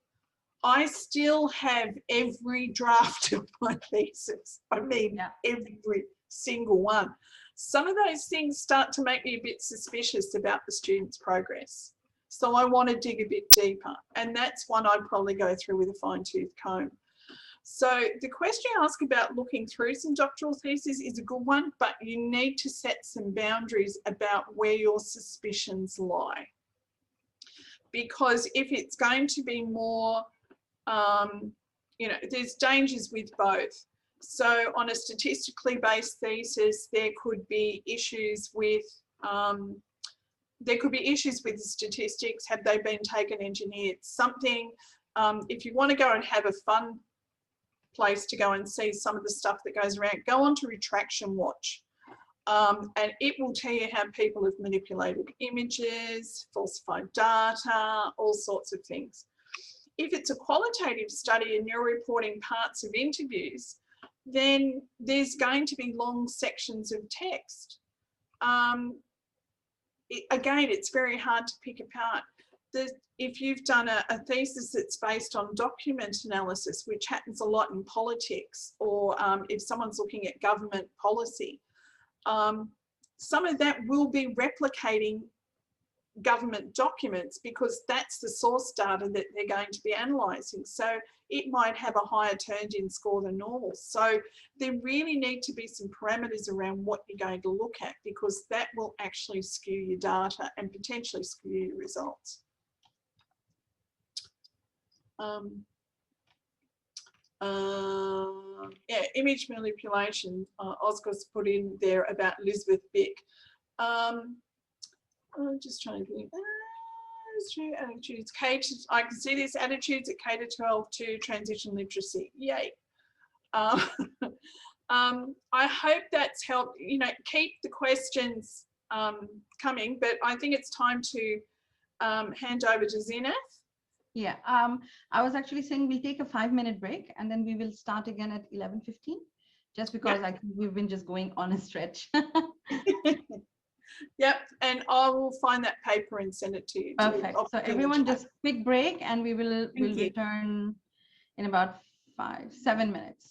S6: I still have every draft of my thesis. I mean, every single one. Some of those things start to make me a bit suspicious about the student's progress. So I want to dig a bit deeper. And that's one I'd probably go through with a fine-tooth comb. So the question you ask about looking through some doctoral theses is a good one, but you need to set some boundaries about where your suspicions lie. Because if it's going to be more, you know, there's dangers with both. So on a statistically based thesis, there could be issues with the statistics. Have they been taken engineered? Something, if you want to go and have a fun place to go and see some of the stuff that goes around, go on to Retraction Watch. And it will tell you how people have manipulated images, falsified data, all sorts of things. If it's a qualitative study and you're reporting parts of interviews, then there's going to be long sections of text. Again, it's very hard to pick apart. if you've done a thesis that's based on document analysis, which happens a lot in politics, or if someone's looking at government policy, some of that will be replicating government documents because that's the source data that they're going to be analysing. So it might have a higher turned-in score than normal. So there really need to be some parameters around what you're going to look at, because that will actually skew your data and potentially skew your results. Yeah, image manipulation. Oscar's put in there about Elizabeth Bick. I'm just trying to think. Attitudes catered. I can see this, attitudes that cater to transition literacy. Yay. I hope that's helped. You know, keep the questions coming, but I think it's time to hand over to Zenith.
S1: Yeah, I was actually saying we'll take a 5-minute break and then we will start again at 11:15, just because I think we've been just going on a stretch.
S6: Yep, and I will find that paper and send it to you.
S1: Perfect. So everyone just quick break and we'll return in about 7 minutes.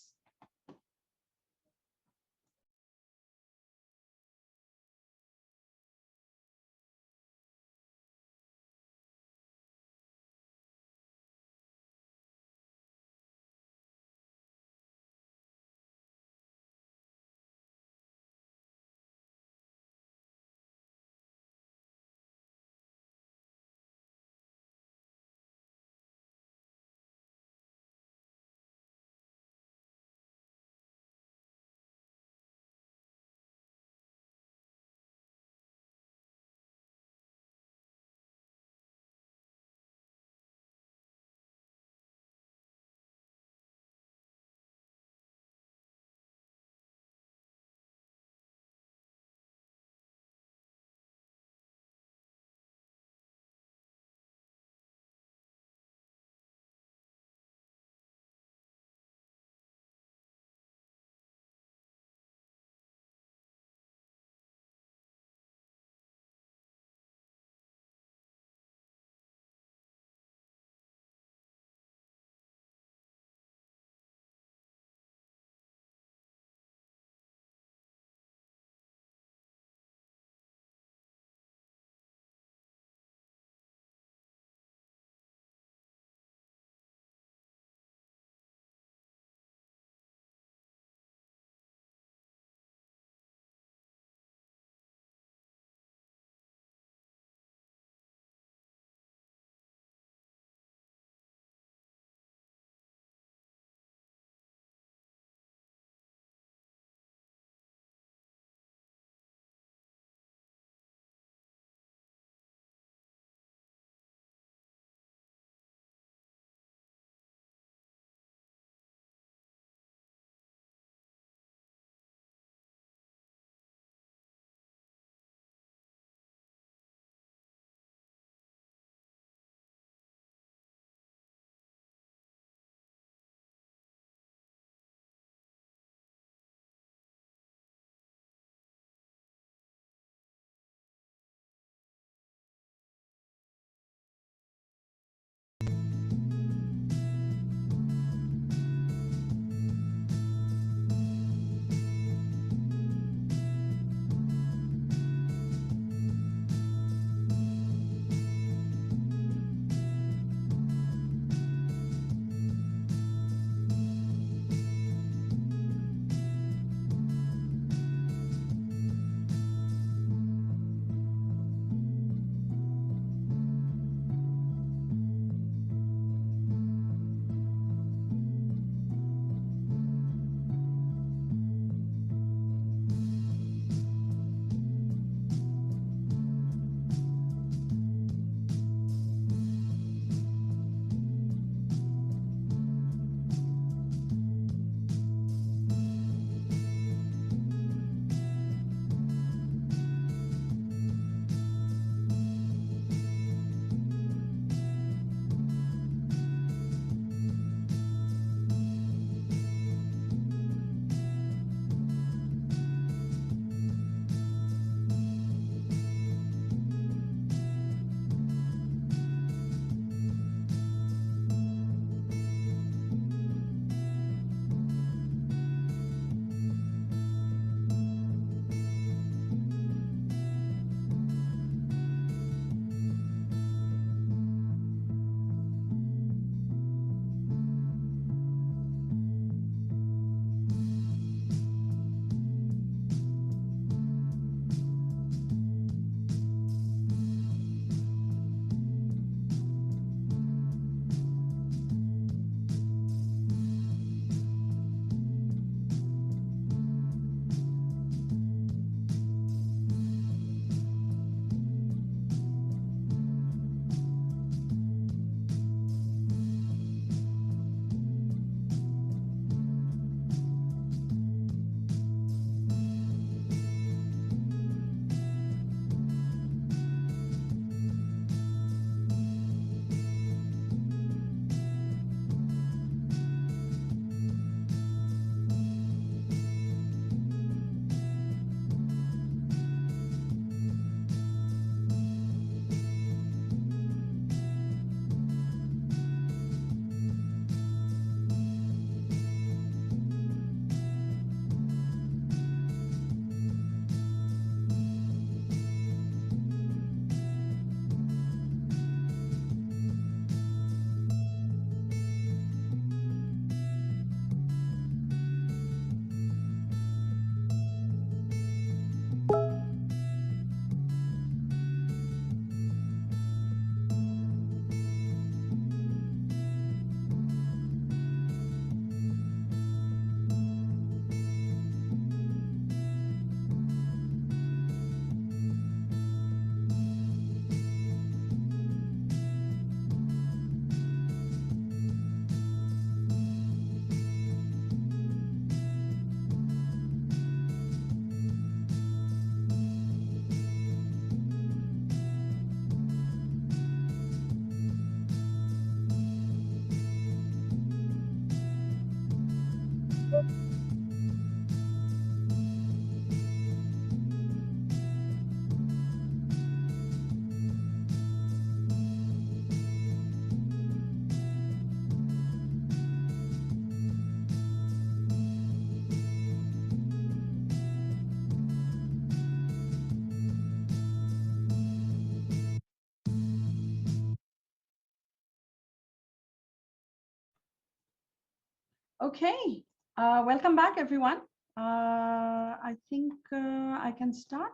S1: Okay, welcome back, everyone. I think I can start.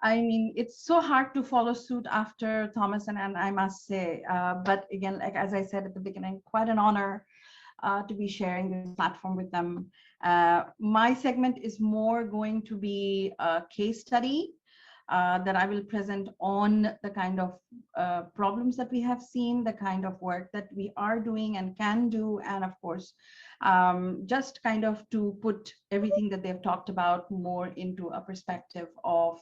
S1: I mean, it's so hard to follow suit after Thomas and I must say, but again, like as I said at the beginning, quite an honor to be sharing this platform with them. My segment is more going to be a case study that I will present on the kind of problems that we have seen, the kind of work that we are doing and can do, and of course, just kind of to put everything that they've talked about more into a perspective of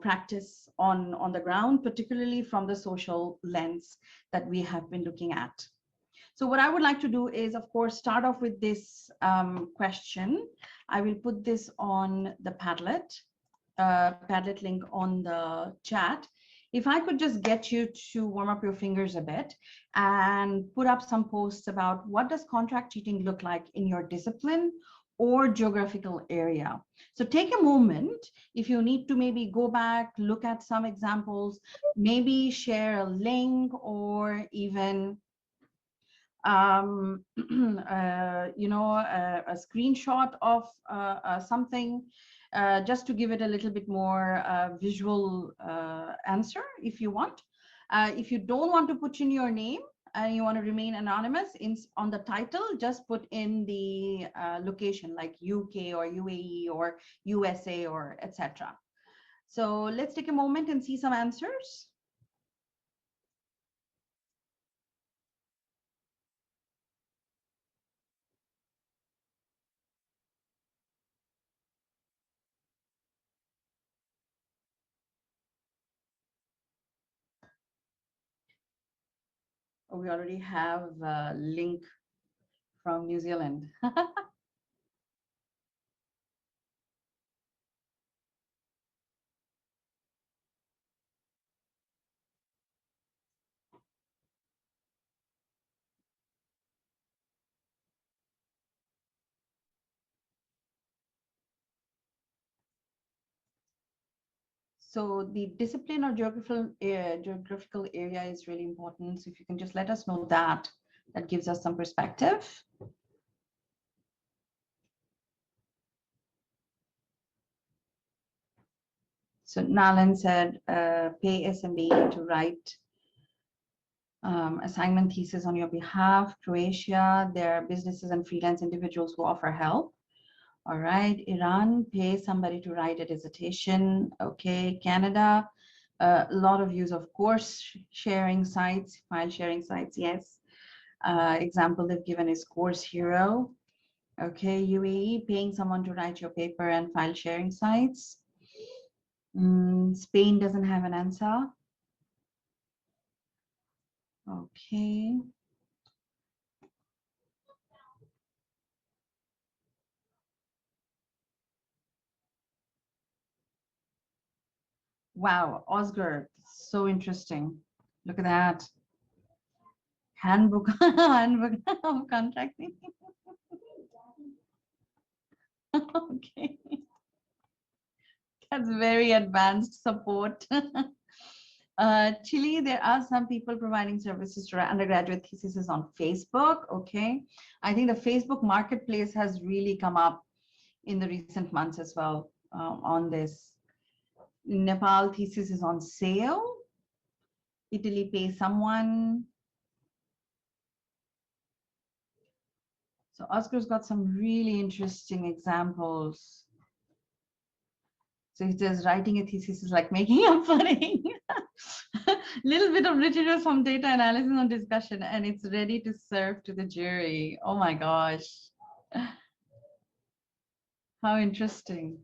S1: practice on the ground, particularly from the social lens that we have been looking at. So what I would like to do is, of course, start off with this question. I will put this on the Padlet link on the chat. If I could just get you to warm up your fingers a bit and put up some posts about what does contract cheating look like in your discipline or geographical area. So take a moment, if you need to maybe go back, look at some examples, maybe share a link or even a screenshot of something, just to give it a little bit more visual answer if you want. If you don't want to put in your name and you want to remain anonymous, on the title, just put in the location like UK or UAE or USA or etc. So let's take a moment and see some answers. We already have a link from New Zealand. So the discipline or geographical area is really important. So if you can just let us know that, that gives us some perspective. So Nalan said, pay SMB to write assignment thesis on your behalf. Croatia, there are businesses and freelance individuals who offer help. All right, Iran, pay somebody to write a dissertation. Okay, Canada, a lot of use of course sharing sites, file sharing sites, yes. Example they've given is Course Hero. Okay, UAE, paying someone to write your paper and file sharing sites. Spain doesn't have an answer. Okay. Wow, Oscar, so interesting. Look at that. Handbook, handbook of contracting. Okay. That's very advanced support. Chile, there are some people providing services to undergraduate theses on Facebook. Okay. I think the Facebook marketplace has really come up in the recent months as well on this. Nepal thesis is on sale. Italy pays someone. So Oscar's got some really interesting examples. So he says writing a thesis is like making up pudding. Little bit of literature, some data analysis on discussion, and it's ready to serve to the jury. Oh my gosh. How interesting.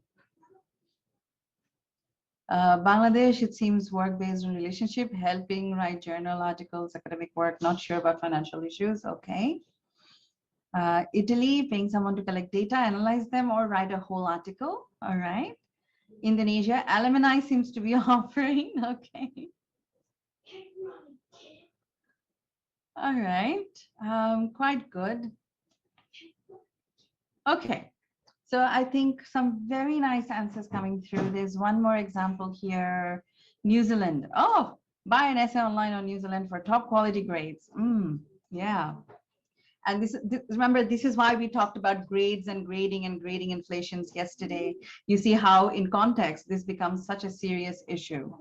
S1: Bangladesh, it seems work based on relationship, helping write journal articles, academic work, not sure about financial issues. Okay. Italy, paying someone to collect data, analyze them, or write a whole article. All right. Indonesia, alumni seems to be offering. Okay. All right. Quite good. Okay. So I think some very nice answers coming through. There's one more example here. New Zealand. Oh, buy an essay online on New Zealand for top quality grades. Yeah. And remember, this is why we talked about grades and grading inflations yesterday. You see how in context, this becomes such a serious issue.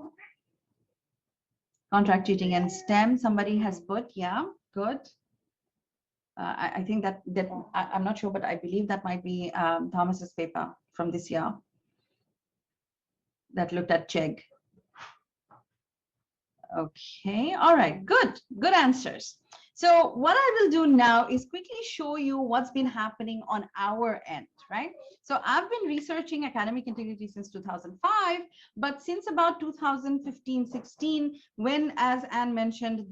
S1: Contract cheating and STEM, somebody has put, yeah, good. I think that I'm not sure, but I believe that might be Thomas's paper from this year that looked at Chegg. Okay, all right, good answers. So what I will do now is quickly show you what's been happening on our end, right? So I've been researching academic integrity since 2005, but since about 2015-16, when, as Anne mentioned,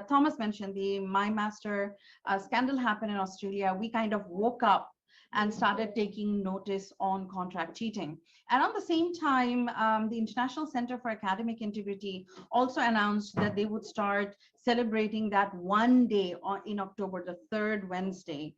S1: Thomas mentioned, the My Master scandal happened in Australia, we kind of woke up and started taking notice on contract cheating. And on the same time, the International Center for Academic Integrity also announced that they would start celebrating that one day in October, the third Wednesday,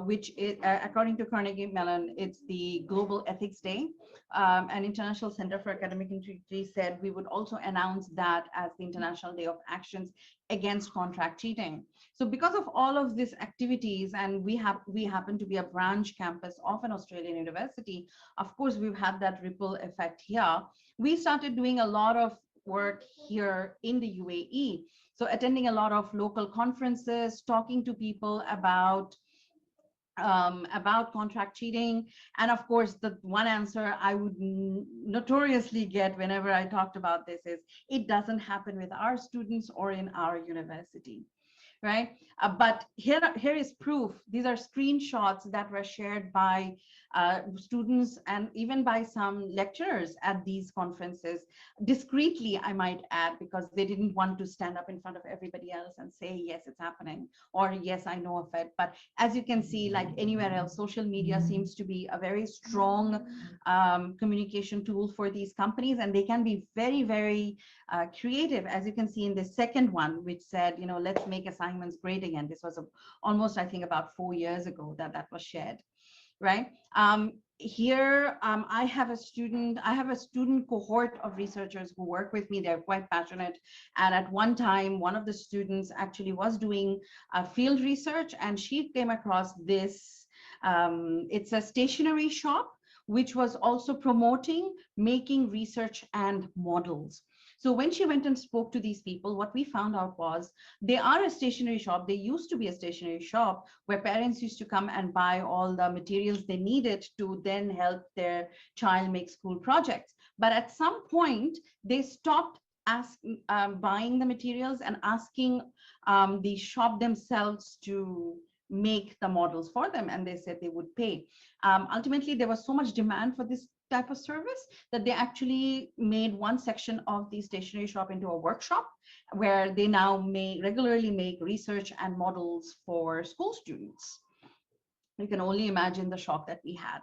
S1: which is, according to Carnegie Mellon, it's the Global Ethics Day. And International Center for Academic Integrity said we would also announce that as the International Day of Actions Against Contract Cheating. So because of all of these activities, and we happen to be a branch campus of an Australian university, of course, we've had that ripple effect here. We started doing a lot of work here in the UAE. So attending a lot of local conferences, talking to people about contract cheating. And of course, the one answer I would notoriously get whenever I talked about this is, it doesn't happen with our students or in our university. Right? But here is proof. These are screenshots that were shared by students and even by some lecturers at these conferences, discreetly, I might add, because they didn't want to stand up in front of everybody else and say, yes, it's happening, or yes, I know of it. But as you can see, like anywhere else, social media seems to be a very strong communication tool for these companies, and they can be very, very creative, as you can see in the second one, which said, you know, let's make assignments great again. This was almost, I think, about 4 years ago that was shared, right? Here, I have a student cohort of researchers who work with me. They're quite passionate. And at one time, one of the students actually was doing field research, and she came across this. It's a stationery shop, which was also promoting making research and models. So when she went and spoke to these people, what we found out was they are a stationery shop. They used to be a stationery shop where parents used to come and buy all the materials they needed to then help their child make school projects. But at some point, they stopped buying the materials and asking the shop themselves to make the models for them, and they said they would pay. Ultimately, there was so much demand for this type of service that they actually made one section of the stationery shop into a workshop where they now regularly make research and models for school students. You can only imagine the shock that we had.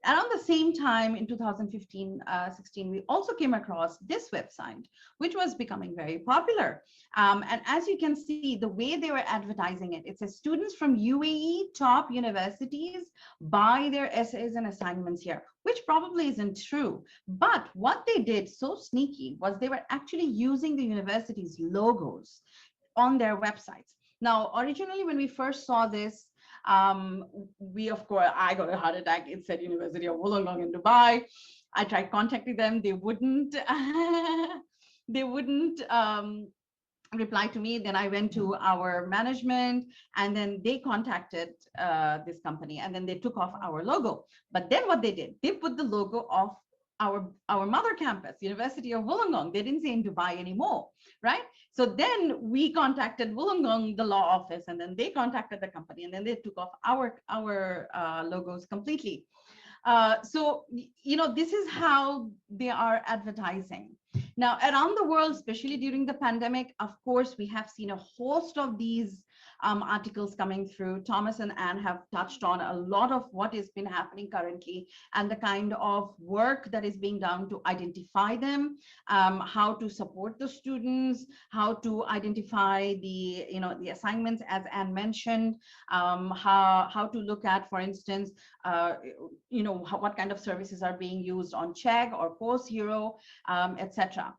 S1: Around the same time in 2015-16, we also came across this website, which was becoming very popular. And as you can see, the way they were advertising it, it says students from UAE top universities buy their essays and assignments here, which probably isn't true. But what they did so sneaky was they were actually using the university's logos on their websites. Now, originally, when we first saw this, of course, I got a heart attack. It said University of Wollongong in Dubai. I tried contacting them. They wouldn't, reply to me. Then I went to our management, and then they contacted this company, and then they took off our logo. But then what they did, they put the logo of our mother campus, University of Wollongong. They didn't say in Dubai anymore, right? So then we contacted Wollongong, the law office, and then they contacted the company, and then they took off our logos completely. So, you know, this is how they are advertising. Now, around the world, especially during the pandemic, of course, we have seen a host of these articles coming through. Thomas and Anne have touched on a lot of what has been happening currently and the kind of work that is being done to identify them, how to support the students, how to identify the assignments, as Anne mentioned, how to look at, for instance, what kind of services are being used on Chegg or Course Hero, etc.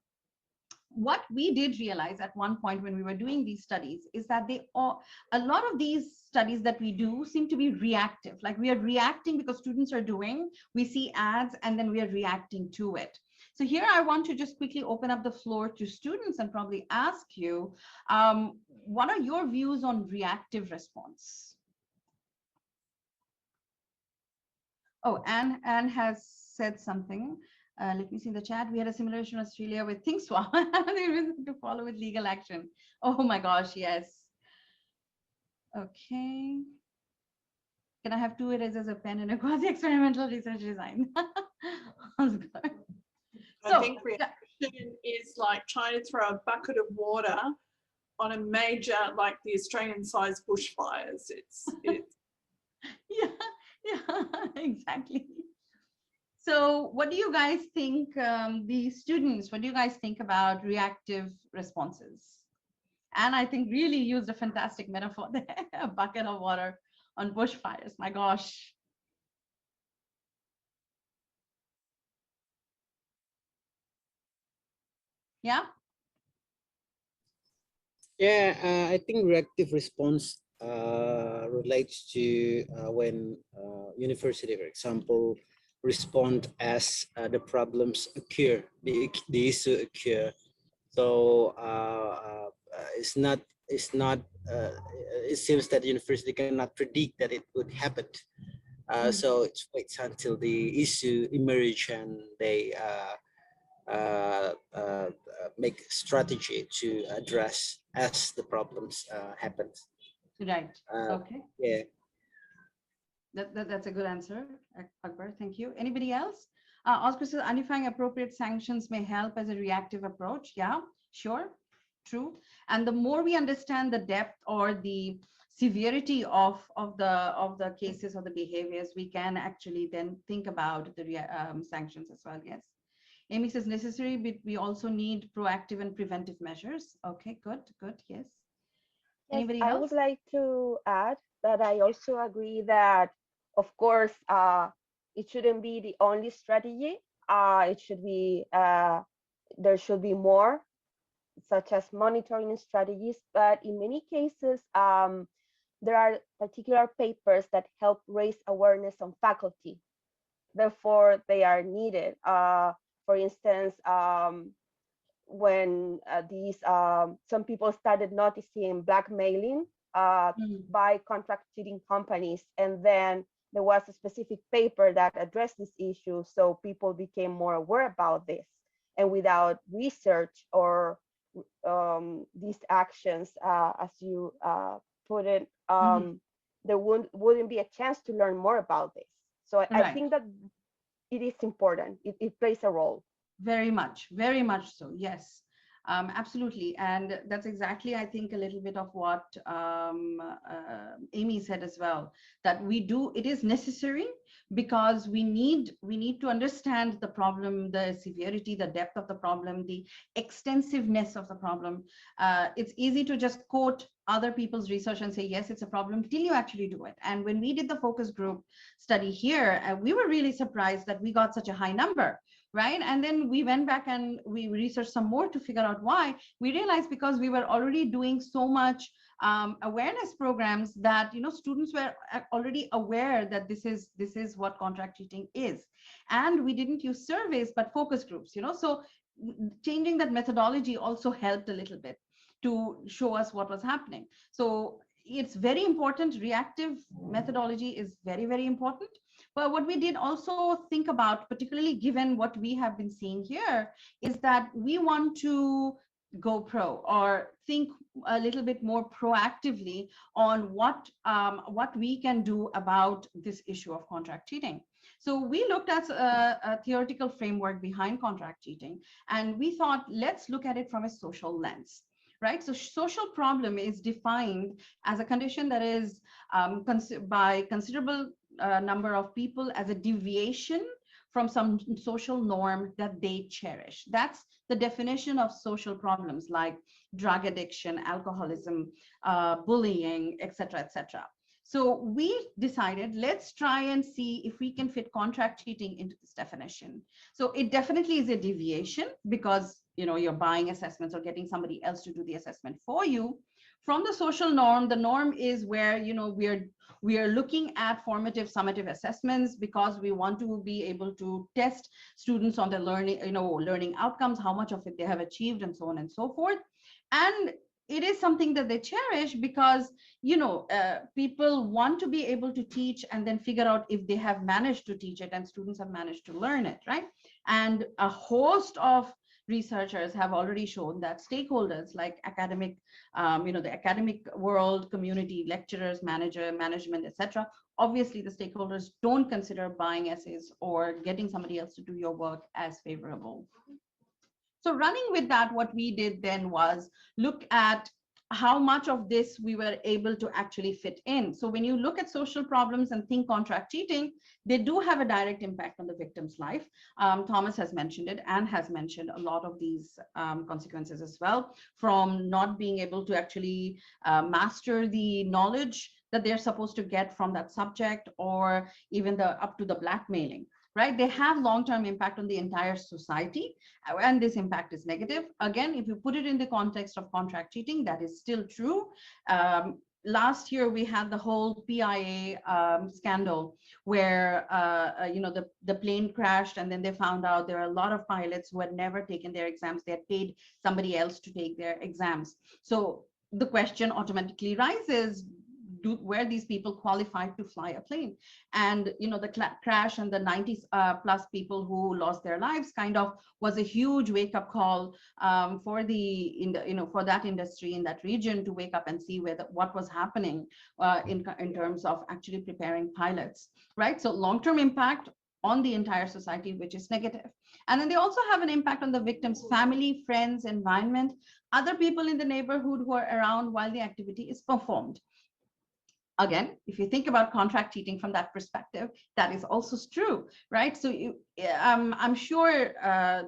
S1: what we did realize at one point when we were doing these studies is that a lot of these studies that we do seem to be reactive. Like we are reacting because students are doing, we see ads and then we are reacting to it. So here I want to just quickly open up the floor to students and probably ask you, what are your views on reactive response? Oh, Anne has said something. Let me see the chat. We had a similar issue in Australia with ThinkSwap. They were to follow with legal action. Oh my gosh, yes. Okay. Can I have 2 erasers, a pen, and a quasi-experimental research design?
S6: I think reaction is like trying to throw a bucket of water on a major, like the Australian-sized bushfires. It's
S1: yeah, exactly. So what do you guys think, the students, what do you guys think about reactive responses? And I think really used a fantastic metaphor there, a bucket of water on bushfires, my gosh. Yeah?
S4: Yeah, I think reactive response relates to when university, for example, respond as the problems occur, the issue occur. So it seems that university cannot predict that it would happen. So it waits until the issue emerge and they make strategy to address as the problems happen.
S1: Right. Okay.
S4: Yeah.
S1: That's a good answer, Akbar. Thank you. Anybody else? Oscar says identifying appropriate sanctions may help as a reactive approach. Yeah, sure, true. And the more we understand the depth or the severity of the cases or the behaviors, we can actually then think about the sanctions as well. Yes. Amy says necessary, but we also need proactive and preventive measures. Okay, good, good. Yes. Anybody
S7: I
S1: else?
S7: would like to add that I also agree that, of course, it shouldn't be the only strategy. It should be there should be more, such as monitoring strategies. But in many cases, there are particular papers that help raise awareness on faculty. Therefore, they are needed. For instance, when some people started noticing blackmailing by contract cheating companies, and then there was a specific paper that addressed this issue, so people became more aware about this. And without research or these actions, as you put it, there wouldn't be a chance to learn more about this. So I think that it is important. It plays a role.
S1: Very much so. Yes, absolutely. And that's exactly, I think, a little bit of what Amy said as well, that it is necessary because we need to understand the problem, the severity, the depth of the problem, the extensiveness of the problem. It's easy to just quote other people's research and say, yes, it's a problem, till you actually do it. And when we did the focus group study here, we were really surprised that we got such a high number. Right. And then we went back and we researched some more to figure out why. We realized because we were already doing so much awareness programs that, students were already aware that this is what contract cheating is. And we didn't use surveys, but focus groups, so changing that methodology also helped a little bit to show us what was happening. So it's very important. Reactive methodology is very, very important. But what we did also think about, particularly given what we have been seeing here, is that we want to go pro or think a little bit more proactively on what we can do about this issue of contract cheating. So we looked at a theoretical framework behind contract cheating, and we thought, let's look at it from a social lens. Right? So social problem is defined as a condition that is by considerable number of people as a deviation from some social norm that they cherish. That's the definition of social problems like drug addiction, alcoholism, bullying, etc., etc. So we decided, let's try and see if we can fit contract cheating into this definition. So it definitely is a deviation because, you know, you're buying assessments or getting somebody else to do the assessment for you. From the social norm, the norm is where, you know, we are looking at formative summative assessments because we want to be able to test students on their learning, you know, learning outcomes, how much of it they have achieved, and so on and so forth. And it is something that they cherish because, you know, people want to be able to teach and then figure out if they have managed to teach it and students have managed to learn it, right? And a host of researchers have already shown that stakeholders like academic, you know, the academic world, community, lecturers, management, etc. Obviously, the stakeholders don't consider buying essays or getting somebody else to do your work as favorable. So running with that, what we did then was look at how much of this we were able to actually fit in. So when you look at social problems and think contract cheating, they do have a direct impact on the victim's life. Thomas has mentioned it and has mentioned a lot of these consequences as well, from not being able to actually master the knowledge that they're supposed to get from that subject, or even up to the blackmailing. Right? They have long-term impact on the entire society, and this impact is negative. Again, if you put it in the context of contract cheating, that is still true. Last year, we had the whole PIA scandal where, you know, the plane crashed, and then they found out there are a lot of pilots who had never taken their exams. They had paid somebody else to take their exams. So the question automatically rises, were these people qualified to fly a plane? And, you know, the crash and the 90 plus people who lost their lives kind of was a huge wake-up call for for that industry in that region to wake up and see what was happening in terms of actually preparing pilots, right? So long-term impact on the entire society, which is negative. And then they also have an impact on the victim's family, friends, environment, other people in the neighborhood who are around while the activity is performed. Again, if you think about contract cheating from that perspective, that is also true, right? So I'm sure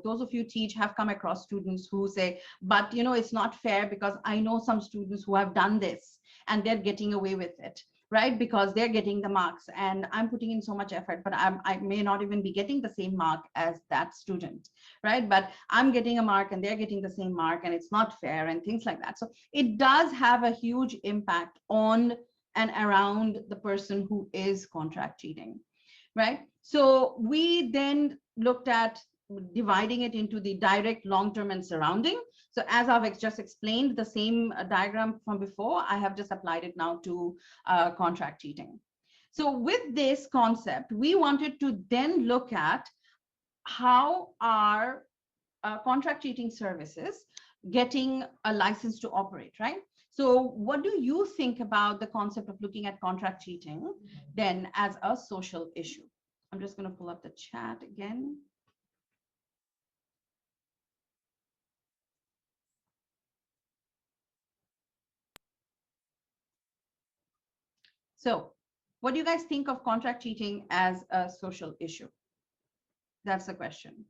S1: those of you teach have come across students who say, but, you know, it's not fair because I know some students who have done this and they're getting away with it, right? Because they're getting the marks and I'm putting in so much effort, but I may not even be getting the same mark as that student, right? But I'm getting a mark and they're getting the same mark and it's not fair and things like that. So it does have a huge impact on and around the person who is contract cheating, right? So we then looked at dividing it into the direct, long-term, and surrounding. So as I've just explained, the same diagram from before, I have just applied it now to contract cheating. So with this concept, we wanted to then look at how are contract cheating services getting a license to operate, right? So what do you think about the concept of looking at contract cheating then as a social issue? I'm just going to pull up the chat again. So what do you guys think of contract cheating as a social issue? That's the question.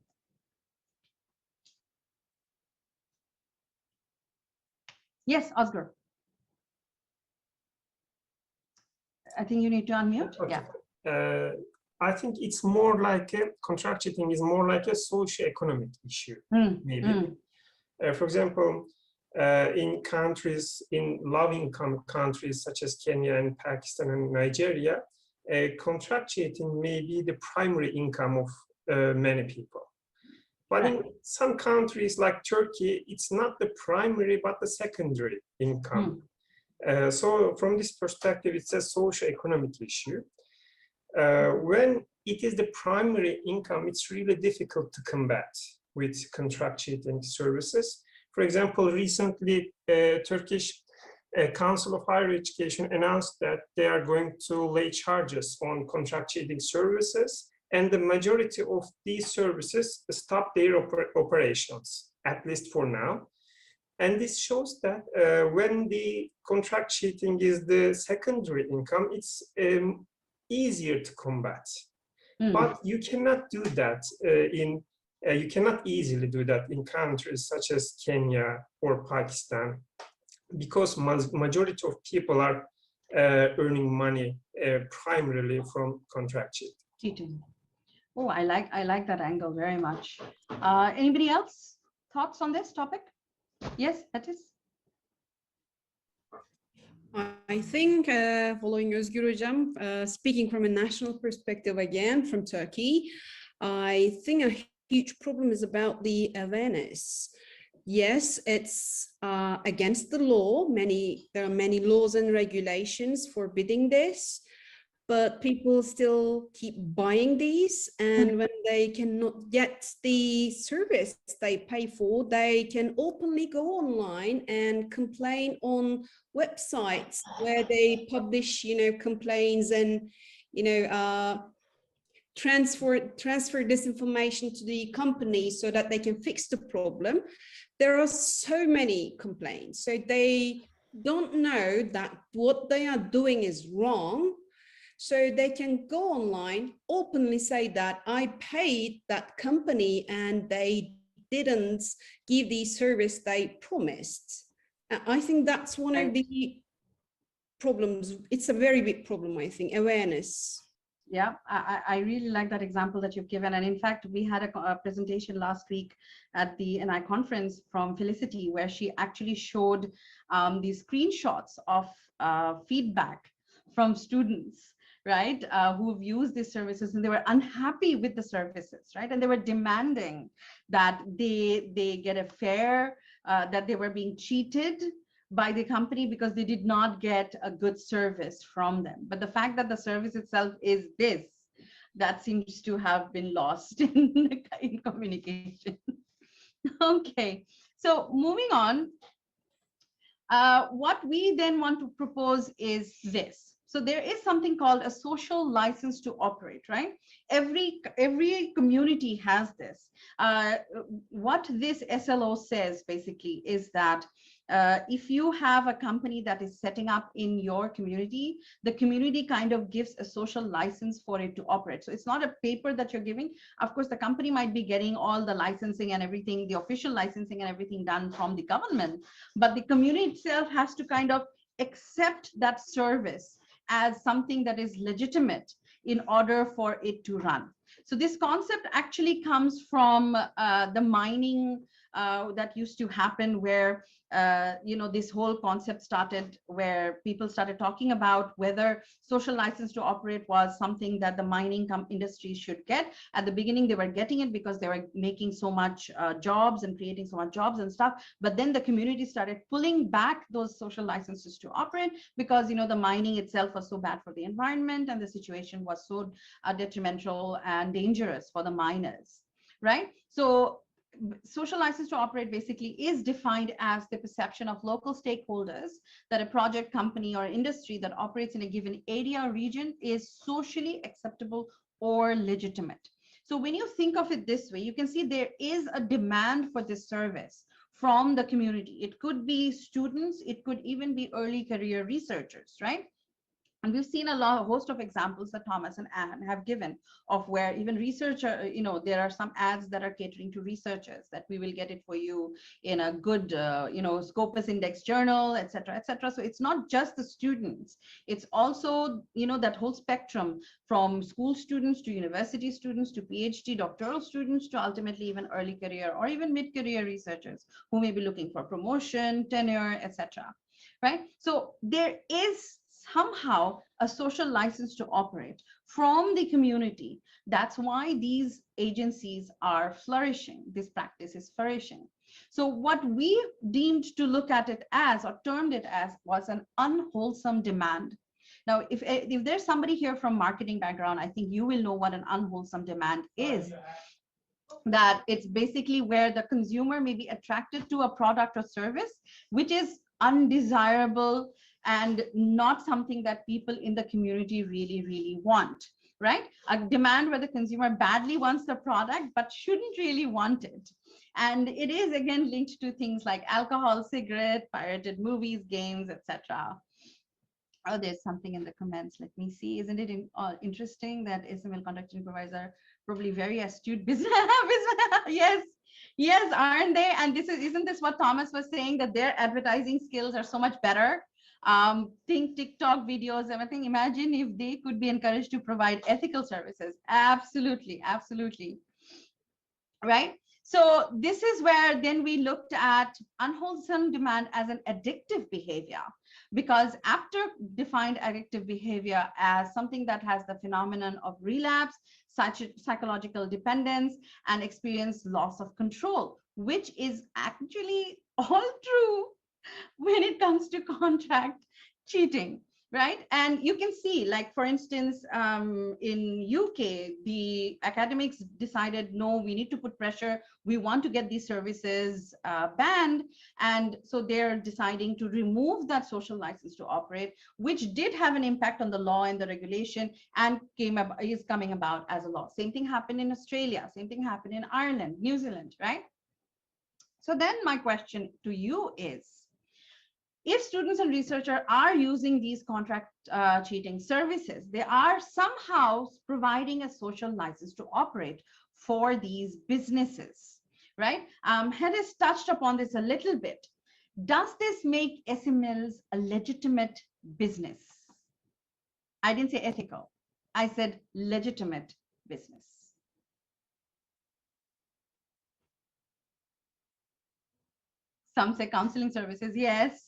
S1: Yes, Oscar. I think you need to unmute.
S5: Okay.
S1: Yeah.
S5: I think it's more like contract cheating is more like a socio-economic issue, maybe. For example, in countries, in low-income countries such as Kenya and Pakistan and Nigeria, contract cheating may be the primary income of many people. But in some countries like Turkey, it's not the primary, but the secondary income. So from this perspective, it's a socio-economic issue. When it is the primary income, it's really difficult to combat with contract cheating services. For example, recently, Turkish Council of Higher Education announced that they are going to lay charges on contract cheating services, and the majority of these services stop their operations, at least for now. And this shows that when the contract cheating is the secondary income, it's easier to combat. But you cannot do that you cannot easily do that in countries such as Kenya or Pakistan, because majority of people are earning money primarily from contractual.
S1: Cheating. Oh, I like that angle very much. Anybody else? Thoughts on this topic? Yes, that is.
S3: I think following Özgür Hocam, speaking from a national perspective again from Turkey, I think a huge problem is about the awareness. Yes, it's against the law. There are many laws and regulations forbidding this, but people still keep buying these, and when they cannot get the service they pay for, they can openly go online and complain on websites where they publish, complaints and, transfer this information to the company so that they can fix the problem. There are so many complaints, so they don't know that what they are doing is wrong. So they can go online, openly say that I paid that company and they didn't give the service they promised. I think that's one of the problems. It's a very big problem, I think, awareness.
S1: Yeah, I really like that example that you've given. And in fact, we had a presentation last week at the ENAI conference from Felicity, where she actually showed these screenshots of feedback from students, right, who've used these services, and they were unhappy with the services, right? And they were demanding that they get a fair, that they were being cheated by the company because they did not get a good service from them. But the fact that the service itself is this, that seems to have been lost in communication. Okay, so moving on, what we then want to propose is this. So there is something called a social license to operate, right? Every community has this. What this SLO says basically is that if you have a company that is setting up in your community, the community kind of gives a social license for it to operate. So it's not a paper that you're giving. Of course, the company might be getting all the licensing and everything, the official licensing and everything done from the government, but the community itself has to kind of accept that service as something that is legitimate in order for it to run. So this concept actually comes from the mining that used to happen, where this whole concept started, where people started talking about whether social license to operate was something that the mining industry should get. At the beginning, they were getting it because they were making so much jobs and creating so much jobs and stuff. But then the community started pulling back those social licenses to operate because, the mining itself was so bad for the environment and the situation was so detrimental and dangerous for the miners, right? So social license to operate basically is defined as the perception of local stakeholders that a project, company, or industry that operates in a given area or region is socially acceptable or legitimate. So when you think of it this way, you can see there is a demand for this service from the community. It could be students, it could even be early career researchers, right? And we've seen a host of examples that Thomas and Anne have given of where even researcher, there are some ads that are catering to researchers, that we will get it for you in a good, Scopus Index journal, et cetera, et cetera. So it's not just the students. It's also, that whole spectrum from school students to university students to PhD, doctoral students to ultimately even early career or even mid-career researchers who may be looking for promotion, tenure, et cetera, right? So there is somehow a social license to operate from the community. That's why these agencies are flourishing. This practice is flourishing. So what we deemed to look at it as, or termed it as, was an unwholesome demand. Now, if there's somebody here from marketing background, I think you will know what an unwholesome demand is. That it's basically where the consumer may be attracted to a product or service, which is undesirable and not something that people in the community really, really want, right? A demand where the consumer badly wants the product, but shouldn't really want it. And it is again linked to things like alcohol, cigarette, pirated movies, games, etc. Oh, there's something in the comments. Let me see. Isn't it interesting that SML contact supervisor, probably very astute business? Yes, aren't they? And isn't this what Thomas was saying, that their advertising skills are so much better think TikTok videos, everything. Imagine if they could be encouraged to provide ethical services. Absolutely, absolutely. Right? So this is where then we looked at unwholesome demand as an addictive behavior, because after defined addictive behavior as something that has the phenomenon of relapse, such psychological dependence, and experience loss of control, which is actually all true when it comes to contract cheating, right? And you can see, like, for instance, in UK, the academics decided, no, we need to put pressure. We want to get these services banned. And so they're deciding to remove that social license to operate, which did have an impact on the law and the regulation, and is coming about as a law. Same thing happened in Australia. Same thing happened in Ireland, New Zealand, right? So then my question to you is, if students and researchers are using these contract cheating services, they are somehow providing a social license to operate for these businesses, right? Hedis touched upon this a little bit. Does this make SMLs a legitimate business? I didn't say ethical. I said legitimate business. Some say counseling services, yes.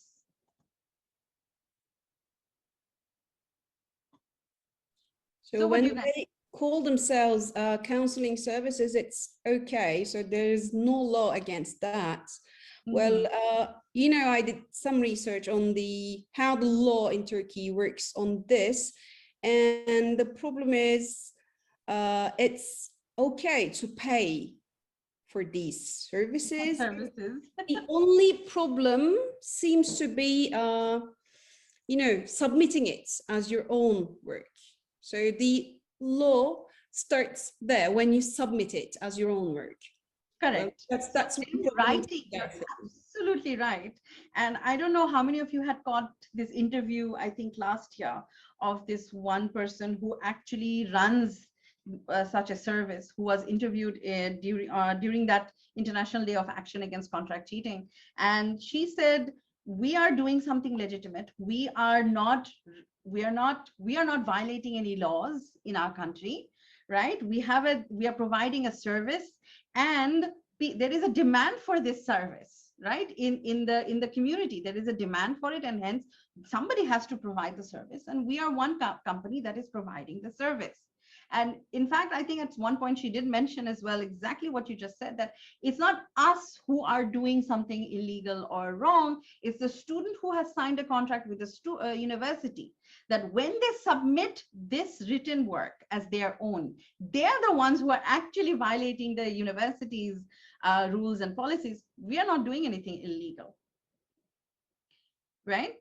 S3: So when they call themselves counseling services, it's okay. So there's no law against that. Mm-hmm. Well, you know, I did some research on how the law in Turkey works on this. And the problem is it's okay to pay for these services. The only problem seems to be, you know, submitting it as your own work. So the law starts there when you submit it as your own work.
S1: Correct.
S3: Well, that's
S1: writing. You're absolutely right. And I don't know how many of you had caught this interview, I think last year, of this one person who actually runs such a service, who was interviewed during that International Day of Action Against Contract Cheating. And she said, we are doing something legitimate. We are not violating any laws in our country, right? We are providing a service, and there is a demand for this service, right? In the community, there is a demand for it, and hence somebody has to provide the service, and we are one company that is providing the service. And in fact, I think at one point she did mention as well exactly what you just said, that it's not us who are doing something illegal or wrong. It's the student who has signed a contract with the university, that when they submit this written work as their own, they're the ones who are actually violating the university's rules and policies. We are not doing anything illegal, right?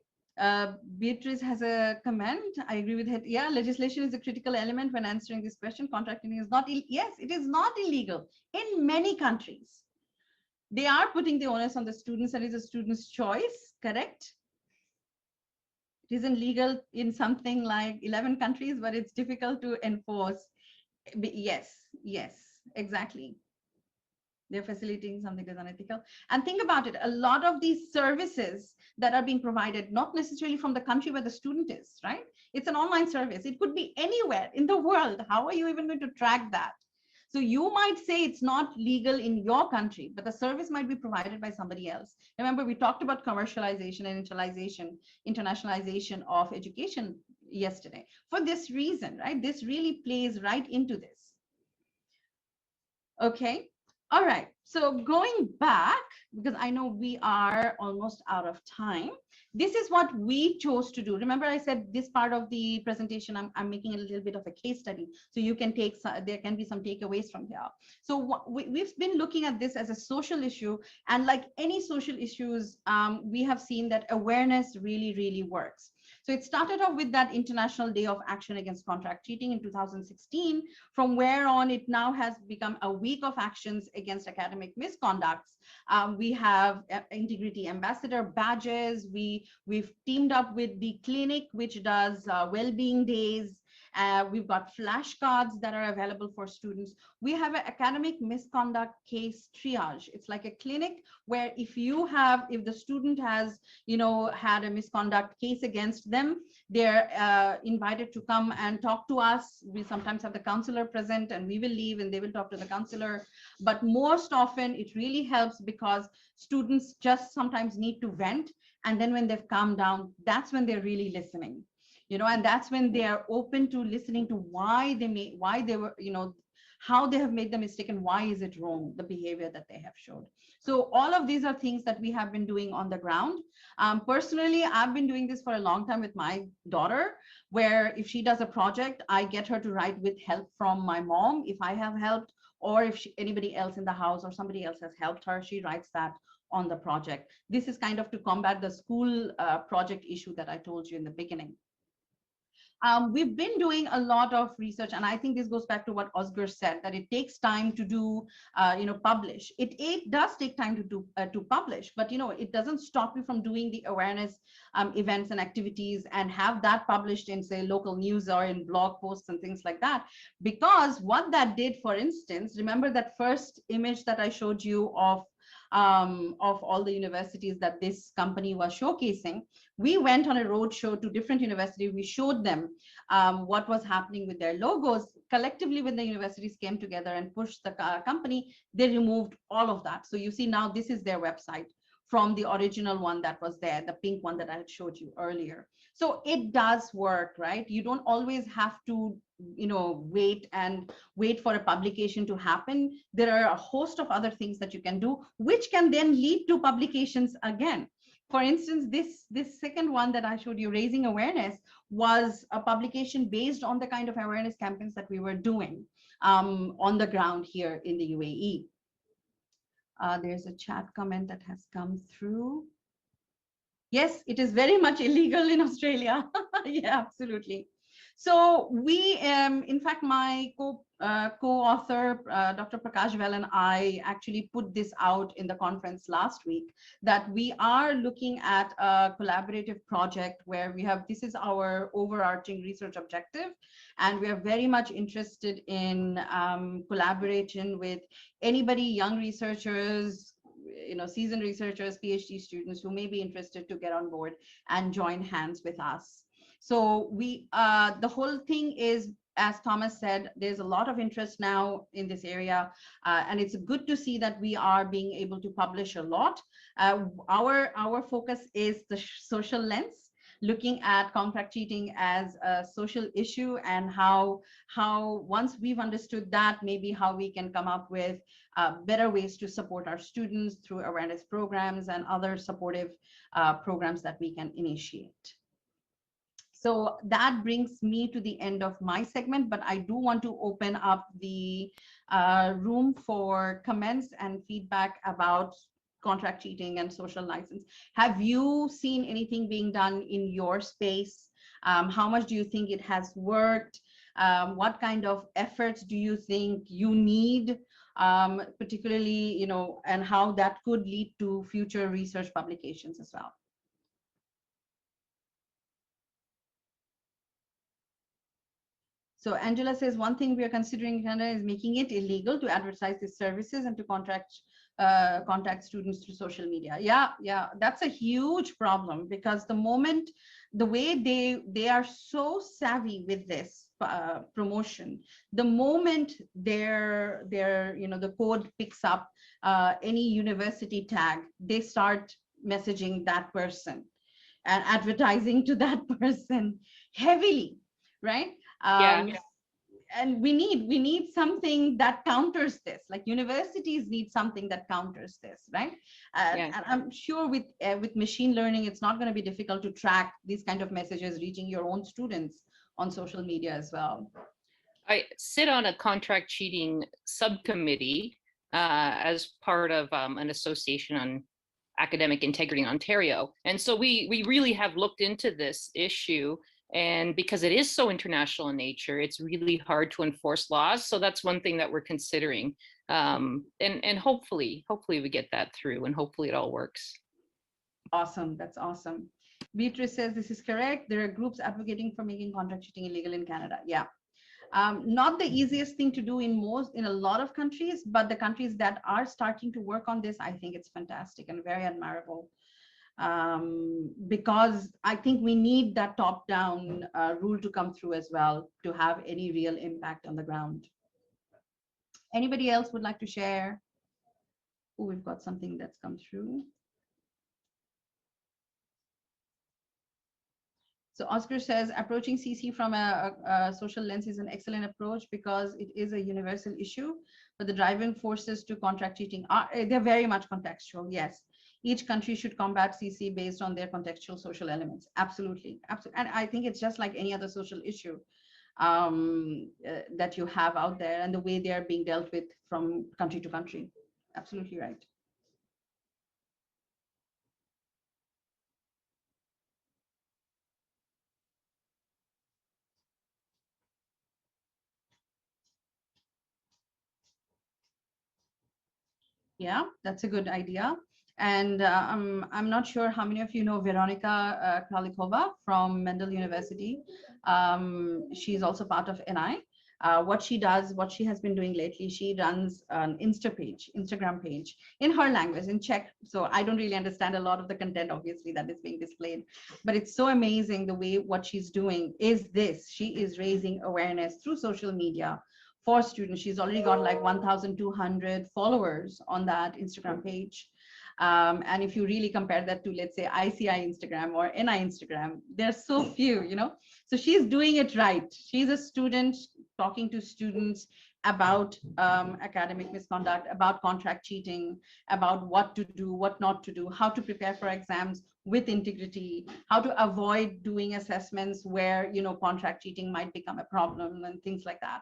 S1: Beatrice has a comment. I agree with it. Yeah, legislation is a critical element when answering this question. Contracting is not, yes, it is not illegal in many countries. They are putting the onus on the students, and it's a student's choice, correct? It isn't legal in something like 11 countries, but it's difficult to enforce. Yes, exactly. They're facilitating something that's unethical. And think about it, a lot of these services that are being provided, not necessarily from the country where the student is, right? It's an online service. It could be anywhere in the world. How are you even going to track that? So you might say it's not legal in your country, but the service might be provided by somebody else. Remember, we talked about commercialization and internationalization of education yesterday. For this reason, right? This really plays right into this. Okay. All right, so going back, because I know we are almost out of time, this is what we chose to do. Remember, I said this part of the presentation, I'm making a little bit of a case study, so you can take, there can be some takeaways from here. So we've been looking at this as a social issue, and like any social issues, we have seen that awareness really, really works. So it started off with that International Day of Action Against Contract Cheating in 2016, from where on it now has become a week of actions against academic misconducts. We have integrity ambassador badges. We've teamed up with the clinic, which does well-being days. We've got flashcards that are available for students. We have an academic misconduct case triage. It's like a clinic where if the student has, had a misconduct case against them, they're invited to come and talk to us. We sometimes have the counselor present, and we will leave and they will talk to the counselor. But most often it really helps because students just sometimes need to vent. And then when they've calmed down, that's when they're really listening, and that's when they are open to listening to why they were, how they have made the mistake and why is it wrong, the behavior that they have showed. So all of these are things that we have been doing on the ground. Personally, I've been doing this for a long time with my daughter, where if she does a project, I get her to write with help from my mom if I have helped, or if anybody else in the house or somebody else has helped her, she writes that on the project. This is kind of to combat the school project issue that I told you in the beginning. We've been doing a lot of research, and I think this goes back to what Oscar said, that it takes time to do, publish. It does take time to publish, but it doesn't stop you from doing the awareness events and activities and have that published in, say, local news or in blog posts and things like that. Because what that did, for instance, remember that first image that I showed you of all the universities that this company was showcasing. We went on a road show to different universities. We showed them what was happening with their logos. Collectively, when the universities came together and pushed the company, they removed all of that. So you see now this is their website from the original one that was there, the pink one that I had showed you earlier. So it does work, right? You don't always have to wait for a publication to happen. There are a host of other things that you can do, which can then lead to publications again. For instance, this second one that I showed you, Raising Awareness, was a publication based on the kind of awareness campaigns that we were doing on the ground here in the UAE. There's a chat comment that has come through. Yes, it is very much illegal in Australia. Yeah, absolutely. So we, in fact, my co-author, Dr. Prakash Vel, and I actually put this out in the conference last week, that we are looking at a collaborative project where this is our overarching research objective. And we are very much interested in collaboration with anybody, young researchers, seasoned researchers, PhD students who may be interested to get on board and join hands with us. So the whole thing is, as Thomas said, there's a lot of interest now in this area, and it's good to see that we are being able to publish a lot. Our focus is the social lens, looking at contract cheating as a social issue, and how once we've understood that, maybe how we can come up with better ways to support our students through awareness programs and other supportive programs that we can initiate. So that brings me to the end of my segment, but I do want to open up the room for comments and feedback about contract cheating and social license. Have you seen anything being done in your space? How much do you think it has worked? What kind of efforts do you think you need, particularly, and how that could lead to future research publications as well? So Angela says, one thing we are considering in Canada is making it illegal to advertise these services and to contact students through social media. Yeah, that's a huge problem, because the way they are so savvy with this promotion, the moment the code picks up any university tag, they start messaging that person and advertising to that person heavily, right? And we need something that counters this. Like universities need something that counters this, right? And I'm sure with machine learning, it's not going to be difficult to track these kind of messages reaching your own students on social media as well.
S8: I sit on a contract cheating subcommittee as part of an association on academic integrity in Ontario. And so we really have looked into this issue. And because it is so international in nature, it's really hard to enforce laws. So that's one thing that we're considering. And hopefully we get that through, and hopefully it all works.
S1: Awesome. That's awesome. Beatrice says this is correct. There are groups advocating for making contract cheating illegal in Canada. Yeah. Not the easiest thing to do in a lot of countries, but the countries that are starting to work on this, I think it's fantastic and very admirable. Because I think we need that top-down rule to come through as well to have any real impact on the ground. Anybody else would like to share? Oh, we've got something that's come through. So Oscar says approaching CC from a social lens is an excellent approach because it is a universal issue, but the driving forces to contract cheating are, they're very much contextual. Yes, each country should combat CC based on their contextual social elements. Absolutely, absolutely. And I think it's just like any other social issue that you have out there and the way they are being dealt with from country to country. Absolutely right. Yeah, that's a good idea. And I'm not sure how many of you know Veronica Kralikova from Mendel University. She's also part of ENAI. What she does, what she has been doing lately, she runs an Instagram page in her language, in Czech. So I don't really understand a lot of the content, obviously, that is being displayed. But it's so amazing the way what she's doing is this. She is raising awareness through social media for students. She's already got like 1,200 followers on that Instagram page. And if you really compare that to, let's say, ICI Instagram or NI Instagram, there's so few, you know. So she's doing it right. She's a student talking to students about academic misconduct, about contract cheating, about what to do, what not to do, how to prepare for exams with integrity, how to avoid doing assessments where, you know, contract cheating might become a problem and things like that.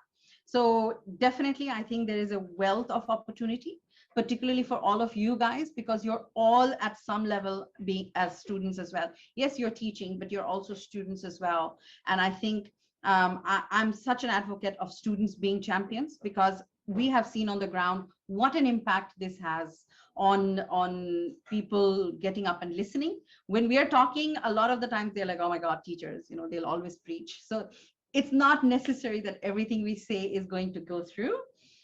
S1: So definitely, I think there is a wealth of opportunity, particularly for all of you guys, because you're all at some level being as students as well. Yes, you're teaching, but you're also students as well. And I think I'm such an advocate of students being champions, because we have seen on the ground what an impact this has on people getting up and listening. When we are talking, a lot of the times they're like, oh my God, teachers, you know, they'll always preach. So it's not necessary that everything we say is going to go through.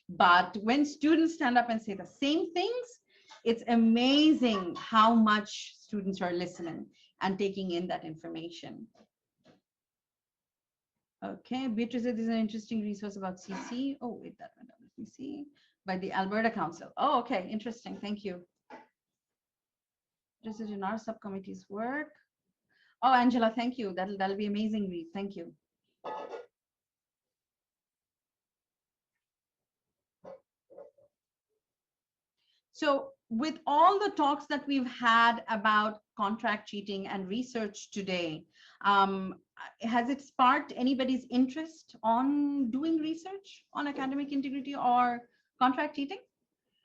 S1: But when students stand up and say the same things, it's amazing how much students are listening and taking in that information. Okay, Beatrice, this is an interesting resource about CC. Oh, wait, that went down. Let me see. By the Alberta Council. Oh, okay, interesting. Thank you. This is in our subcommittee's work. Oh, Angela, thank you. That'll be amazing read. Thank you. So with all the talks that we've had about contract cheating and research today, has it sparked anybody's interest on doing research on academic integrity or contract cheating?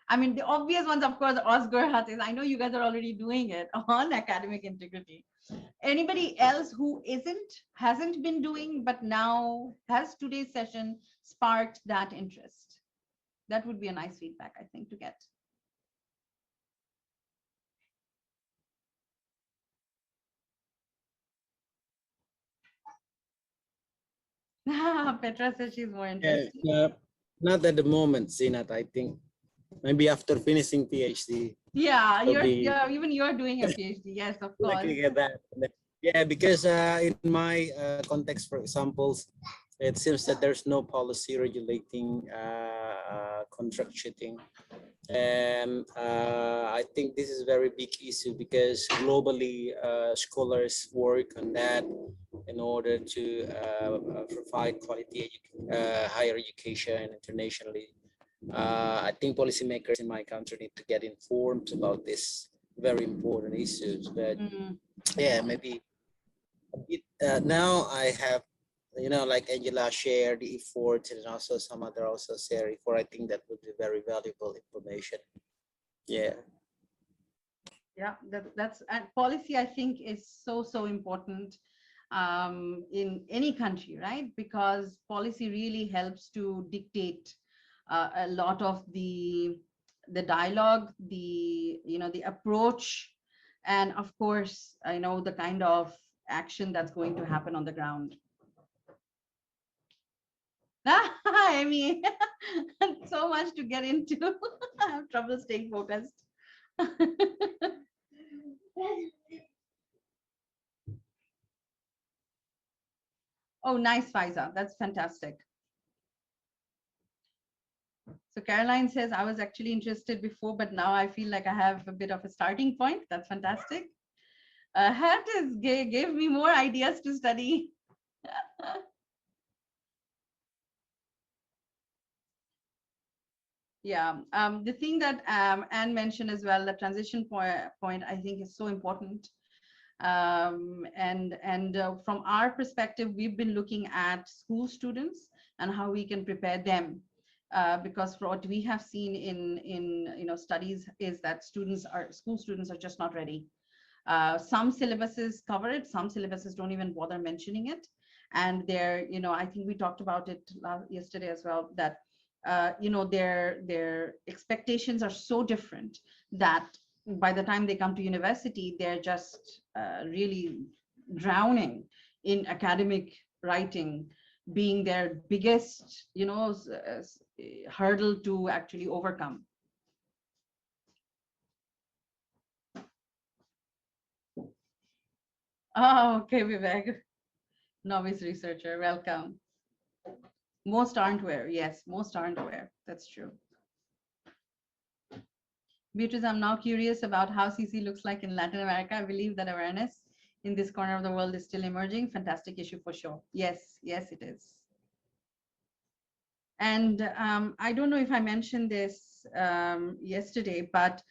S1: I mean, the obvious ones, of course, Oscar has. I know you guys are already doing it on academic integrity. Anybody else who hasn't been doing, but now has today's session sparked that interest? That would be a nice feedback, I think, to get. Petra says she's more interested.
S4: Not at the moment, Zinat. I think maybe after finishing PhD.
S1: Yeah, even you're doing a PhD. Yes, of course.
S4: Looking at that. Yeah, because in my context, for examples, it seems that there's no policy regulating contract cheating. And I think this is a very big issue because globally scholars work on that in order to provide quality higher education internationally. I think policymakers in my country need to get informed about this very important issues. But yeah, maybe now I have, you know, like Angela shared the effort and also some other also share effort. I think that would be very valuable information. Yeah.
S1: Yeah, that's and policy, I think, is so important in any country, right? Because policy really helps to dictate a lot of the dialogue, the approach, and of course, I know the kind of action that's going to happen on the ground. I mean, so much to get into. I have trouble staying focused. Oh, nice, Faiza. That's fantastic. So Caroline says, I was actually interested before, but now I feel like I have a bit of a starting point. That's fantastic. Hattis gave me more ideas to study. Yeah, the thing that Anne mentioned as well, the transition point, I think is so important. From our perspective, we've been looking at school students and how we can prepare them. Because for what we have seen in studies is that school students are just not ready. Some syllabuses cover it, some syllabuses don't even bother mentioning it. And I think we talked about it yesterday as well, that their expectations are so different that by the time they come to university, they're just really drowning in academic writing, being their biggest hurdle to actually overcome. Oh, okay, Vivek, novice researcher, welcome. Most aren't aware. Yes, most aren't aware. That's true. Beatrice, I'm now curious about how CC looks like in Latin America. I believe that awareness in this corner of the world is still emerging. Fantastic issue for sure. Yes, yes, it is. And I don't know if I mentioned this yesterday, but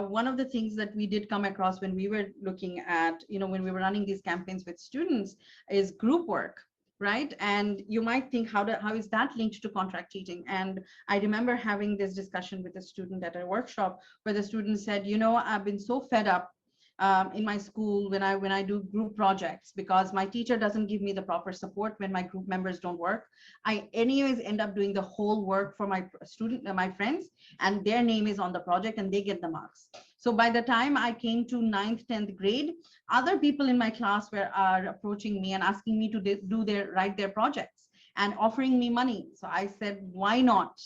S1: one of the things that we did come across when we were looking at, when we were running these campaigns with students is group work. Right. And you might think, how is that linked to contract cheating? And I remember having this discussion with a student at a workshop where the student said, I've been so fed up in my school when I do group projects, because my teacher doesn't give me the proper support when my group members don't work. I anyways end up doing the whole work for my my friends, and their name is on the project and they get the marks. So by the time I came to 9th, 10th grade, other people in my class are approaching me and asking me to write their projects and offering me money. So I said, why not?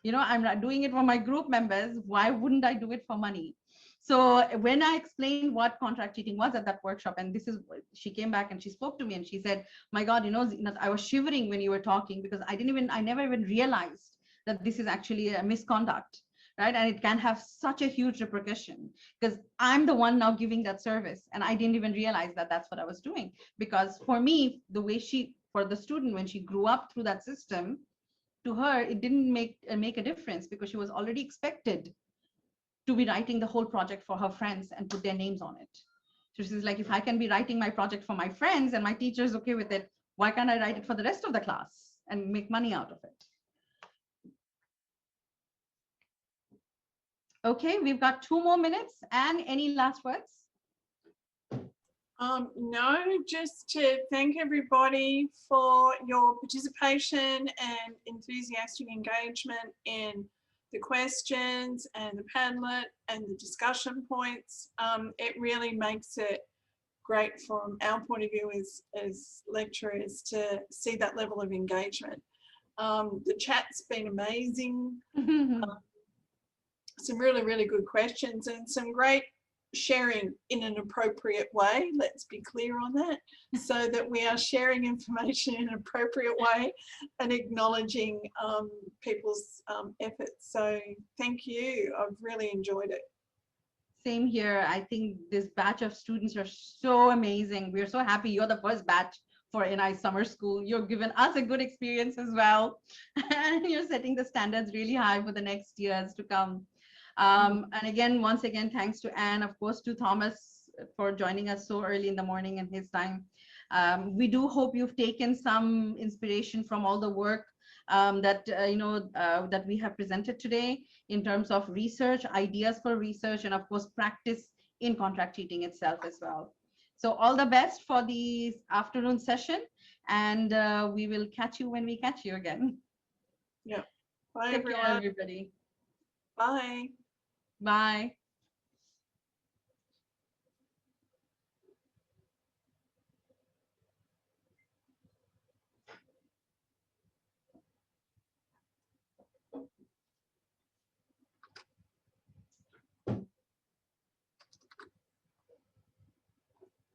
S1: I'm not doing it for my group members. Why wouldn't I do it for money? So when I explained what contract cheating was at that workshop, and she came back and she spoke to me and she said, my God, I was shivering when you were talking, because I never even realized that this is actually a misconduct, right? And it can have such a huge repercussion, because I'm the one now giving that service. And I didn't even realize that that's what I was doing. Because for me, for the student, when she grew up through that system, to her, it didn't make a difference, because she was already expected to be writing the whole project for her friends and put their names on it. So she's like, if I can be writing my project for my friends and my teacher is okay with it, why can't I write it for the rest of the class and make money out of it? Okay, we've got 2 more minutes. And any last words?
S6: No, just to thank everybody for your participation and enthusiastic engagement in the questions and the Padlet and the discussion points. It really makes it great from our point of view as lecturers to see that level of engagement. The chat's been amazing. Some really, really good questions and some great sharing in an appropriate way. Let's be clear on that, so that we are sharing information in an appropriate way and acknowledging people's efforts. So thank you. I've really enjoyed it.
S1: Same here. I think this batch of students are so amazing. We're so happy you're the first batch for ENAI Summer School. You've given us a good experience as well. And you're setting the standards really high for the next years to come. And again, once again, thanks to Anne, of course, to Thomas for joining us so early in the morning in his time. We do hope you've taken some inspiration from all the work that we have presented today in terms of research, ideas for research, and of course, practice in contract cheating itself as well. So all the best for the afternoon session, and we will catch you when we catch you again.
S6: Yeah. Bye,
S1: Take
S6: everyone.
S1: care, everybody.
S6: Bye.
S1: Bye.